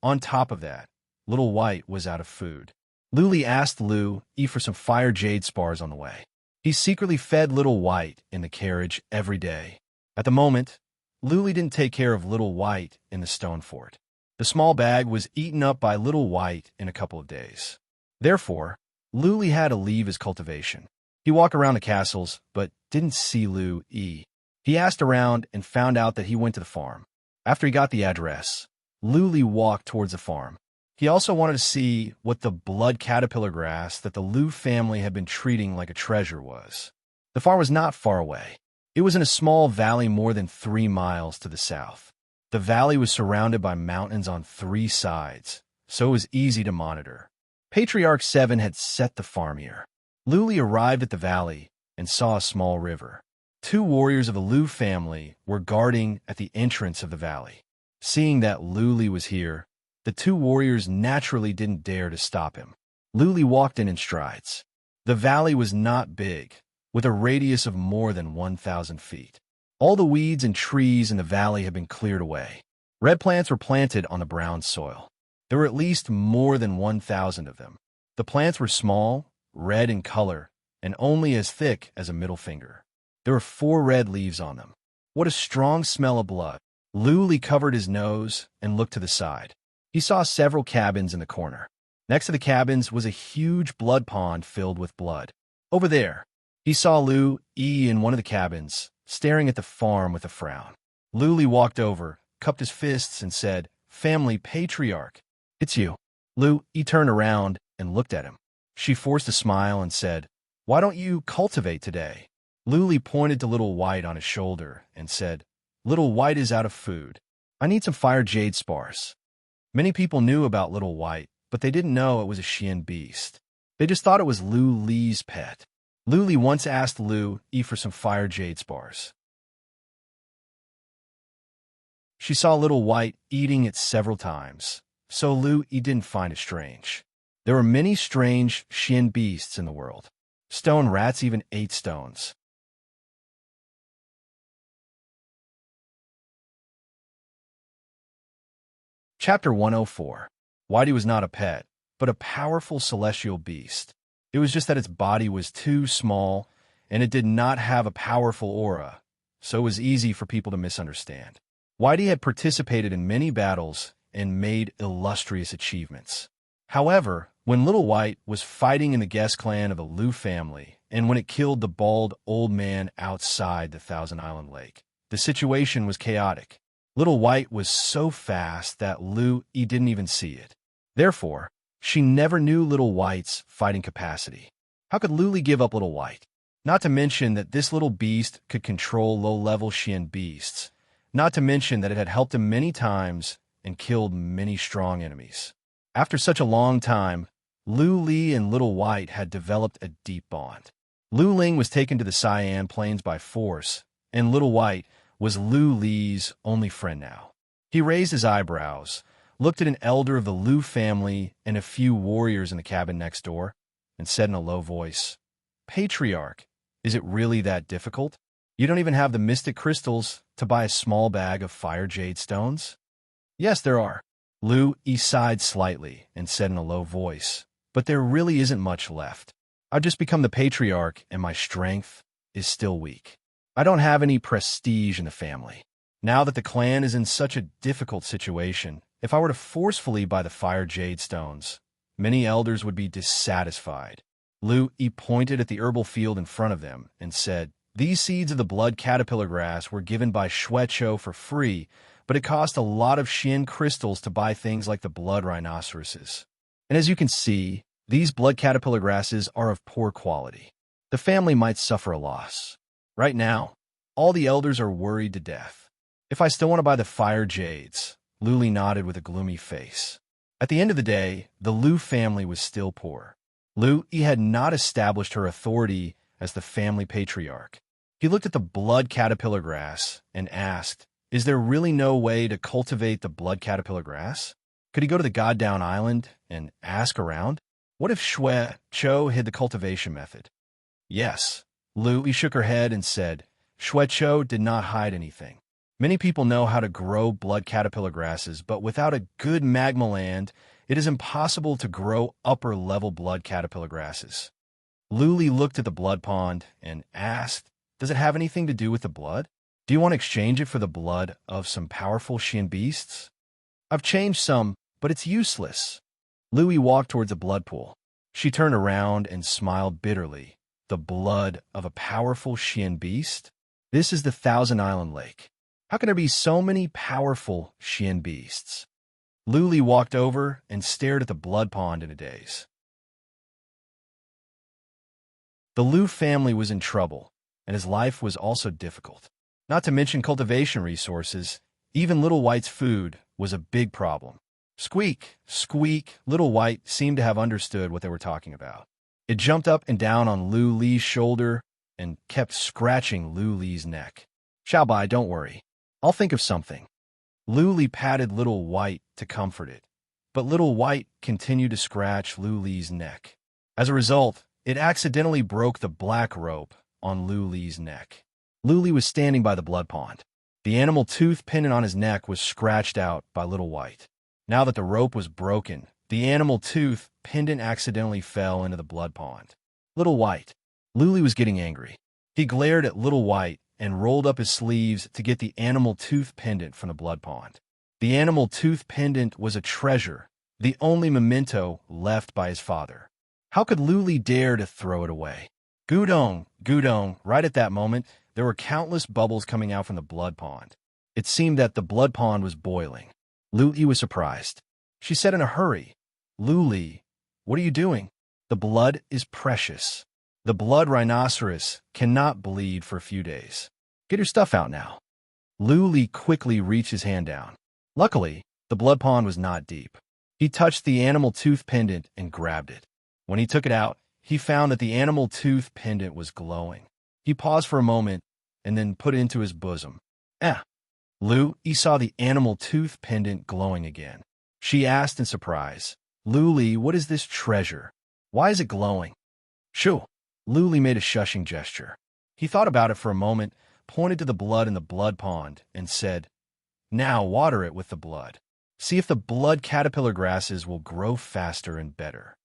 On top of that, Little White was out of food. Lu Li asked Lu Yi for some fire jade spars on the way. He secretly fed Little White in the carriage every day. At the moment, Lu Li didn't take care of Little White in the stone fort. The small bag was eaten up by Little White in a couple of days. Therefore, Lu Li had to leave his cultivation. He walked around the castles, but didn't see Lu Yi. He asked around and found out that he went to the farm. After he got the address, Lu Li walked towards the farm. He also wanted to see what the blood caterpillar grass that the Lu family had been treating like a treasure was. The farm was not far away. It was in a small valley more than 3 miles to the south. The valley was surrounded by mountains on 3 sides, so it was easy to monitor. Patriarch 7 had set the farm here. Lu Li arrived at the valley and saw a small river. 2 warriors of the Lu family were guarding at the entrance of the valley. Seeing that Lu Li was here, the 2 warriors naturally didn't dare to stop him. Lu Li walked in strides. The valley was not big, with a radius of more than 1,000 feet. All the weeds and trees in the valley had been cleared away. Red plants were planted on the brown soil. There were at least more than 1,000 of them. The plants were small, red in color, and only as thick as a middle finger. There were 4 red leaves on them. What a strong smell of blood. Lu Li covered his nose and looked to the side. He saw several cabins in the corner. Next to the cabins was a huge blood pond filled with blood. Over there, he saw Lu Yi in one of the cabins, staring at the farm with a frown. Lu Li walked over, cupped his fists, and said, "Family patriarch, it's you." Lu Yi turned around and looked at him. She forced a smile and said, "Why don't you cultivate today?" Lu Li pointed to Little White on his shoulder and said, "Little White is out of food. I need some fire jade spars." Many people knew about Little White, but they didn't know it was a Xian beast. They just thought it was Lu Li's pet. Lu Li once asked Lu Yi for some fire jade spars. She saw Little White eating it several times, so Lu Yi didn't find it strange. There were many strange Xian beasts in the world. Stone rats even ate stones. Chapter 104. Whitey was not a pet, but a powerful celestial beast. It was just that its body was too small, and it did not have a powerful aura, so it was easy for people to misunderstand. Whitey had participated in many battles and made illustrious achievements. However, when Little White was fighting in the guest clan of the Lu family, and when it killed the bald old man outside the Thousand Island Lake, the situation was chaotic. Little White was so fast that Lu Yi didn't even see it. Therefore, she never knew Little White's fighting capacity. How could Lu Li give up Little White? Not to mention that this little beast could control low-level Xian beasts. Not to mention that it had helped him many times and killed many strong enemies. After such a long time, Lu Li and Little White had developed a deep bond. Lu Ling was taken to the Cyan Plains by force, and Little White was Lu Li's only friend now. He raised his eyebrows, looked at an elder of the Lu family and a few warriors in the cabin next door, and said in a low voice, "Patriarch, is it really that difficult? You don't even have the mystic crystals to buy a small bag of fire jade stones?" "Yes, there are." Lu Yi sighed slightly and said in a low voice, "But there really isn't much left. I've just become the patriarch and my strength is still weak. I don't have any prestige in the family. Now that the clan is in such a difficult situation, if I were to forcefully buy the fire jade stones, many elders would be dissatisfied." Lu pointed at the herbal field in front of them and said, "These seeds of the blood caterpillar grass were given by Shuecho for free, but it cost a lot of Xian crystals to buy things like the blood rhinoceroses. And as you can see, these blood caterpillar grasses are of poor quality. The family might suffer a loss. Right now, all the elders are worried to death. If I still want to buy the fire jades," Luli nodded with a gloomy face. At the end of the day, the Lu family was still poor. Lu had not established her authority as the family patriarch. He looked at the blood caterpillar grass and asked, "Is there really no way to cultivate the blood caterpillar grass? Could he go to the God-Down Island and ask around? What if Shuecho hid the cultivation method?" "Yes." Lu shook her head and said, "Shuecho did not hide anything. Many people know how to grow blood caterpillar grasses, but without a good magma land, it is impossible to grow upper-level blood caterpillar grasses." Luli looked at the blood pond and asked, "Does it have anything to do with the blood? Do you want to exchange it for the blood of some powerful Xian beasts?" "I've changed some, but it's useless." Luli walked towards a blood pool. She turned around and smiled bitterly. "The blood of a powerful Xian beast? This is the Thousand Island Lake. How can there be so many powerful Xian beasts?" Luli walked over and stared at the blood pond in a daze. The Lu family was in trouble, and his life was also difficult. Not to mention cultivation resources, even Little White's food was a big problem. Squeak, squeak, Little White seemed to have understood what they were talking about. It jumped up and down on Lu Li's shoulder and kept scratching Lu Li's neck. "Xiaobai, don't worry. I'll think of something." Lu Li patted Little White to comfort it, but Little White continued to scratch Lu Li's neck. As a result, it accidentally broke the black rope on Lu Li's neck. Lu Li was standing by the blood pond. The animal tooth pendant on his neck was scratched out by Little White. Now that the rope was broken, the animal tooth pendant accidentally fell into the blood pond. Little White. Lu Li was getting angry. He glared at Little White and rolled up his sleeves to get the animal tooth pendant from the blood pond. The animal tooth pendant was a treasure, the only memento left by his father. How could Lu Li dare to throw it away? Gudong, Gudong, right at that moment, there were countless bubbles coming out from the blood pond. It seemed that the blood pond was boiling. Lu Li was surprised. She said in a hurry, "Lu Li, what are you doing? The blood is precious. The blood rhinoceros cannot bleed for a few days. Get your stuff out now." Lu Li quickly reached his hand down. Luckily, the blood pond was not deep. He touched the animal tooth pendant and grabbed it. When he took it out, he found that the animal tooth pendant was glowing. He paused for a moment and then put it into his bosom. Lu saw the animal tooth pendant glowing again. She asked in surprise, "Lu Li, what is this treasure? Why is it glowing?" "Shoo!" Lu Li made a shushing gesture. He thought about it for a moment, pointed to the blood in the blood pond, and said, "Now water it with the blood. See if the blood caterpillar grasses will grow faster and better."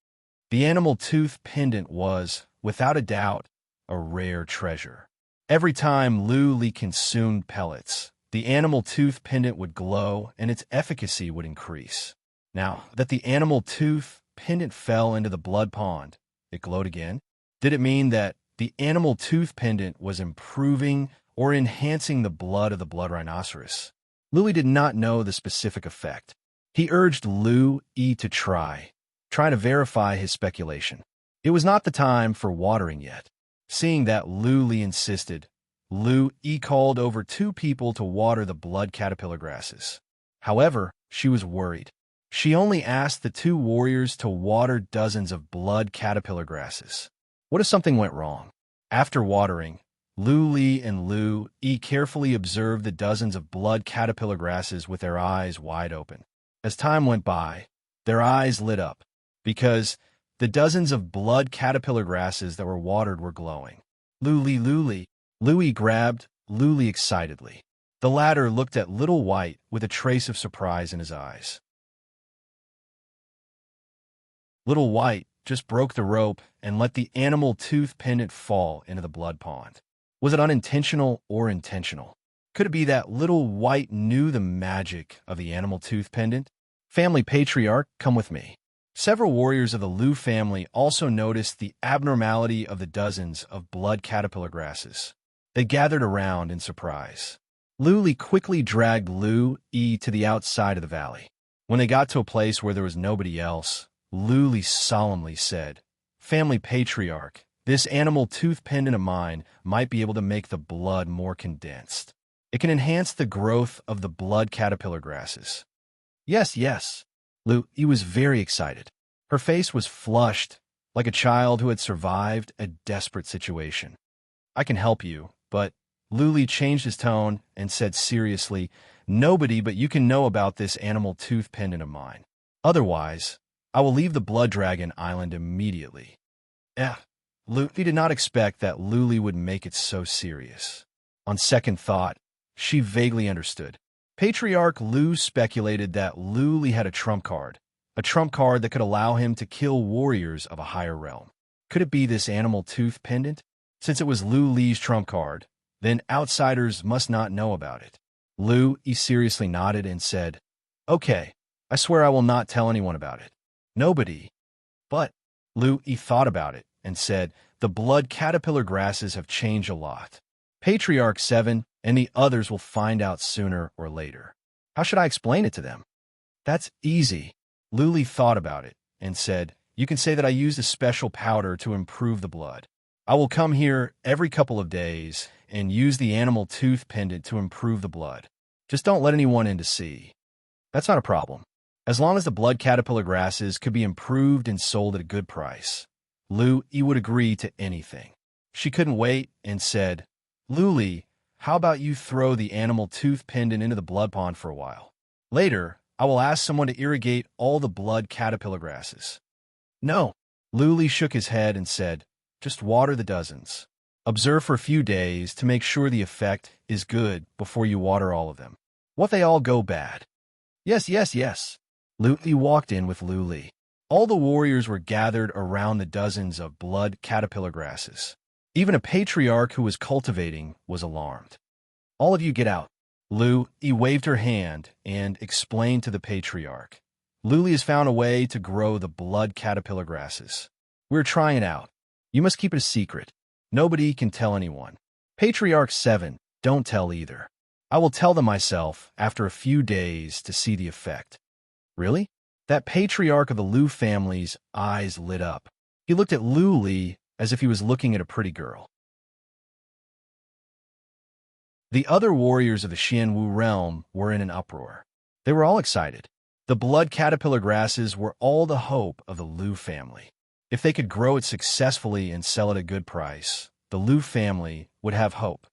The animal tooth pendant was, without a doubt, a rare treasure. Every time Lu Li consumed pellets, the animal tooth pendant would glow and its efficacy would increase. Now that the animal tooth pendant fell into the blood pond, it glowed again. Did it mean that the animal tooth pendant was improving or enhancing the blood of the blood rhinoceros? Louis did not know the specific effect. He urged Lu to try to verify his speculation. It was not the time for watering yet. Seeing that Lu insisted, Lu called over 2 people to water the blood caterpillar grasses. However, she was worried. She only asked the 2 warriors to water dozens of blood caterpillar grasses. What if something went wrong? After watering, Lu and Lu carefully observed the dozens of blood caterpillar grasses with their eyes wide open. As time went by, their eyes lit up, because the dozens of blood caterpillar grasses that were watered were glowing. Louis grabbed Lu excitedly. The latter looked at Little White with a trace of surprise in his eyes. Little White just broke the rope and let the animal tooth pendant fall into the blood pond. Was it unintentional or intentional? Could it be that Little White knew the magic of the animal tooth pendant? Family patriarch, come with me. Several warriors of the Lu family also noticed the abnormality of the dozens of blood caterpillar grasses. They gathered around in surprise. Lu quickly dragged Lu to the outside of the valley. When they got to a place where there was nobody else, Lu solemnly said, "Family patriarch, this animal tooth pendant of mine might be able to make the blood more condensed. It can enhance the growth of the blood caterpillar grasses." Yes, yes. Lu was very excited. Her face was flushed, like a child who had survived a desperate situation. "I can help you, but..." Lu changed his tone and said seriously, "Nobody but you can know about this animal tooth pendant of mine. Otherwise, I will leave the Blood Dragon Island immediately." Lu did not expect that Lu would make it so serious. On second thought, she vaguely understood. Patriarch Lu speculated that Lu had a trump card that could allow him to kill warriors of a higher realm. Could it be this animal tooth pendant? Since it was Lu's trump card, then outsiders must not know about it. Lu seriously nodded and said, "Okay, I swear I will not tell anyone about it." Nobody. But Lu thought about it and said, "The blood caterpillar grasses have changed a lot. Patriarch 7 and the others will find out sooner or later. How should I explain it to them?" "That's easy." Lu thought about it and said, "You can say that I used a special powder to improve the blood. I will come here every couple of days and use the animal tooth pendant to improve the blood. Just don't let anyone in to see." "That's not a problem. As long as the blood caterpillar grasses could be improved and sold at a good price." Lu would agree to anything. She couldn't wait and said, "Lu, how about you throw the animal tooth pendant into the blood pond for a while? Later, I will ask someone to irrigate all the blood caterpillar grasses." "No." Lu shook his head and said, "Just water the dozens. Observe for a few days to make sure the effect is good before you water all of them. What if they all go bad?" "Yes, yes, yes." Lu walked in with Lu. All the warriors were gathered around the dozens of blood caterpillar grasses. Even a patriarch who was cultivating was alarmed. "All of you get out." Lu waved her hand and explained to the patriarch, "Lu has found a way to grow the blood caterpillar grasses. We're trying it out. You must keep it a secret. Nobody can tell anyone. Patriarch 7, don't tell either. I will tell them myself after a few days to see the effect." "Really?" That patriarch of the Lu family's eyes lit up. He looked at Lu as if he was looking at a pretty girl. The other warriors of the Xianwu realm were in an uproar. They were all excited. The blood caterpillar grasses were all the hope of the Lu family. If they could grow it successfully and sell at a good price, the Lu family would have hope.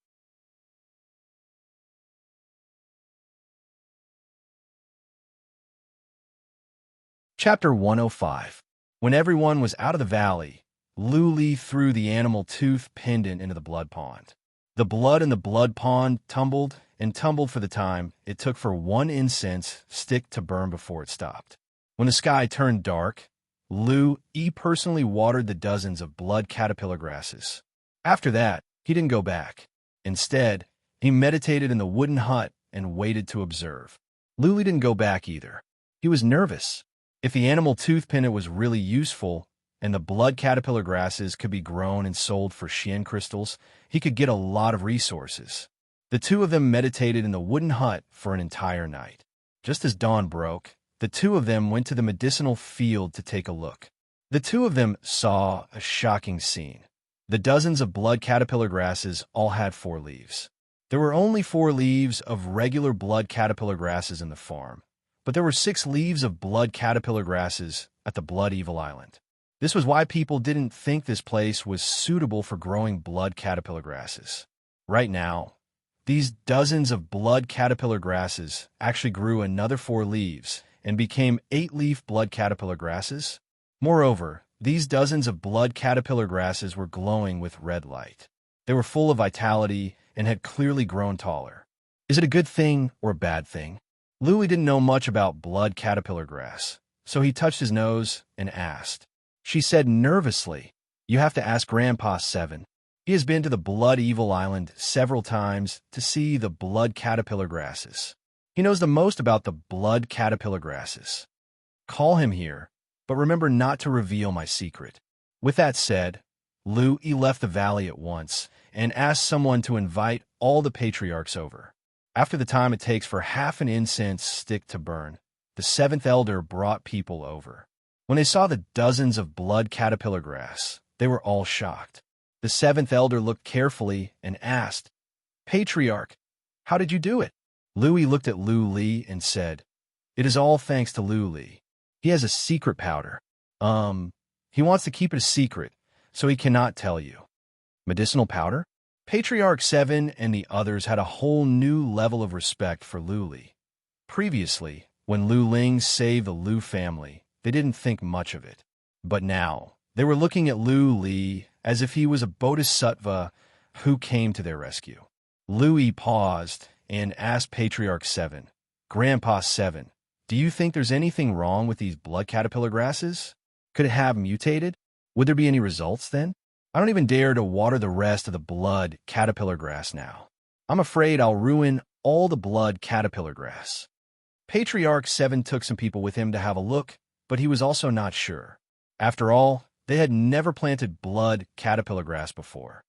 Chapter 105. When everyone was out of the valley, Lu threw the animal tooth pendant into the blood pond. The blood in the blood pond tumbled and tumbled for the time it took for one incense stick to burn before it stopped. When the sky turned dark, Lu personally watered the dozens of blood caterpillar grasses. After that, he didn't go back. Instead, he meditated in the wooden hut and waited to observe. Lu didn't go back either. He was nervous. If the animal tooth pendant was really useful and the blood caterpillar grasses could be grown and sold for Xian crystals, he could get a lot of resources. The two of them meditated in the wooden hut for an entire night. Just as dawn broke, the two of them went to the medicinal field to take a look. The two of them saw a shocking scene. The dozens of blood caterpillar grasses all had 4 leaves. There were only 4 leaves of regular blood caterpillar grasses in the farm, but there were 6 leaves of blood caterpillar grasses at the Blood Evil Island. This was why people didn't think this place was suitable for growing blood caterpillar grasses. Right now, these dozens of blood caterpillar grasses actually grew another 4 leaves and became 8-leaf blood caterpillar grasses. Moreover, these dozens of blood caterpillar grasses were glowing with red light. They were full of vitality and had clearly grown taller. Is it a good thing or a bad thing? Lu didn't know much about blood caterpillar grass, so he touched his nose and asked. She said nervously, "You have to ask Grandpa 7. He has been to the Blood Evil Island several times to see the blood caterpillar grasses. He knows the most about the blood caterpillar grasses. Call him here, but remember not to reveal my secret." With that said, Lu-yi left the valley at once and asked someone to invite all the patriarchs over. After the time it takes for half an incense stick to burn, the seventh elder brought people over. When they saw the dozens of blood caterpillar grass, they were all shocked. The seventh elder looked carefully and asked, "Patriarch, how did you do it?" Lu-yi looked at Lu-li and said, "It is all thanks to Lu-li. He has a secret powder. He wants to keep it a secret, so he cannot tell you." Medicinal powder? Patriarch 7 and the others had a whole new level of respect for Lu-li. Previously, when Lu Ling saved the Lu family, they didn't think much of it. But now, they were looking at Lu-li as if he was a bodhisattva who came to their rescue. Lu-yi paused and asked Patriarch 7, "Grandpa 7, do you think there's anything wrong with these blood caterpillar grasses? Could it have mutated? Would there be any results then? I don't even dare to water the rest of the blood caterpillar grass now. I'm afraid I'll ruin all the blood caterpillar grass." Patriarch 7 took some people with him to have a look, but he was also not sure. After all, they had never planted blood caterpillar grass before.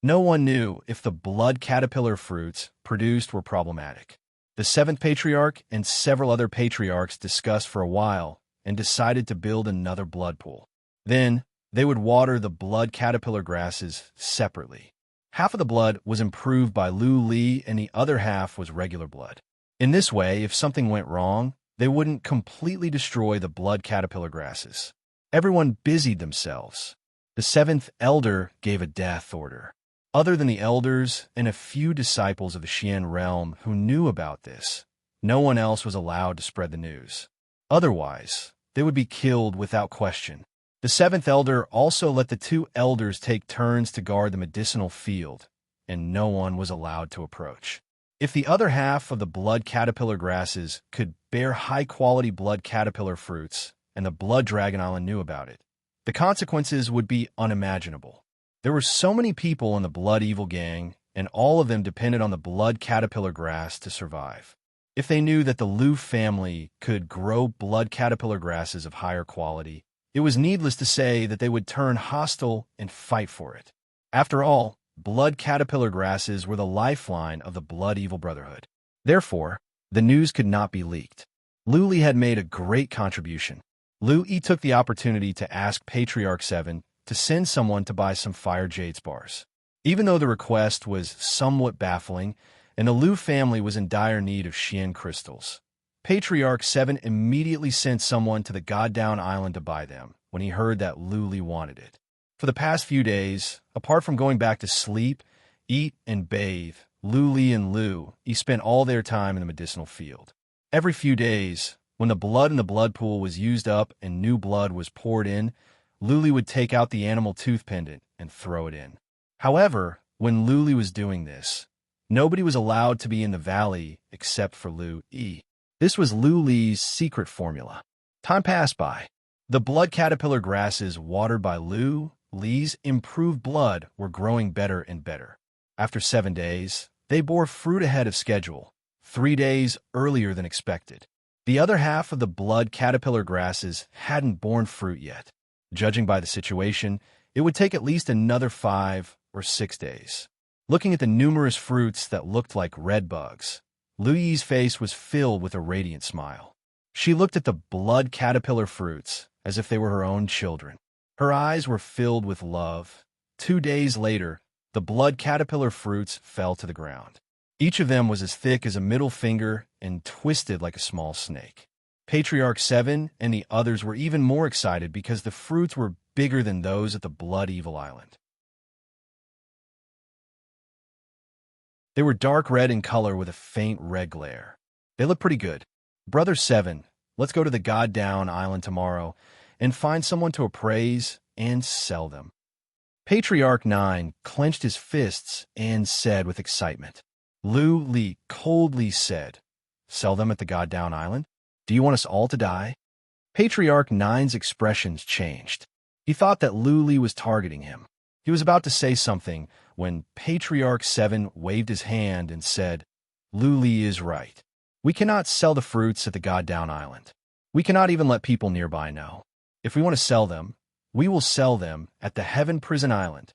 No one knew if the blood caterpillar fruits produced were problematic. The seventh patriarch and several other patriarchs discussed for a while and decided to build another blood pool. Then, they would water the blood caterpillar grasses separately. Half of the blood was improved by Lu-li and the other half was regular blood. In this way, if something went wrong, they wouldn't completely destroy the blood caterpillar grasses. Everyone busied themselves. The seventh elder gave a death order. Other than the elders and a few disciples of the Xian realm who knew about this, no one else was allowed to spread the news. Otherwise, they would be killed without question. The seventh elder also let the two elders take turns to guard the medicinal field, and no one was allowed to approach. If the other half of the blood caterpillar grasses could bear high-quality blood caterpillar fruits, and the Blood Dragon Island knew about it, the consequences would be unimaginable. There were so many people in the Blood Evil Gang, and all of them depended on the blood caterpillar grass to survive. If they knew that the Lu family could grow blood caterpillar grasses of higher quality, it was needless to say that they would turn hostile and fight for it. After all, blood caterpillar grasses were the lifeline of the Blood Evil Brotherhood. Therefore, the news could not be leaked. Lu-li had made a great contribution. Lu-yi took the opportunity to ask Patriarch 7 to send someone to buy some fire jade spars. Even though the request was somewhat baffling, and the Lu family was in dire need of Xian crystals, Patriarch 7 immediately sent someone to the God-Down Island to buy them when he heard that Lu-li wanted it. For the past few days, apart from going back to sleep, eat, and bathe, Lu-li and Lu-yi spent all their time in the medicinal field. Every few days, when the blood in the blood pool was used up and new blood was poured in, Lu-li would take out the animal tooth pendant and throw it in. However, when Lu-li was doing this, nobody was allowed to be in the valley except for Lu-yi. This was Lu-li's secret formula. Time passed by. The blood caterpillar grasses watered by Lu-li's improved blood were growing better and better. After 7 days, they bore fruit ahead of schedule, 3 days earlier than expected. The other half of the blood caterpillar grasses hadn't borne fruit yet. Judging by the situation, it would take at least another 5 or 6 days. Looking at the numerous fruits that looked like red bugs, Lu-yi's face was filled with a radiant smile. She looked at the blood caterpillar fruits as if they were her own children. Her eyes were filled with love. 2 days later, the blood caterpillar fruits fell to the ground. Each of them was as thick as a middle finger and twisted like a small snake. Patriarch 7 and the others were even more excited because the fruits were bigger than those at the Blood Evil Island. They were dark red in color with a faint red glare. They looked pretty good. Brother 7, let's go to the God-Down Island tomorrow and find someone to appraise and sell them. Patriarch 9 clenched his fists and said with excitement. Lu-li coldly said, "Sell them at the God-Down Island? Do you want us all to die?" Patriarch 9's expressions changed. He thought that Lu-li was targeting him. He was about to say something when Patriarch 7 waved his hand and said, "Lu-li is right. We cannot sell the fruits at the God-down island. We cannot even let people nearby know. If we want to sell them, we will sell them at the Heaven Prison Island.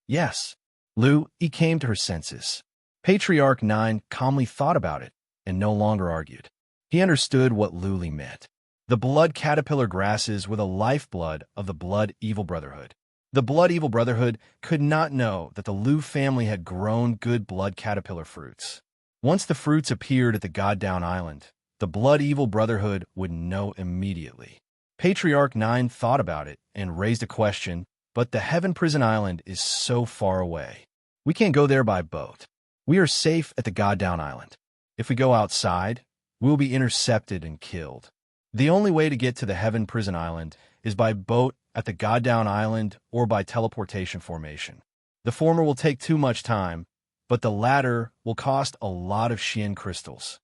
Yes. Lu Yi came to her senses. Patriarch 9 calmly thought about it and no longer argued. He understood what Lu Li meant. The blood caterpillar grasses were the lifeblood of the Blood Evil Brotherhood. The Blood Evil Brotherhood could not know that the Lu family had grown good blood caterpillar fruits. Once the fruits appeared at the God-down island, the Blood Evil Brotherhood would know immediately. Patriarch 9 thought about it and raised a question, but the Heaven Prison Island is so far away. We can't go there by boat. We are safe at the God-down island. If we go outside, we'll be intercepted and killed. The only way to get to the Heaven Prison Island is by boat at the God-down island or by teleportation formation. The former will take too much time, but the latter will cost a lot of Xian crystals.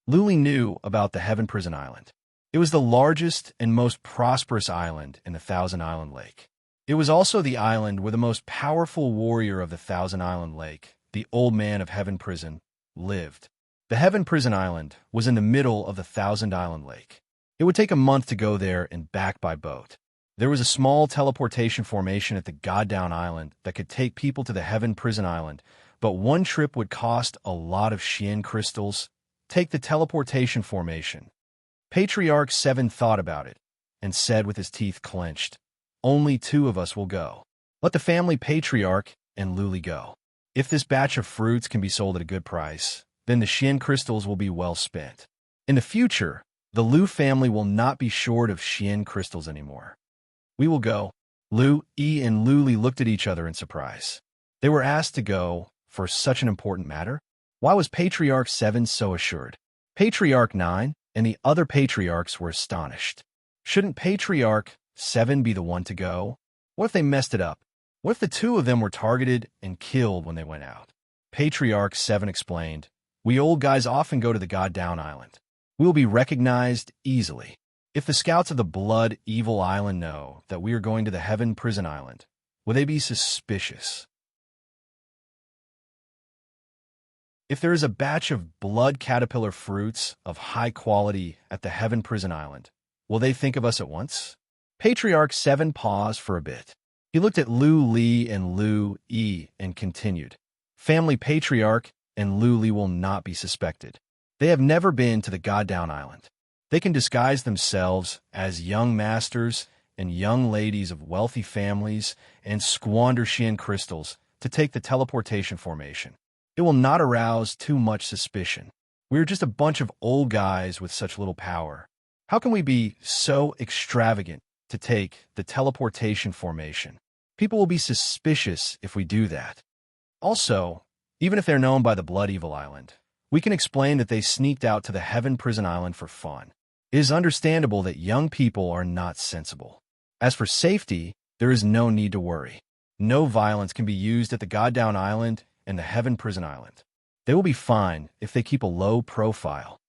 Lu Li knew about the Heaven Prison Island. It was the largest and most prosperous island in the Thousand Island Lake. It was also the island where the most powerful warrior of the Thousand Island Lake, the Old Man of Heaven Prison, lived. The Heaven Prison Island was in the middle of the Thousand Island Lake. It would take a month to go there and back by boat. There was a small teleportation formation at the God-down island that could take people to the Heaven Prison Island, but one trip would cost a lot of Xian crystals. Take the teleportation formation. Patriarch 7 thought about it and said with his teeth clenched, "Only 2 of us will go. Let the family patriarch and Lu Li go. If this batch of fruits can be sold at a good price, then the Xian crystals will be well spent. In the future, the Lu family will not be short of Xian crystals anymore. We will go." Lu Yi and Lu Li looked at each other in surprise. They were asked to go for such an important matter? Why was Patriarch 7 so assured? Patriarch 9 and the other patriarchs were astonished. Shouldn't Patriarch 7 be the one to go? What if they messed it up? What if the 2 of them were targeted and killed when they went out? Patriarch 7 explained, "We old guys often go to the God-down island. We will be recognized easily. If the scouts of the Blood Evil Island know that we are going to the Heaven Prison Island, will they be suspicious? If there is a batch of blood caterpillar fruits of high quality at the Heaven Prison Island, will they think of us at once?" Patriarch 7 paused for a bit. He looked at Lu Li and Lu Yi and continued, "Family Patriarch and Lu Li will not be suspected. They have never been to the God-down island. They can disguise themselves as young masters and young ladies of wealthy families and squander Xian crystals to take the teleportation formation. It will not arouse too much suspicion. We are just a bunch of old guys with such little power. How can we be so extravagant to take the teleportation formation? People will be suspicious if we do that. Also, even if they're known by the Blood Evil Island, we can explain that they sneaked out to the Heaven Prison Island for fun. It is understandable that young people are not sensible. As for safety, there is no need to worry. No violence can be used at the God-down island and the Heaven Prison Island. They will be fine if they keep a low profile."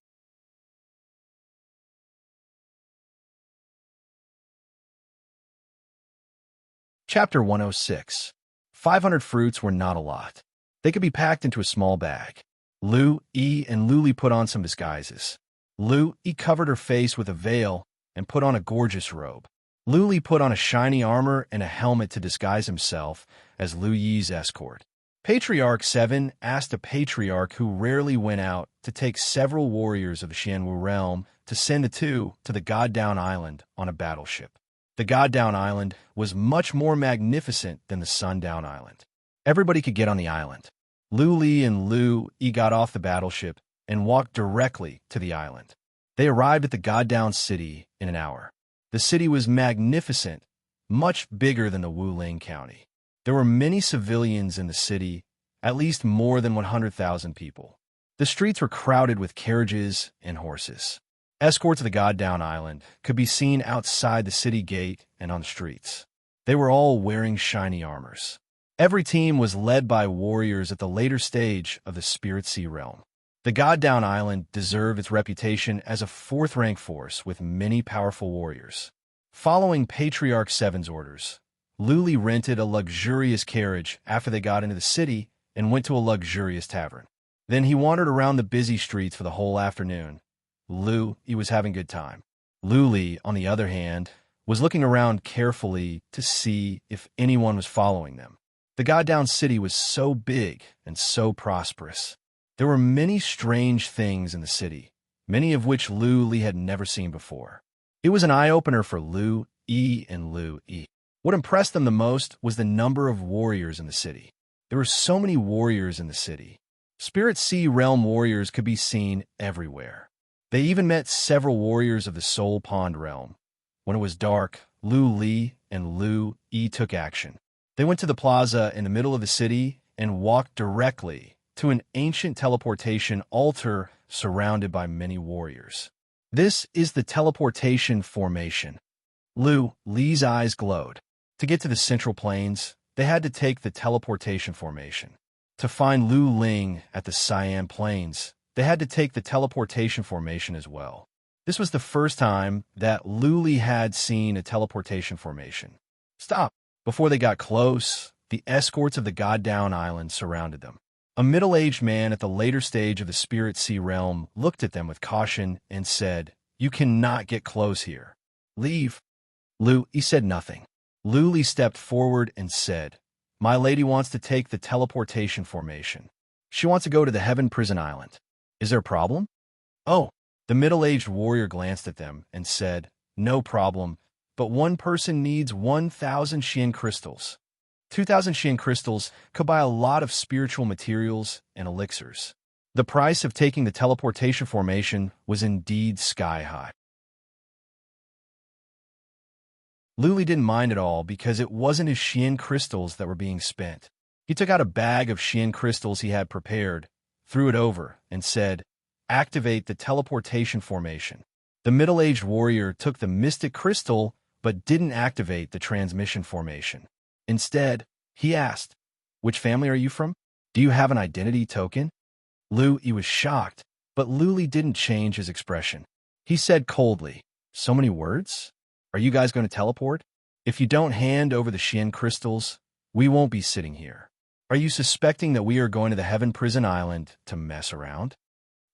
Chapter 106. 500 fruits were not a lot. They could be packed into a small bag. Lu Yi and Lu Li put on some disguises. Lu Yi covered her face with a veil and put on a gorgeous robe. Lu Li put on a shiny armor and a helmet to disguise himself as Lu Yi's escort. Patriarch 7 asked a patriarch who rarely went out to take several warriors of the Xianwu realm to send the 2 to the God-down island on a battleship. The God-down island was much more magnificent than the Sundown Island. Everybody could get on the island. Lu Li and Lu Yi got off the battleship and walked directly to the island. They arrived at the God-down city in an hour. The city was magnificent, much bigger than the Wuling County. There were many civilians in the city, at least more than 100,000 people. The streets were crowded with carriages and horses. Escorts of the God-down island could be seen outside the city gate and on the streets. They were all wearing shiny armors. Every team was led by warriors at the later stage of the Spirit Sea realm. The God-down island deserved its reputation as a 4th-rank force with many powerful warriors. Following Patriarch 7's orders, Lu Li rented a luxurious carriage after they got into the city and went to a luxurious tavern. Then he wandered around the busy streets for the whole afternoon. He was having a good time. Li, on the other hand, was looking around carefully to see if anyone was following them. The goddamn city was so big and so prosperous. There were many strange things in the city, many of which Li had never seen before. It was an eye-opener for Li and Li. What impressed them the most was the number of warriors in the city. There were so many warriors in the city. Spirit Sea Realm warriors could be seen everywhere. They even met several warriors of the Soul Pond Realm. When it was dark, Li and Li took action. They went to the plaza in the middle of the city and walked directly to an ancient teleportation altar surrounded by many warriors. This is the teleportation formation. Li's eyes glowed. To get to the Central Plains, they had to take the teleportation formation. To find Lu Ling at the Siam Plains, they had to take the teleportation formation as well. This was the first time that Li had seen a teleportation formation. Stop! Before they got close, the escorts of the Goddown Island surrounded them. A middle-aged man at the later stage of the Spirit Sea Realm looked at them with caution and said, "You cannot get close here. Leave." He said nothing. Li stepped forward and said, "My lady wants to take the teleportation formation. She wants to go to the Heaven Prison Island. Is there a problem?" "Oh." The middle-aged warrior glanced at them and said, "No problem, but one person needs 1,000 Xian crystals. 2,000 Xian crystals could buy a lot of spiritual materials and elixirs." The price of taking the teleportation formation was indeed sky-high. Li didn't mind at all because it wasn't his Xian crystals that were being spent. He took out a bag of Xian crystals he had prepared, threw it over, and said, "Activate the teleportation formation." The middle-aged warrior took the mystic crystal but didn't activate the transmission formation. Instead, he asked, "Which family are you from? Do you have an identity token?" He was shocked, but Li didn't change his expression. He said coldly, "So many words? Are you guys going to teleport? If you don't hand over the Xian crystals, we won't be sitting here. Are you suspecting that we are going to the Heaven Prison Island to mess around?"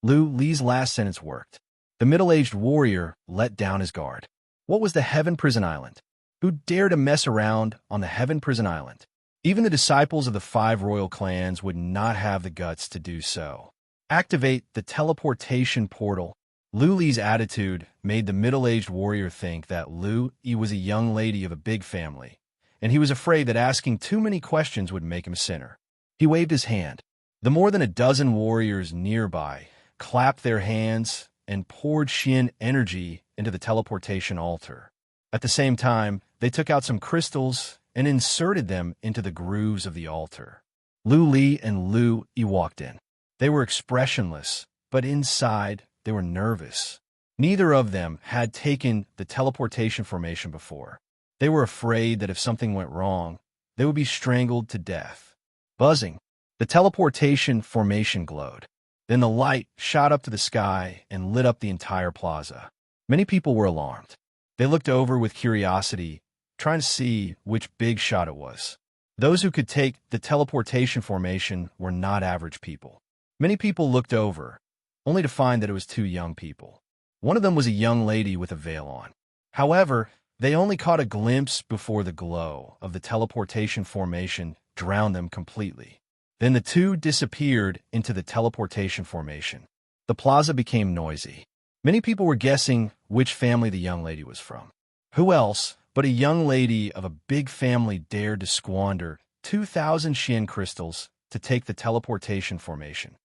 Li's last sentence worked. The middle-aged warrior let down his guard. What was the Heaven Prison Island? Who dared to mess around on the Heaven Prison Island? Even the disciples of the 5 royal clans would not have the guts to do so. Activate the teleportation portal. Li's attitude made the middle-aged warrior think that Li was a young lady of a big family, and he was afraid that asking too many questions would make him a sinner. He waved his hand. The more than a dozen warriors nearby clapped their hands and poured Xian energy into the teleportation altar. At the same time, they took out some crystals and inserted them into the grooves of the altar. Li and Li walked in. They were expressionless, but inside they were nervous. Neither of them had taken the teleportation formation before. They were afraid that if something went wrong, they would be strangled to death. Buzzing, the teleportation formation glowed. Then the light shot up to the sky and lit up the entire plaza. Many people were alarmed. They looked over with curiosity, trying to see which big shot it was. Those who could take the teleportation formation were not average people. Many people looked over, only to find that it was 2 young people. One of them was a young lady with a veil on. However, they only caught a glimpse before the glow of the teleportation formation drowned them completely. Then the 2 disappeared into the teleportation formation. The plaza became noisy. Many people were guessing which family the young lady was from. Who else but a young lady of a big family dared to squander 2,000 Xian crystals to take the teleportation formation?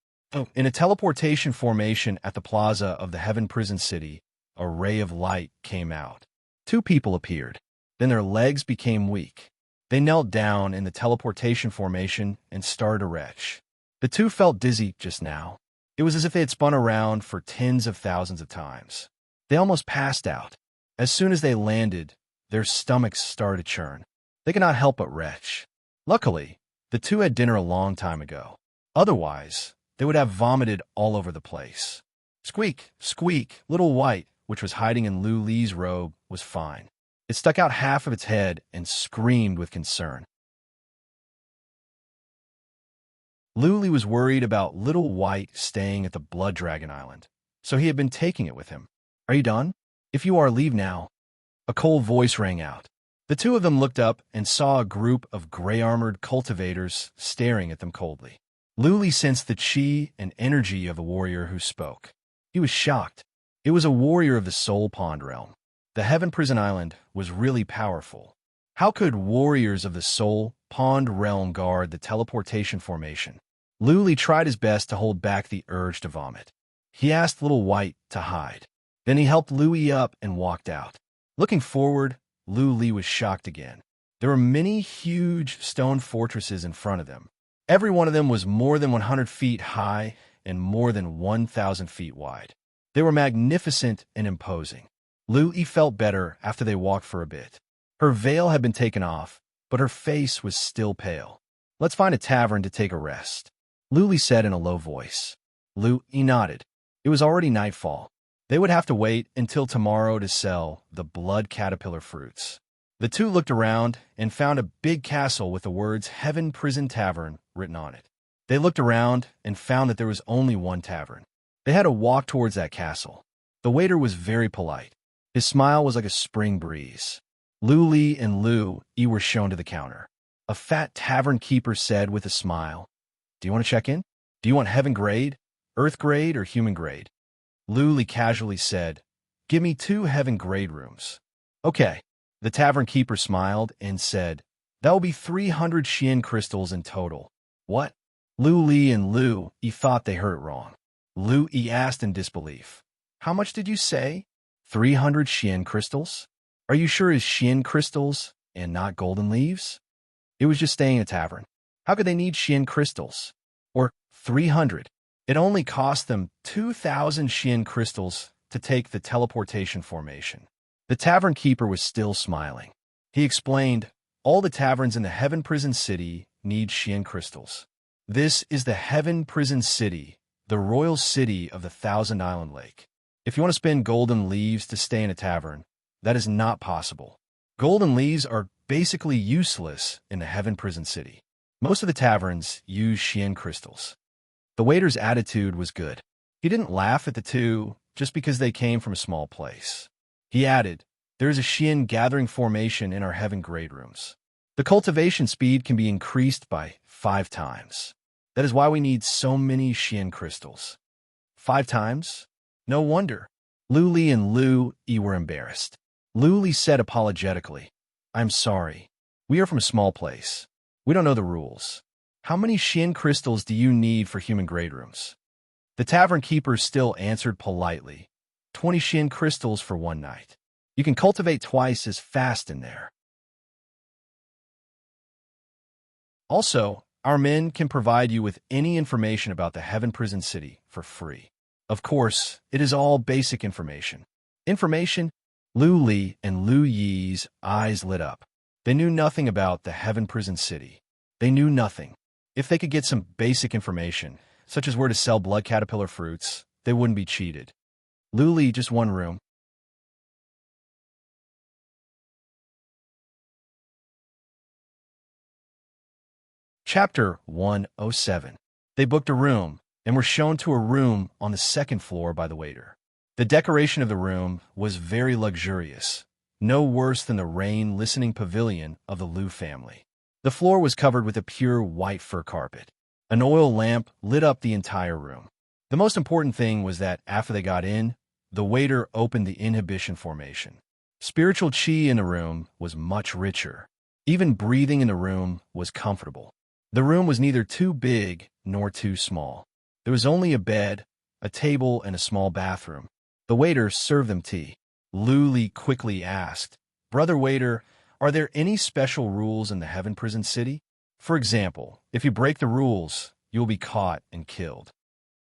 In a teleportation formation at the plaza of the Heaven Prison City, a ray of light came out. 2 people appeared. Then their legs became weak. They knelt down in the teleportation formation and started to retch. The 2 felt dizzy just now. It was as if they had spun around for tens of thousands of times. They almost passed out. As soon as they landed, their stomachs started to churn. They could not help but retch. Luckily, the 2 had dinner a long time ago. Otherwise, they would have vomited all over the place. Squeak, squeak, little White, which was hiding in Li's robe, was fine. It stuck out half of its head and screamed with concern. Lu was worried about Little White staying at the Blood Dragon Island, so he had been taking it with him. Are you done? If you are, leave now. A cold voice rang out. The two of them looked up and saw a group of gray-armored cultivators staring at them coldly. Lu sensed the chi and energy of a warrior who spoke. He was shocked. It was a warrior of the Soul Pond realm. The Heaven Prison Island was really powerful. How could warriors of the Soul Pond realm guard the teleportation formation? Lu tried his best to hold back the urge to vomit. He asked Little White to hide. Then he helped Lu up and walked out. Looking forward, Lu was shocked again. There were many huge stone fortresses in front of them. Every one of them was more than 100 feet high and more than 1,000 feet wide. They were magnificent and imposing. Lu felt better after they walked for a bit. Her veil had been taken off, but her face was still pale. Let's find a tavern to take a rest, Lu said in a low voice. Lu nodded. It was already nightfall. They would have to wait until tomorrow to sell the blood caterpillar fruits. The two looked around and found a big castle with the words Heaven Prison Tavern written on it. They looked around and found that there was only one tavern. They had to walk towards that castle. The waiter was very polite. His smile was like a spring breeze. Lu and Lu were shown to the counter. A fat tavern keeper said with a smile, "Do you want to check in? Do you want heaven grade, earth grade, or human grade?" Lu casually said, "Give me 2 heaven grade rooms." "Okay." The tavern keeper smiled and said, "That will be 300 Xian crystals in total." "What?" Lu and Lu thought they heard it wrong. Lu asked in disbelief, "How much did you say?" 300 Xian crystals? Are you sure it's Xian crystals and not golden leaves? It was just staying in a tavern. How could they need Xian crystals? Or 300? It only cost them 2,000 Xian crystals to take the teleportation formation. The tavern keeper was still smiling. He explained, all the taverns in the Heaven Prison City need Xian crystals. This is the Heaven Prison City, the royal city of the Thousand Island Lake. If you want to spend golden leaves to stay in a tavern, that is not possible. Golden leaves are basically useless in the Heaven Prison City. Most of the taverns use Xian crystals. The waiter's attitude was good. He didn't laugh at the two just because they came from a small place. He added, "There is a Xian gathering formation in our heaven grade rooms. The cultivation speed can be increased by 5 times. That is why we need so many Xian crystals." 5 times? No wonder. Lu and Lu were embarrassed. Lu said apologetically, "I'm sorry. We are from a small place. We don't know the rules. How many Xian crystals do you need for human grade rooms?" The tavern keeper still answered politely, 20 Xian crystals for 1 night. You can cultivate twice as fast in there. Also, our men can provide you with any information about the Heaven Prison City for free. Of course, it is all basic information. Information? Lu and Lu Yi's eyes lit up. They knew nothing about the Heaven Prison City. They knew nothing. If they could get some basic information, such as where to sell blood caterpillar fruits, they wouldn't be cheated. Lu, just 1 room. Chapter 107. They booked a room and were shown to a room on the 2nd floor by the waiter. The decoration of the room was very luxurious, no worse than the rain-listening pavilion of the Lu family. The floor was covered with a pure white fur carpet. An oil lamp lit up the entire room. The most important thing was that after they got in, the waiter opened the inhibition formation. Spiritual chi in the room was much richer. Even breathing in the room was comfortable. The room was neither too big nor too small. There was only a bed, a table, and a small bathroom. The waiter served them tea. Lu quickly asked, "Brother waiter, are there any special rules in the Heaven Prison City? For example, if you break the rules, you will be caught and killed.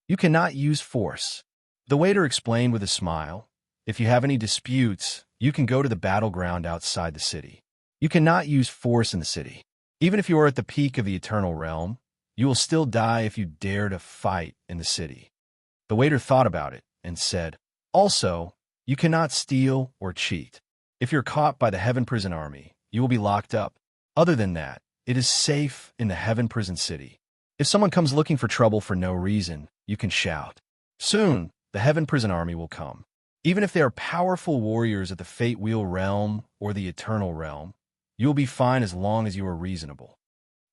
You cannot use force." The waiter explained with a smile, "If you have any disputes, you can go to the battleground outside the city. You cannot use force in the city. Even if you are at the peak of the eternal realm, you will still die if you dare to fight in the city." The waiter thought about it and said, "Also, you cannot steal or cheat. If you're caught by the Heaven Prison Army, you will be locked up. Other than that, it is safe in the Heaven Prison City. If someone comes looking for trouble for no reason, you can shout. Soon, the Heaven Prison Army will come. Even if they are powerful warriors of the Fate Wheel realm or the Eternal realm, you will be fine as long as you are reasonable.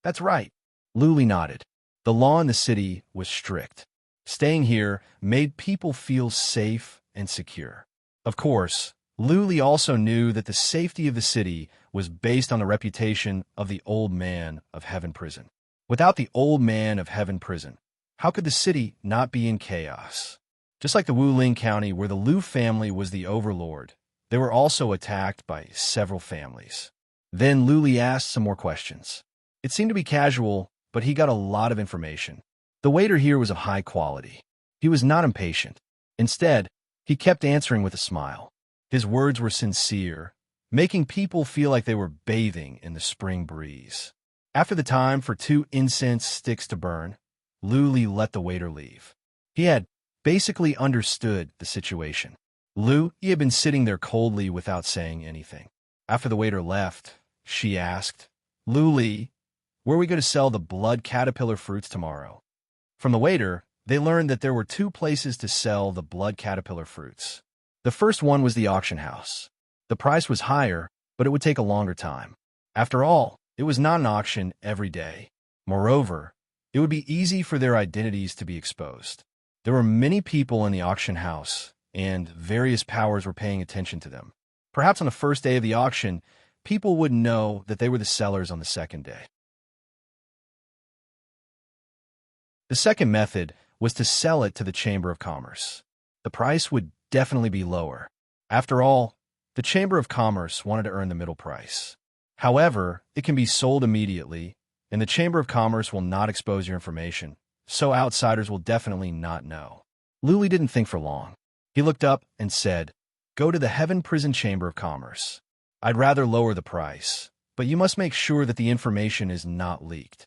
That's right. Luli nodded. The law in the city was strict. Staying here made people feel safe and secure. Of course, Luli also knew that the safety of the city was based on the reputation of the Old Man of Heaven Prison. Without the Old Man of Heaven Prison, how could the city not be in chaos? Just like the Wuling County where the Lu family was the overlord, they were also attacked by several families. Then Luli asked some more questions. It seemed to be casual, but he got a lot of information. The waiter here was of high quality. He was not impatient. Instead, he kept answering with a smile. His words were sincere, making people feel like they were bathing in the spring breeze. After the time for 2 incense sticks to burn, Luli let the waiter leave. He had basically understood the situation. He had been sitting there coldly without saying anything. After the waiter left, she asked, Luli, where are we going to sell the blood caterpillar fruits tomorrow? From the waiter, they learned that there were 2 places to sell the blood caterpillar fruits. The first one was the auction house. The price was higher, but it would take a longer time. After all, it was not an auction every day. Moreover, it would be easy for their identities to be exposed. There were many people in the auction house, and various powers were paying attention to them. Perhaps on the first day of the auction, people would know that they were the sellers on the second day. The second method was to sell it to the Chamber of Commerce. The price would definitely be lower. After all, the Chamber of Commerce wanted to earn the middle price. However, it can be sold immediately, and the Chamber of Commerce will not expose your information, so outsiders will definitely not know. Luli didn't think for long. He looked up and said, Go to the Heaven Prison Chamber of Commerce. I'd rather lower the price, but you must make sure that the information is not leaked.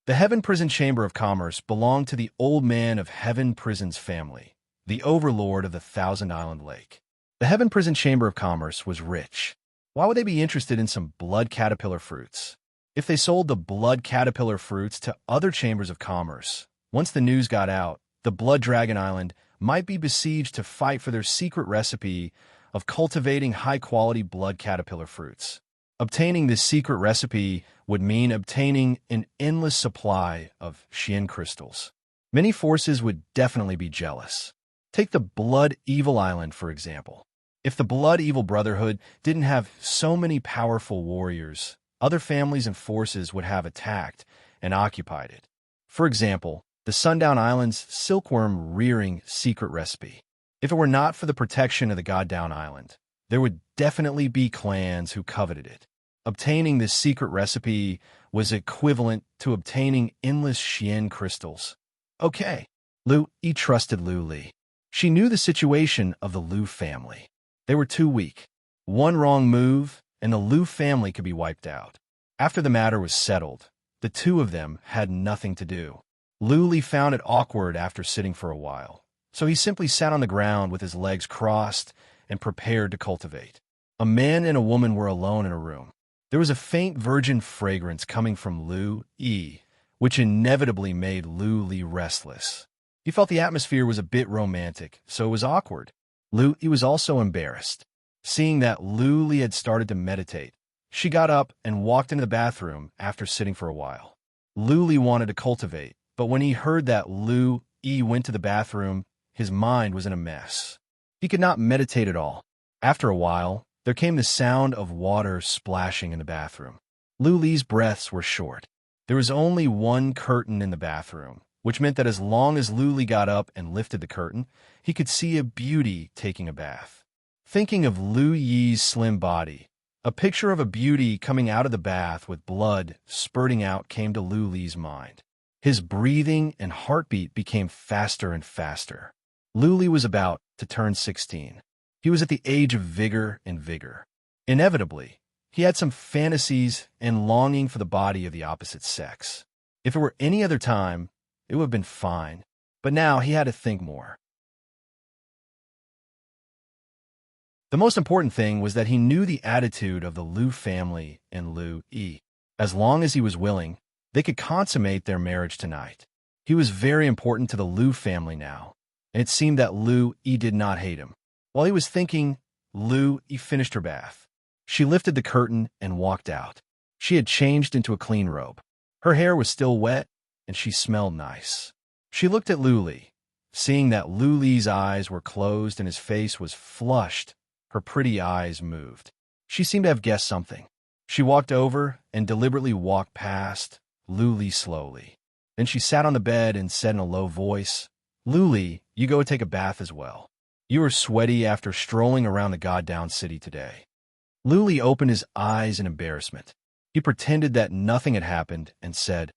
The Heaven Prison Chamber of Commerce belonged to the Old Man of Heaven Prison's family, the overlord of the Thousand Island Lake. The Heaven Prison Chamber of Commerce was rich. Why would they be interested in some blood caterpillar fruits? If they sold the blood caterpillar fruits to other chambers of commerce, once the news got out, the Blood Dragon Island might be besieged to fight for their secret recipe of cultivating high-quality blood caterpillar fruits. Obtaining this secret recipe would mean obtaining an endless supply of Xian crystals. Many forces would definitely be jealous. Take the Blood Evil Island, for example. If the Blood Evil Brotherhood didn't have so many powerful warriors, other families and forces would have attacked and occupied it. For example, the Sundown Island's silkworm rearing secret recipe. If it were not for the protection of the Goddown Island, there would definitely be clans who coveted it. Obtaining this secret recipe was equivalent to obtaining endless Xian crystals. Okay, Lu Yi trusted Lu Li. She knew the situation of the Lu family. They were too weak. One wrong move, and the Lu family could be wiped out. After the matter was settled, the two of them had nothing to do. Lu Li found it awkward after sitting for a while, so he simply sat on the ground with his legs crossed and prepared to cultivate. A man and a woman were alone in a room. There was a faint virgin fragrance coming from Lu Yi, which inevitably made Lu Li restless. He felt the atmosphere was a bit romantic, so it was awkward. Lu Yi was also embarrassed. Seeing that Lu Li had started to meditate, she got up and walked into the bathroom after sitting for a while. Lu Li wanted to cultivate, but when he heard that Lu Yi went to the bathroom, his mind was in a mess. He could not meditate at all. After a while, there came the sound of water splashing in the bathroom. Lu Li's breaths were short. There was only one curtain in the bathroom, which meant that as long as Lu Li got up and lifted the curtain, he could see a beauty taking a bath. Thinking of Lu Yi's slim body, a picture of a beauty coming out of the bath with blood spurting out came to Lu Li's mind. His breathing and heartbeat became faster and faster. Lu Li was about to turn 16. He was at the age of vigor and vigor. Inevitably, he had some fantasies and longing for the body of the opposite sex. If it were any other time, it would have been fine, but now he had to think more. The most important thing was that he knew the attitude of the Lu family and Lu Yi. As long as he was willing, They could consummate their marriage tonight. He was very important to the Liu family now, and it seemed that Liu Yi did not hate him. While he was thinking, Liu Yi finished her bath. She lifted the curtain and walked out. She had changed into a clean robe. Her hair was still wet, and she smelled nice. She looked at Liu Li. Seeing that Liu Li's eyes were closed and his face was flushed, her pretty eyes moved. She seemed to have guessed something. She walked over and deliberately walked past Liu Li slowly. Then she sat on the bed and said in a low voice, "Liu Li, you go take a bath as well. You are sweaty after strolling around the goddamn city today." Liu Li opened his eyes in embarrassment. He pretended that nothing had happened and said,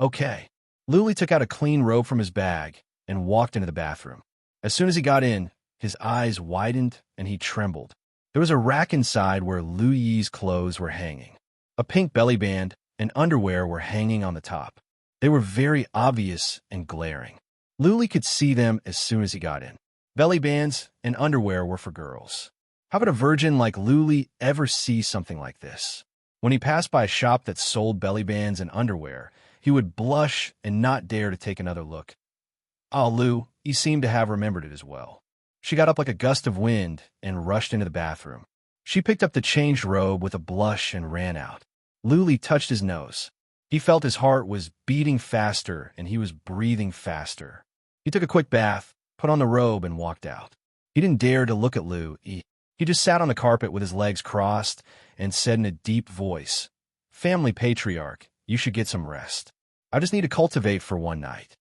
"Okay." Liu Li took out a clean robe from his bag and walked into the bathroom. As soon as he got in, his eyes widened and he trembled. There was a rack inside where Liu Yi's clothes were hanging. A pink belly band and underwear were hanging on the top. They were very obvious and glaring. Liu Li could see them as soon as he got in. Belly bands and underwear were for girls. How could a virgin like Liu Li ever see something like this? When he passed by a shop that sold belly bands and underwear, he would blush and not dare to take another look. Ah, Liu, he seemed to have remembered it as well. She got up like a gust of wind and rushed into the bathroom. She picked up the changed robe with a blush and ran out. Liu Li touched his nose. He felt his heart was beating faster and he was breathing faster. He took a quick bath, put on the robe, and walked out. He didn't dare to look at Liu. He just sat on the carpet with his legs crossed and said in a deep voice, "Family patriarch, you should get some rest. I just need to cultivate for one night."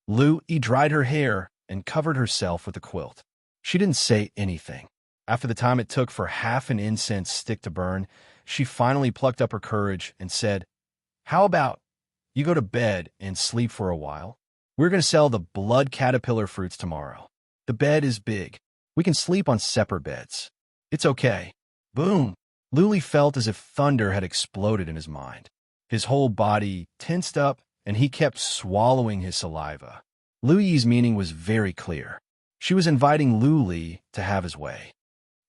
Liu Yi dried her hair and covered herself with a quilt. She didn't say anything. After the time it took for half an incense stick to burn, she finally plucked up her courage and said, "How about you go to bed and sleep for a while? We're going to sell the blood caterpillar fruits tomorrow. The bed is big. We can sleep on separate beds. It's okay." Boom! Liu Li felt as if thunder had exploded in his mind. His whole body tensed up, and he kept swallowing his saliva. Liu Yi's meaning was very clear. She was inviting Liu Li to have his way.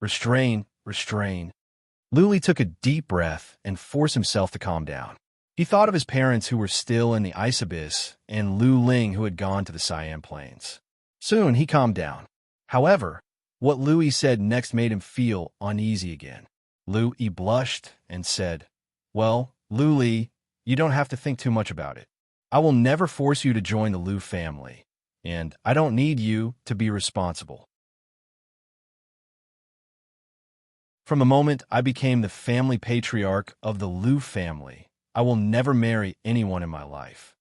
Restrain, restrain. Liu Li took a deep breath and forced himself to calm down. He thought of his parents who were still in the ice abyss and Lu Ling who had gone to the Siam Plains. Soon he calmed down. However, what Liu Yi said next made him feel uneasy again. Liu Yi blushed and said, "Well, Liu Li, you don't have to think too much about it. I will never force you to join the Liu family, and I don't need you to be responsible. From the moment I became the family patriarch of the Liu family, I will never marry anyone in my life."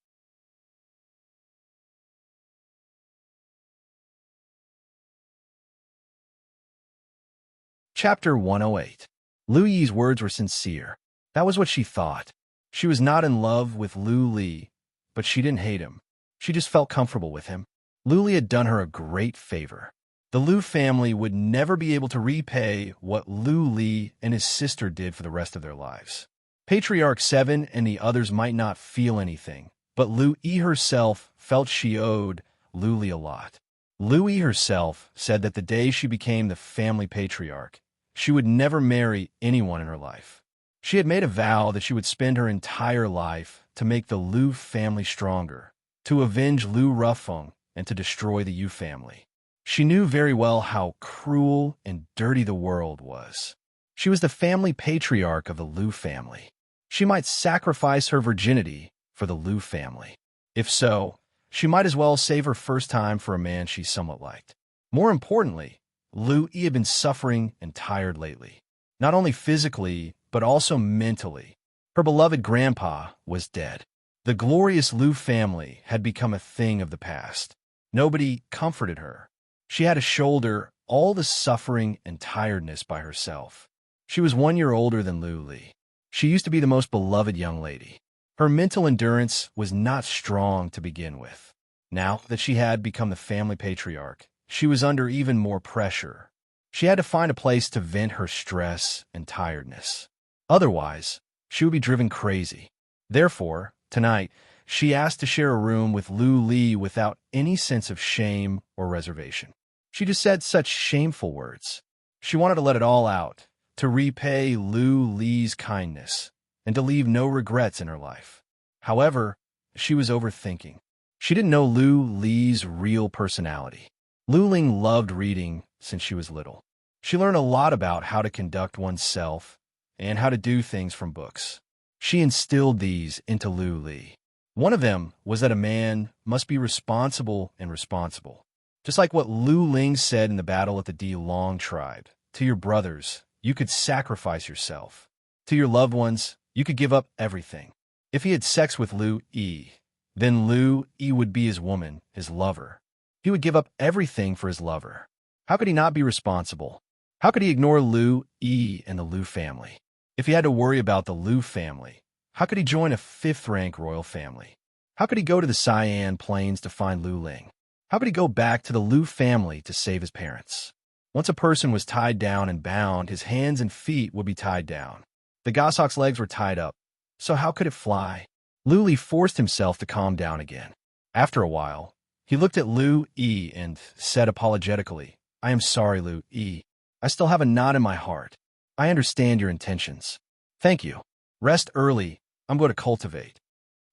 Chapter 108. Liu Yi's words were sincere. That was what she thought. She was not in love with Liu Li, but she didn't hate him. She just felt comfortable with him. Liu Li had done her a great favor. The Liu family would never be able to repay what Liu Li and his sister did for the rest of their lives. Patriarch 7 and the others might not feel anything, but Liu Yi herself felt she owed Liu Li a lot. Liu Yi herself said that the day she became the family patriarch, she would never marry anyone in her life. She had made a vow that she would spend her entire life to make the Liu family stronger, to avenge Liu Rufeng, and to destroy the Yu family. She knew very well how cruel and dirty the world was. She was the family patriarch of the Liu family. She might sacrifice her virginity for the Liu family. If so, she might as well save her first time for a man she somewhat liked. More importantly, Liu Yi had been suffering and tired lately, not only physically, but also mentally. Her beloved grandpa was dead. The glorious Liu family had become a thing of the past. Nobody comforted her. She had to shoulder all the suffering and tiredness by herself. She was 1 year older than Liu Li. She used to be the most beloved young lady. Her mental endurance was not strong to begin with. Now that she had become the family patriarch, she was under even more pressure. She had to find a place to vent her stress and tiredness. Otherwise, she would be driven crazy. Therefore, tonight, she asked to share a room with Liu Li without any sense of shame or reservation. She just said such shameful words. She wanted to let it all out, to repay Liu Li's kindness, and to leave no regrets in her life. However, she was overthinking. She didn't know Lu Li's real personality. Lu Ling loved reading since she was little. She learned a lot about how to conduct oneself and how to do things from books. She instilled these into Lu Li. One of them was that a man must be responsible and responsible. Just like what Lu Ling said in the battle at the Di Long tribe. To your brothers, you could sacrifice yourself. To your loved ones, you could give up everything. If he had sex with Lu Yi, then Lu Yi would be his woman, his lover. He would give up everything for his lover. How could he not be responsible? How could he ignore Lu Yi and the Lu family? If he had to worry about the Lu family, how could he join a fifth-rank royal family? How could he go to the Cyan Plains to find Lu Ling? How could he go back to the Lu family to save his parents? Once a person was tied down and bound, his hands and feet would be tied down. The goshawk's legs were tied up, so how could it fly? Lu Li forced himself to calm down again. After a while, he looked at Lu Yi and said apologetically, I am sorry, Lu Yi. I still have a knot in my heart. I understand your intentions. Thank you. Rest early. I'm going to cultivate.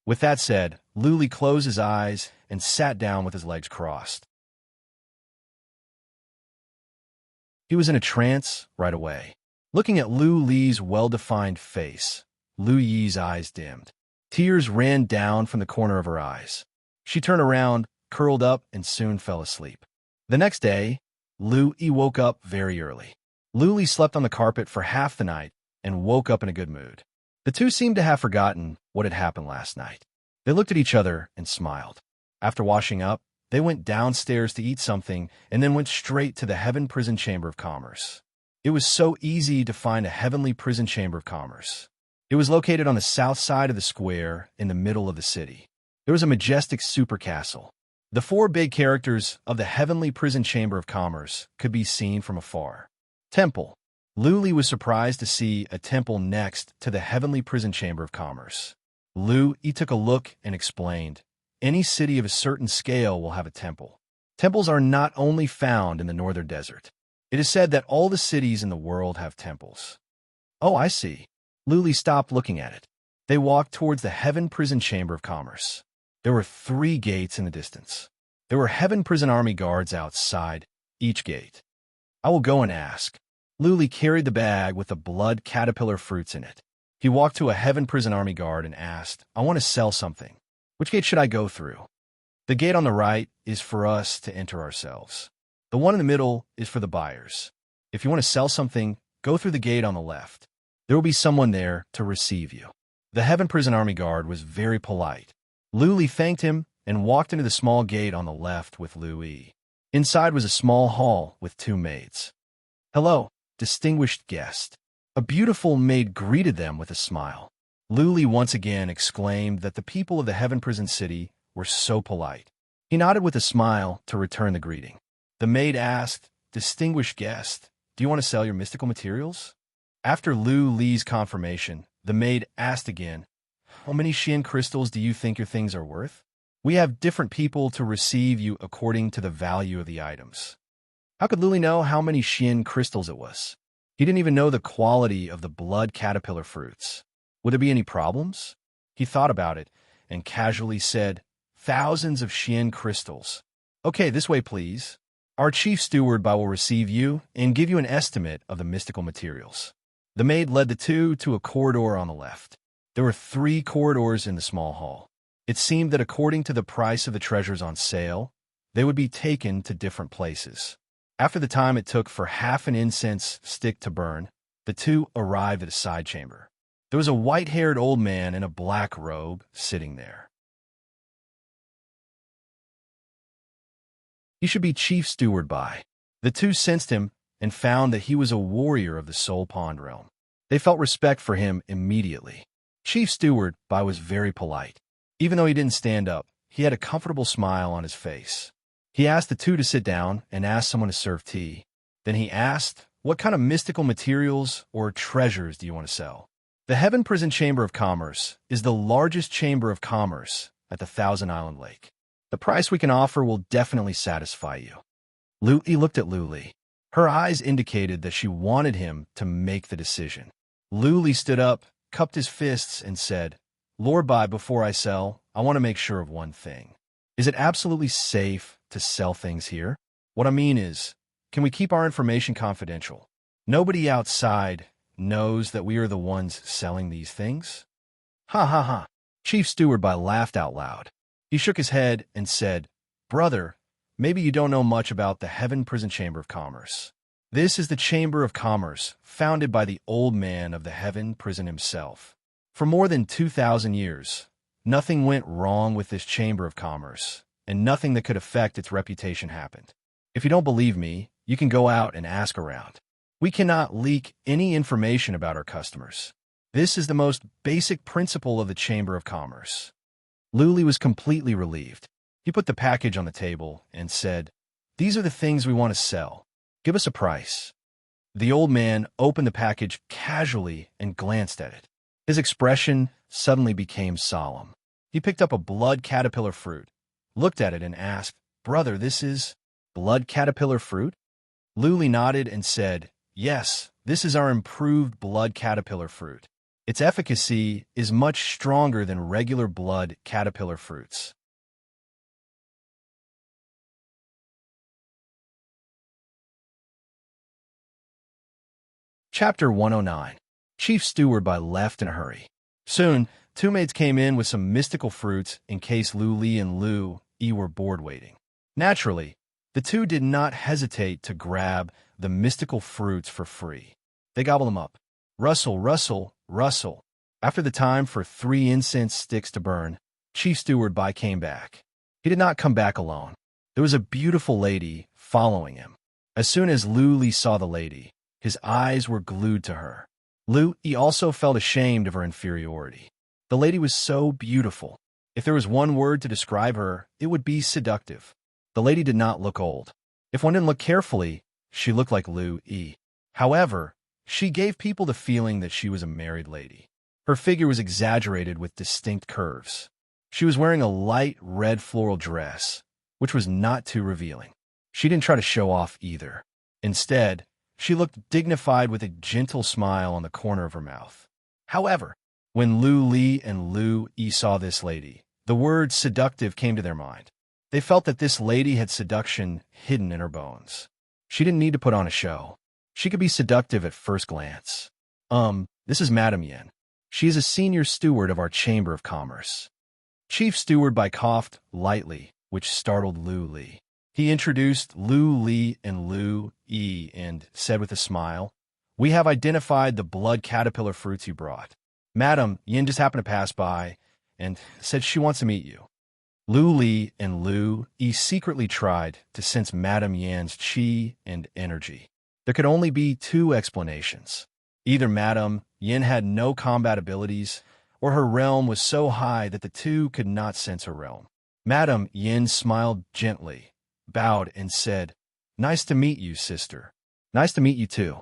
With that said, Lu Li closed his eyes and sat down with his legs crossed. He was in a trance right away. Looking at Lu Li's well-defined face, Lu Yi's eyes dimmed. Tears ran down from the corner of her eyes. She turned around, curled up, and soon fell asleep. The next day, Lu Yi woke up very early. Lu Li slept on the carpet for half the night and woke up in a good mood. The two seemed to have forgotten what had happened last night. They looked at each other and smiled. After washing up, they went downstairs to eat something and then went straight to the Heaven Prison Chamber of Commerce. It was so easy to find a heavenly prison chamber of commerce. It was located on the south side of the square in the middle of the city. There was a majestic super castle. The four big characters of the heavenly prison chamber of commerce could be seen from afar. Temple. Lu Li was surprised to see a temple next to the heavenly prison chamber of commerce. Lu Yi took a look and explained, any city of a certain scale will have a temple. Temples are not only found in the northern desert. It is said that all the cities in the world have temples. Oh, I see. Lu Li stopped looking at it. They walked towards the Heaven Prison Chamber of Commerce. There were 3 gates in the distance. There were Heaven Prison Army guards outside each gate. I will go and ask. Lu Li carried the bag with the blood caterpillar fruits in it. He walked to a Heaven Prison Army guard and asked, I want to sell something. Which gate should I go through? The gate on the right is for us to enter ourselves. The one in the middle is for the buyers. If you want to sell something, go through the gate on the left. There will be someone there to receive you. The Heaven Prison Army guard was very polite. Lu Li thanked him and walked into the small gate on the left with Lu Yi. Inside was a small hall with 2 maids. Hello, distinguished guest. A beautiful maid greeted them with a smile. Lu Li once again exclaimed that the people of the Heaven Prison City were so polite. He nodded with a smile to return the greeting. The maid asked, distinguished guest, do you want to sell your mystical materials? After Lu Li's confirmation, the maid asked again, how many Xian crystals do you think your things are worth? We have different people to receive you according to the value of the items. How could Lu Li know how many Xian crystals it was? He didn't even know the quality of the blood caterpillar fruits. Would there be any problems? He thought about it and casually said, thousands of Xian crystals. Okay, this way, please. Our chief steward will receive you and give you an estimate of the mystical materials. The maid led the two to a corridor on the left. There were 3 corridors in the small hall. It seemed that according to the price of the treasures on sale, they would be taken to different places. After the time it took for half an incense stick to burn, the 2 arrived at a side chamber. There was a white-haired old man in a black robe sitting there. He should be chief steward by. The 2 sensed him and found that he was a warrior of the Soul Pond realm. They felt respect for him immediately. Chief steward by was very polite. Even though he didn't stand up, he had a comfortable smile on his face. He asked the 2 to sit down and asked someone to serve tea. Then he asked, what kind of mystical materials or treasures do you want to sell? The Heaven Prison Chamber of Commerce is the largest chamber of commerce at the Thousand Island Lake. The price we can offer will definitely satisfy you. Lu Yi looked at Lu Li. Her eyes indicated that she wanted him to make the decision. Lu Li stood up, cupped his fists, and said, Lord Bai, before I sell, I want to make sure of one thing. Is it absolutely safe to sell things here? What I mean is, can we keep our information confidential? Nobody outside knows that we are the ones selling these things? Ha ha ha. Chief Steward Bai laughed out loud. He shook his head and said, Brother, maybe you don't know much about the Heaven Prison Chamber of Commerce. This is the Chamber of Commerce, founded by the old man of the Heaven Prison himself. For more than 2,000 years, nothing went wrong with this Chamber of Commerce, and nothing that could affect its reputation happened. If you don't believe me, you can go out and ask around. We cannot leak any information about our customers. This is the most basic principle of the Chamber of Commerce. Luli was completely relieved. He put the package on the table and said, These are the things we want to sell. Give us a price. The old man opened the package casually and glanced at it. His expression suddenly became solemn. He picked up a blood caterpillar fruit, looked at it and asked, Brother, this is blood caterpillar fruit? Luli nodded and said, Yes, this is our improved blood caterpillar fruit. Its efficacy is much stronger than regular blood caterpillar fruits. Chapter 109. Chief Steward Bai left in a hurry. Soon, two maids came in with some mystical fruits in case Lu Li and Lu Yi were bored waiting. Naturally, the two did not hesitate to grab the mystical fruits for free. They gobbled them up. Rustle, rustle, rustle. After the time for 3 incense sticks to burn, Chief Steward Bai came back. He did not come back alone. There was a beautiful lady following him. As soon as Lu Li saw the lady, his eyes were glued to her. Lu Yi also felt ashamed of her inferiority. The lady was so beautiful. If there was one word to describe her, it would be seductive. The lady did not look old. If one didn't look carefully, she looked like Lu Yi. However, she gave people the feeling that she was a married lady. Her figure was exaggerated with distinct curves. She was wearing a light red floral dress, which was not too revealing. She didn't try to show off either. Instead, she looked dignified with a gentle smile on the corner of her mouth. However, when Lu Li and Lu Yi saw this lady, the word seductive came to their mind. They felt that this lady had seduction hidden in her bones. She didn't need to put on a show. She could be seductive at first glance. This is Madame Yin. She is a senior steward of our Chamber of Commerce. Chief Steward Bai coughed lightly, which startled Lu Li. He introduced Lu Li and Lu Yi and said with a smile, We have identified the blood caterpillar fruits you brought. Madame Yin just happened to pass by and said she wants to meet you. Lu Li and Lu Yi secretly tried to sense Madame Yan's qi and energy. There could only be 2 explanations. Either Madame Yin had no combat abilities, or her realm was so high that the two could not sense her realm. Madame Yin smiled gently, bowed, and said, Nice to meet you, sister. Nice to meet you, too.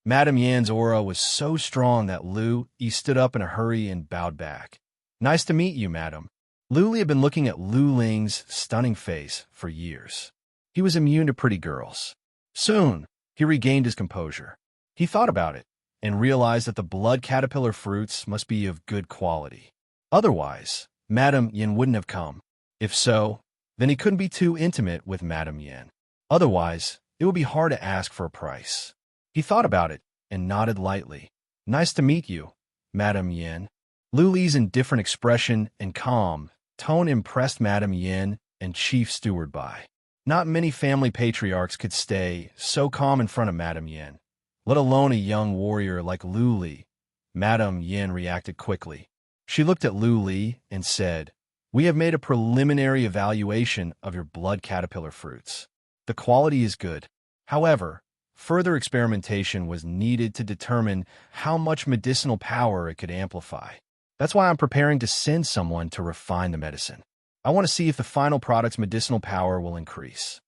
Madame Yan's aura was so strong that Lu Yi stood up in a hurry and bowed back. Nice to meet you, madam. Lu Li had been looking at Lu Ling's stunning face for years. He was immune to pretty girls. Soon, he regained his composure. He thought about it and realized that the blood caterpillar fruits must be of good quality. Otherwise, Madame Yin wouldn't have come. If so, then he couldn't be too intimate with Madame Yin. Otherwise, it would be hard to ask for a price. He thought about it and nodded lightly. Nice to meet you, Madame Yin. Lu Li's indifferent expression and calm tone impressed Madame Yin and Chief Steward Bai. Not many family patriarchs could stay so calm in front of Madame Yin, let alone a young warrior like Lu Li. Madame Yin reacted quickly. She looked at Lu Li and said, We have made a preliminary evaluation of your blood caterpillar fruits. The quality is good. However, further experimentation was needed to determine how much medicinal power it could amplify. That's why I'm preparing to send someone to refine the medicine. I want to see if the final product's medicinal power will increase.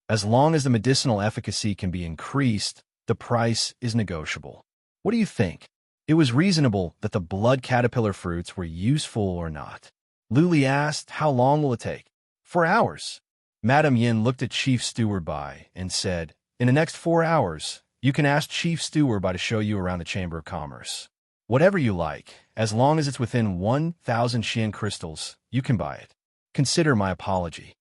As long as the medicinal efficacy can be increased, the price is negotiable. What do you think? It was reasonable that the blood caterpillar fruits were useful or not. Lu Li asked, How long will it take? 4 hours. Madame Yin looked at Chief Steward Bai and said, In the next 4 hours, you can ask Chief Steward Bai to show you around the Chamber of Commerce. Whatever you like, as long as it's within 1,000 Xian crystals, you can buy it. Consider my apology.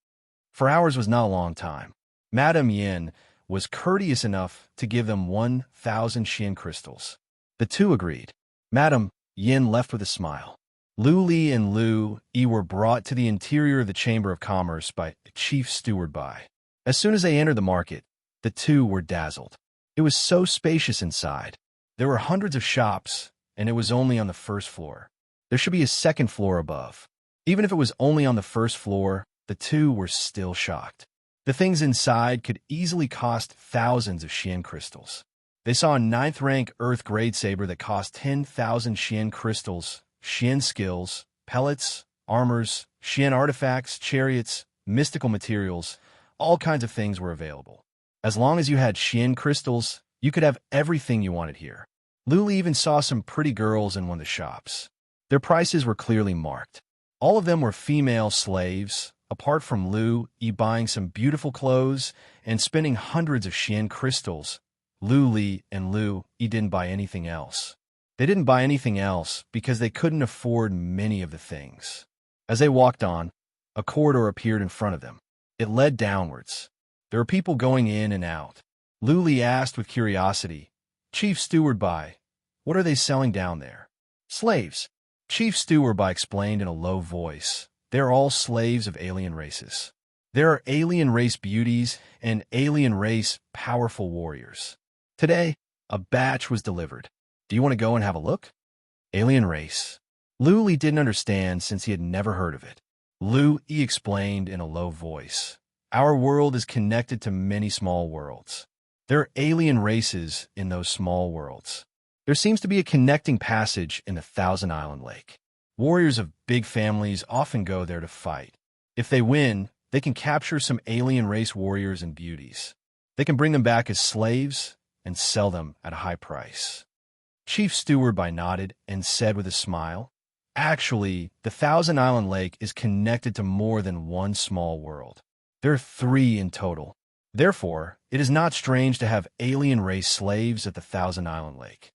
For hours was not a long time. Madame Yin was courteous enough to give them 1,000 Xian crystals. The two agreed. Madame Yin left with a smile. Lu Li and Lu Yi were brought to the interior of the Chamber of Commerce by Chief Steward Bai. As soon as they entered the market, the two were dazzled. It was so spacious inside. There were hundreds of shops, and it was only on the first floor. There should be a second floor above. Even if it was only on the first floor, the two were still shocked. The things inside could easily cost thousands of Xian crystals. They saw a 9th-rank Earth-grade saber that cost 10,000 Xian crystals, Xian skills, pellets, armors, Xian artifacts, chariots, mystical materials, all kinds of things were available. As long as you had Xian crystals, you could have everything you wanted here. Luli even saw some pretty girls in one of the shops. Their prices were clearly marked. All of them were female slaves, apart from Lu Yi buying some beautiful clothes and spending hundreds of Xian crystals. Lu Li and Lu Yi didn't buy anything else. They didn't buy anything else because they couldn't afford many of the things. As they walked on, a corridor appeared in front of them. It led downwards. There were people going in and out. Lu Li asked with curiosity, "Chief Steward Bai, what are they selling down there?" "Slaves." Chief Steward Bai explained in a low voice. "They're all slaves of alien races. There are alien race beauties and alien race powerful warriors. Today, a batch was delivered. Do you want to go and have a look?" Alien race. Lu Li didn't understand since he had never heard of it. Lu Yi explained in a low voice. "Our world is connected to many small worlds. There are alien races in those small worlds. There seems to be a connecting passage in the Thousand Island Lake. Warriors of big families often go there to fight. If they win, they can capture some alien race warriors and beauties. They can bring them back as slaves and sell them at a high price." Chief Steward Bai nodded and said with a smile, "Actually, the Thousand Island Lake is connected to more than one small world. There are 3 in total. Therefore, it is not strange to have alien race slaves at the Thousand Island Lake.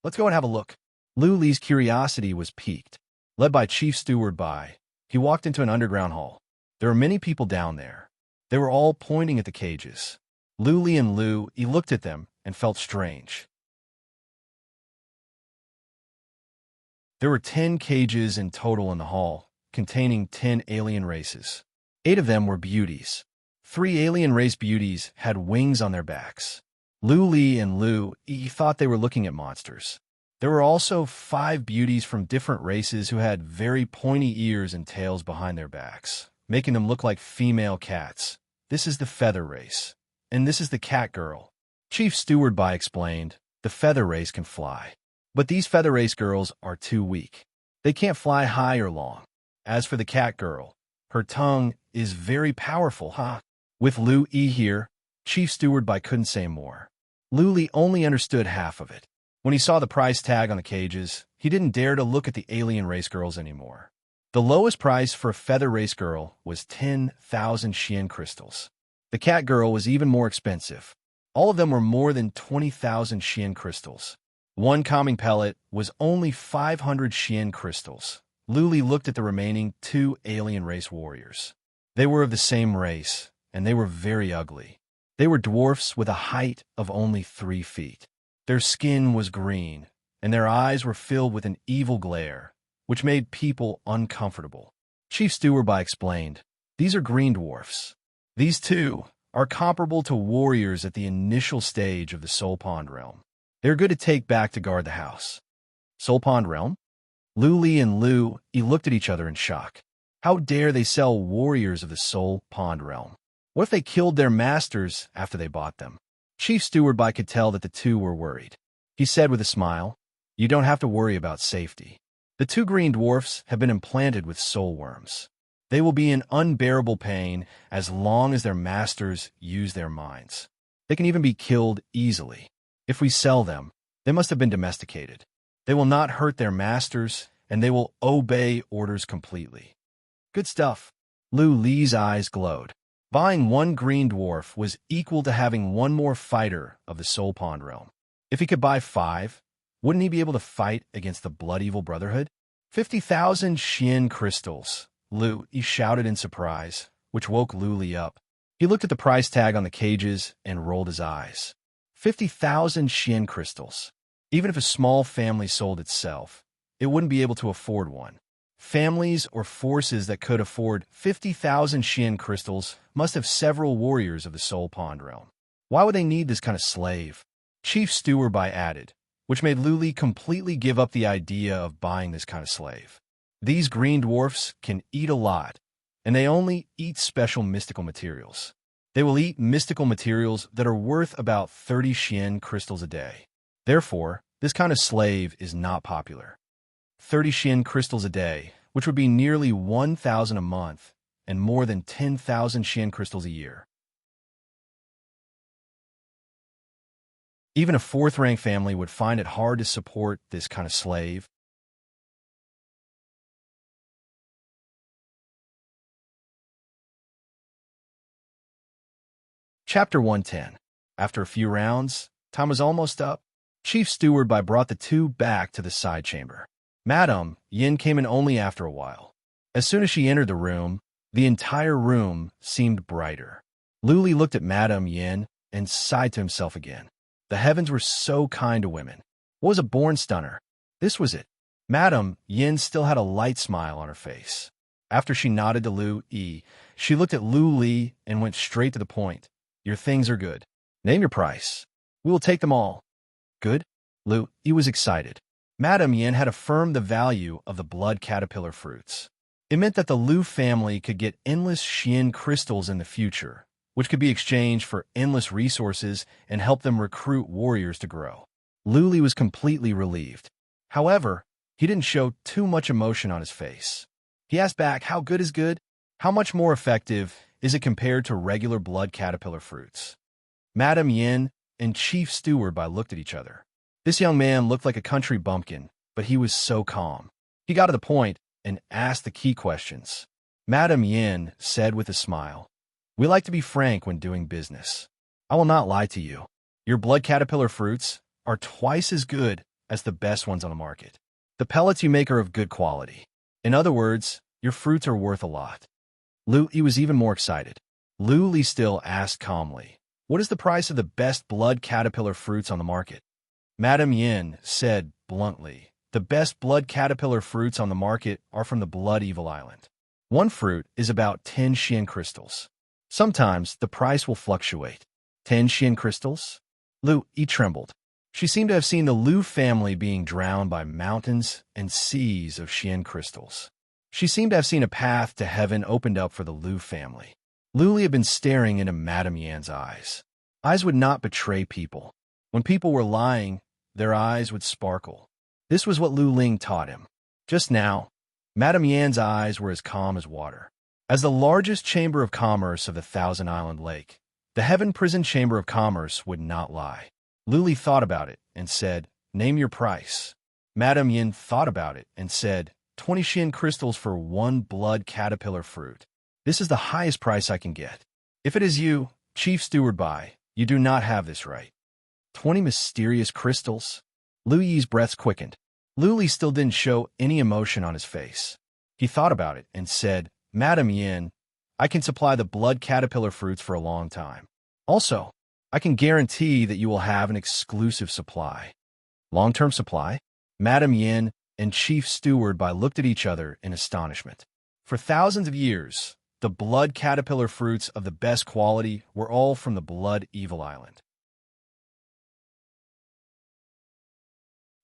Let's go and have a look." Lu Li's curiosity was piqued. Led by Chief Steward Bai, he walked into an underground hall. There were many people down there. They were all pointing at the cages. Lu Li and Lu Yi looked at them and felt strange. There were 10 cages in total in the hall, containing 10 alien races. 8 of them were beauties. 3 alien race beauties had wings on their backs. Lu Li and Lu Yi thought they were looking at monsters. There were also 5 beauties from different races who had very pointy ears and tails behind their backs, making them look like female cats. This is the feather race, and this is the cat girl. Chief Steward Bai explained, the feather race can fly. But these feather race girls are too weak. They can't fly high or long. As for the cat girl, her tongue is very powerful, huh? With Lu Yi here, Chief Steward Bai couldn't say more. Lu Li only understood half of it. When he saw the price tag on the cages, he didn't dare to look at the alien race girls anymore. The lowest price for a feather race girl was 10,000 Xian crystals. The cat girl was even more expensive. All of them were more than 20,000 Xian crystals. One calming pellet was only 500 Xian crystals. Lu Li looked at the remaining 2 alien race warriors. They were of the same race, and they were very ugly. They were dwarfs with a height of only 3 feet. Their skin was green, and their eyes were filled with an evil glare, which made people uncomfortable. Chief Steward Bai explained, "These are green dwarfs. These 2 are comparable to warriors at the initial stage of the Soul Pond realm. They're good to take back to guard the house." Soul Pond realm? Lu Li and Lu Yi looked at each other in shock. How dare they sell warriors of the Soul Pond realm? What if they killed their masters after they bought them? Chief Steward Bai could tell that the 2 were worried. He said with a smile, "You don't have to worry about safety. The 2 green dwarfs have been implanted with soul worms. They will be in unbearable pain as long as their masters use their minds. They can even be killed easily. If we sell them, they must have been domesticated. They will not hurt their masters, and they will obey orders completely." Good stuff. Lu Li's eyes glowed. Buying 1 green dwarf was equal to having 1 more fighter of the Soul Pond realm. If he could buy 5, Wouldn't he be able to fight against the Blood Evil Brotherhood? 50,000 Xian crystals, He shouted in surprise, which woke Li up. He looked at the price tag on the cages and rolled his eyes. 50,000 Xian crystals. Even if a small family sold itself, it wouldn't be able to afford one. Families or forces that could afford 50,000 Xian crystals must have several warriors of the Soul Pond realm. Why would they need this kind of slave? Chief Steward added, which made Li completely give up the idea of buying this kind of slave. These green dwarfs can eat a lot, and they only eat special mystical materials. They will eat mystical materials that are worth about 30 Xian crystals a day. Therefore, this kind of slave is not popular. 30 Xian crystals a day, which would be nearly 1,000 a month, and more than 10,000 Xian crystals a year. Even a fourth-rank family would find it hard to support this kind of slave. Chapter 110. After a few rounds, time was almost up. Chief Steward brought the two back to the side chamber. Madame Yin came in only after a while. As soon as she entered the room, the entire room seemed brighter. Li looked at Madame Yin and sighed to himself again. The heavens were so kind to women. What was a born stunner? This was it. Madame Yin still had a light smile on her face. After she nodded to Li, she looked at Li and went straight to the point. Your things are good. Name your price. We will take them all. Good? Li was excited. Madame Yin had affirmed the value of the blood caterpillar fruits. It meant that the Lu family could get endless Xian crystals in the future, which could be exchanged for endless resources and help them recruit warriors to grow. Li was completely relieved. However, he didn't show too much emotion on his face. He asked back, how good is good? How much more effective is it compared to regular blood caterpillar fruits? Madame Yin and Chief Steward looked at each other. This young man looked like a country bumpkin, but he was so calm. He got to the point and asked the key questions. Madame Yin said with a smile, we like to be frank when doing business. I will not lie to you. Your blood caterpillar fruits are twice as good as the best ones on the market. The pellets you make are of good quality. In other words, your fruits are worth a lot. Li was even more excited. Li still asked calmly, what is the price of the best blood caterpillar fruits on the market? Madame Yin said bluntly, the best blood caterpillar fruits on the market are from the Blood Evil Island. One fruit is about 10 Xian crystals. Sometimes the price will fluctuate. 10 Xian crystals? Li trembled. She seemed to have seen the Lu family being drowned by mountains and seas of Xian crystals. She seemed to have seen a path to heaven opened up for the Lu family. Li had been staring into Madame Yan's eyes. Eyes would not betray people. When people were lying, their eyes would sparkle. This was what Lu Ling taught him. Just now, Madame Yan's eyes were as calm as water. As the largest chamber of commerce of the Thousand Island Lake, the Heaven Prison Chamber of Commerce would not lie. Li thought about it and said, name your price. Madame Yin thought about it and said, 20 Xian crystals for one blood caterpillar fruit. This is the highest price I can get. If it is you, Chief Steward you do not have this right. 20 mysterious crystals? Lu Yi's breaths quickened. Li still didn't show any emotion on his face. He thought about it and said, Madame Yin, I can supply the blood caterpillar fruits for a long time. Also, I can guarantee that you will have an exclusive supply. Long-term supply? Madame Yin and Chief Steward looked at each other in astonishment. For thousands of years, the blood caterpillar fruits of the best quality were all from the Blood Evil Island.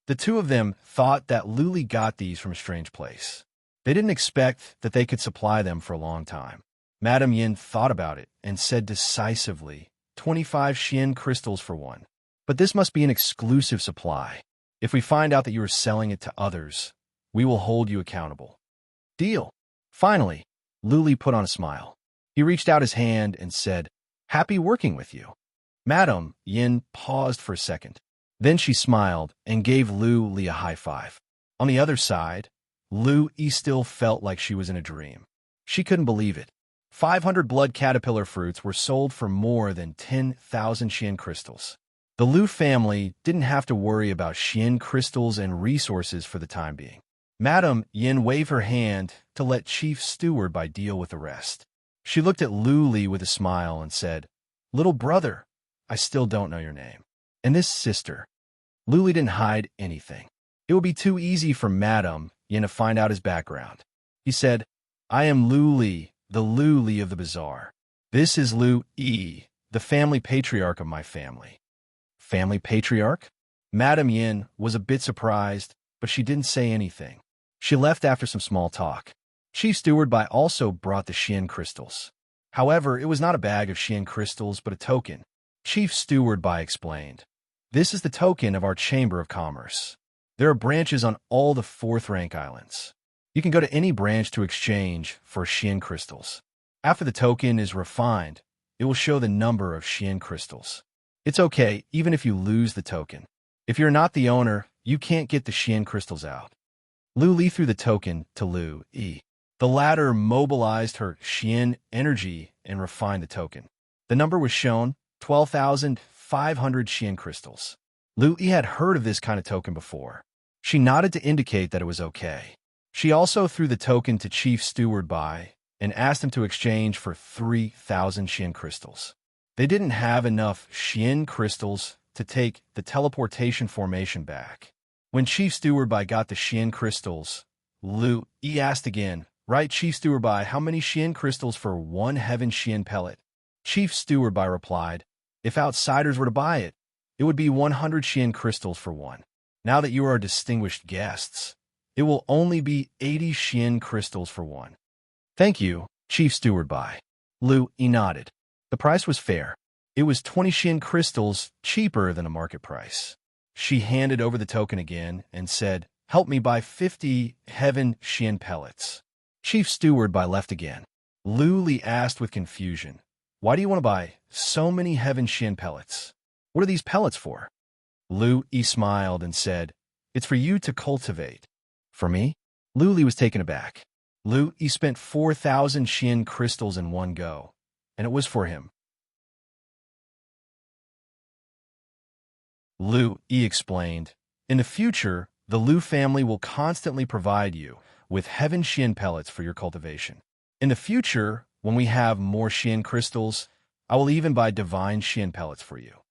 The two of them thought that Li got these from a strange place. They didn't expect that they could supply them for a long time. Madame Yin thought about it and said decisively, 25 Xian crystals for one. But this must be an exclusive supply. If we find out that you are selling it to others, we will hold you accountable. Deal. Finally, Li put on a smile. He reached out his hand and said, happy working with you. Madame Yin paused for a second. Then she smiled and gave Li a high five. On the other side, Li still felt like she was in a dream. She couldn't believe it. 500 blood caterpillar fruits were sold for more than 10,000 Xian crystals. The Liu family didn't have to worry about Xian crystals and resources for the time being. Madame Yin waved her hand to let Chief Steward Bai deal with the rest. She looked at Lu Li with a smile and said, "Little brother, I still don't know your name. And this sister." Lu Li didn't hide anything. It would be too easy for Madame Yin to find out his background. He said, "I am Lu Li, the Lu Li of the bazaar. This is Lu Yi, the family patriarch of my family." Family patriarch? Madame Yin was a bit surprised, but she didn't say anything. She left after some small talk. Chief Steward Bai also brought the Xian crystals. However, it was not a bag of Xian crystals, but a token. Chief Steward Bai explained, "This is the token of our Chamber of Commerce. There are branches on all the 4th rank islands. You can go to any branch to exchange for Xian crystals. After the token is refined, it will show the number of Xian crystals. It's okay, even if you lose the token. If you're not the owner, you can't get the Xian crystals out." Lu Li threw the token to Lu Yi. The latter mobilized her Xian energy and refined the token. The number was shown, 12,500 Xian crystals. Lu Yi had heard of this kind of token before. She nodded to indicate that it was okay. She also threw the token to Chief Steward Bai and asked him to exchange for 3,000 Xian crystals. They didn't have enough Xian crystals to take the teleportation formation back. When Chief Steward Bai got the Xian crystals, Lu Yi asked again, "Right, Chief Steward Bai, how many Xian crystals for 1 heaven Xian pellet?" Chief Steward Bai replied, "If outsiders were to buy it, it would be 100 Xian crystals for 1. Now that you are distinguished guests, it will only be 80 Xian crystals for 1. "Thank you, Chief Steward Bai." Lu Yi nodded. The price was fair. It was 20 Xian crystals cheaper than the market price. She handed over the token again and said, "Help me buy 50 heaven Xian pellets." Chief Steward Bai left again. Lu Li asked with confusion, "Why do you want to buy so many heaven Xian pellets? What are these pellets for?" Lu Yi smiled and said, "It's for you to cultivate." "For me?" Lu Li was taken aback. Lu Yi spent 4,000 Xian crystals in one go, and it was for him. Lu Yi explained, "In the future, the Lu family will constantly provide you with heaven Xian pellets for your cultivation. In the future, when we have more Xian crystals, I will even buy divine Xian pellets for you.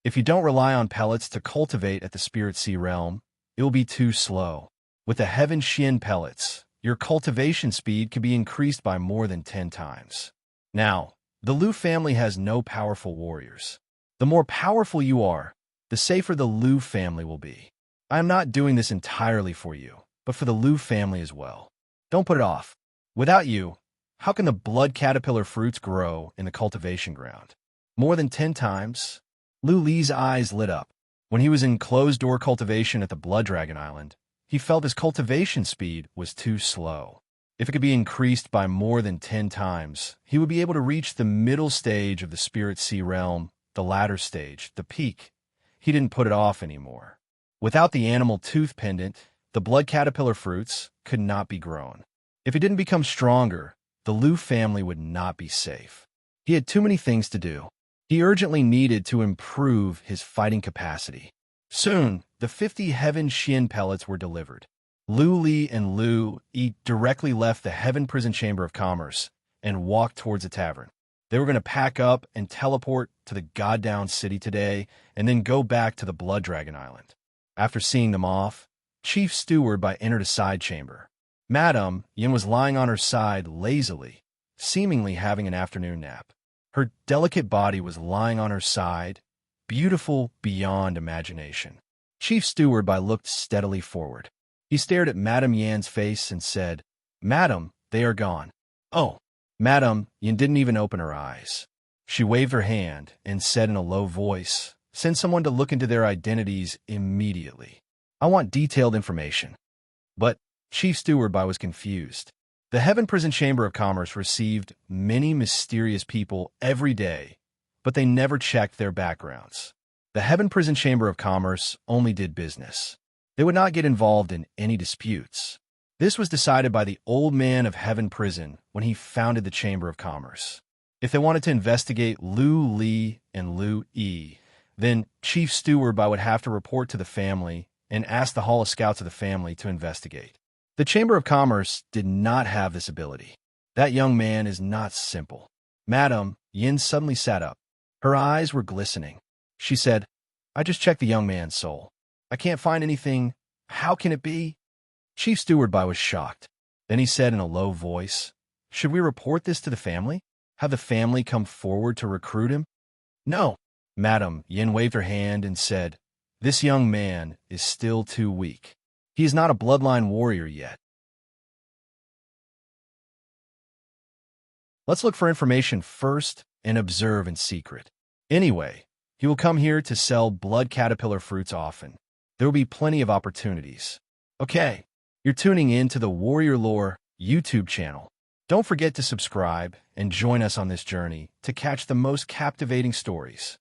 If you don't rely on pellets to cultivate at the Spirit Sea realm, it will be too slow. With the heaven Xian pellets, your cultivation speed can be increased by more than 10 times. Now, the Lu family has no powerful warriors. The more powerful you are, the safer the Lu family will be. I am not doing this entirely for you, but for the Lu family as well. Don't put it off. Without you, how can the blood caterpillar fruits grow in the cultivation ground? More than 10 times?" Lu Li's eyes lit up. When he was in closed-door cultivation at the Blood Dragon Island, he felt his cultivation speed was too slow. If it could be increased by more than 10 times, he would be able to reach the middle stage of the Spirit Sea realm, the latter stage, the peak. He didn't put it off anymore. Without the animal tooth pendant, the blood caterpillar fruits could not be grown. If he didn't become stronger, the Lu family would not be safe. He had too many things to do. He urgently needed to improve his fighting capacity. Soon, the 50 Heaven Xian pellets were delivered. Lu Li and Lu Yi directly left the Heaven Prison Chamber of Commerce and walked towards the tavern. They were going to pack up and teleport to the God-down city today and then go back to the Blood Dragon Island. After seeing them off, Chief Steward Bai entered a side chamber. Madame Yin was lying on her side lazily, seemingly having an afternoon nap. Her delicate body was lying on her side, beautiful beyond imagination. Chief Steward Bai looked steadily forward. He stared at Madame Yan's face and said, "Madam, they are gone." "Oh." Madame Yin didn't even open her eyes. She waved her hand and said in a low voice, "Send someone to look into their identities immediately. I want detailed information." But Chief Steward Bai was confused. The Heaven Prison Chamber of Commerce received many mysterious people every day, but they never checked their backgrounds. The Heaven Prison Chamber of Commerce only did business. They would not get involved in any disputes. This was decided by the old man of Heaven Prison when he founded the Chamber of Commerce. If they wanted to investigate Lu Li and Lu Yi, Then Chief Steward would have to report to the family and ask the Hall of Scouts of the family to investigate. The Chamber of Commerce did not have this ability. That young man is not simple. Madam Yin suddenly sat up. Her eyes were glistening. She said, I just checked the young man's soul. I can't find anything. How can it be? Chief Steward was shocked. Then he said in a low voice, should we report this to the family? Have the family come forward to recruit him? No. Madam Yin waved her hand and said, this young man is still too weak. He is not a bloodline warrior yet. Let's look for information first and observe in secret. Anyway, he will come here to sell blood caterpillar fruits often. There will be plenty of opportunities. Okay, you're tuning in to the Warrior Lore YouTube channel. Don't forget to subscribe and join us on this journey to catch the most captivating stories.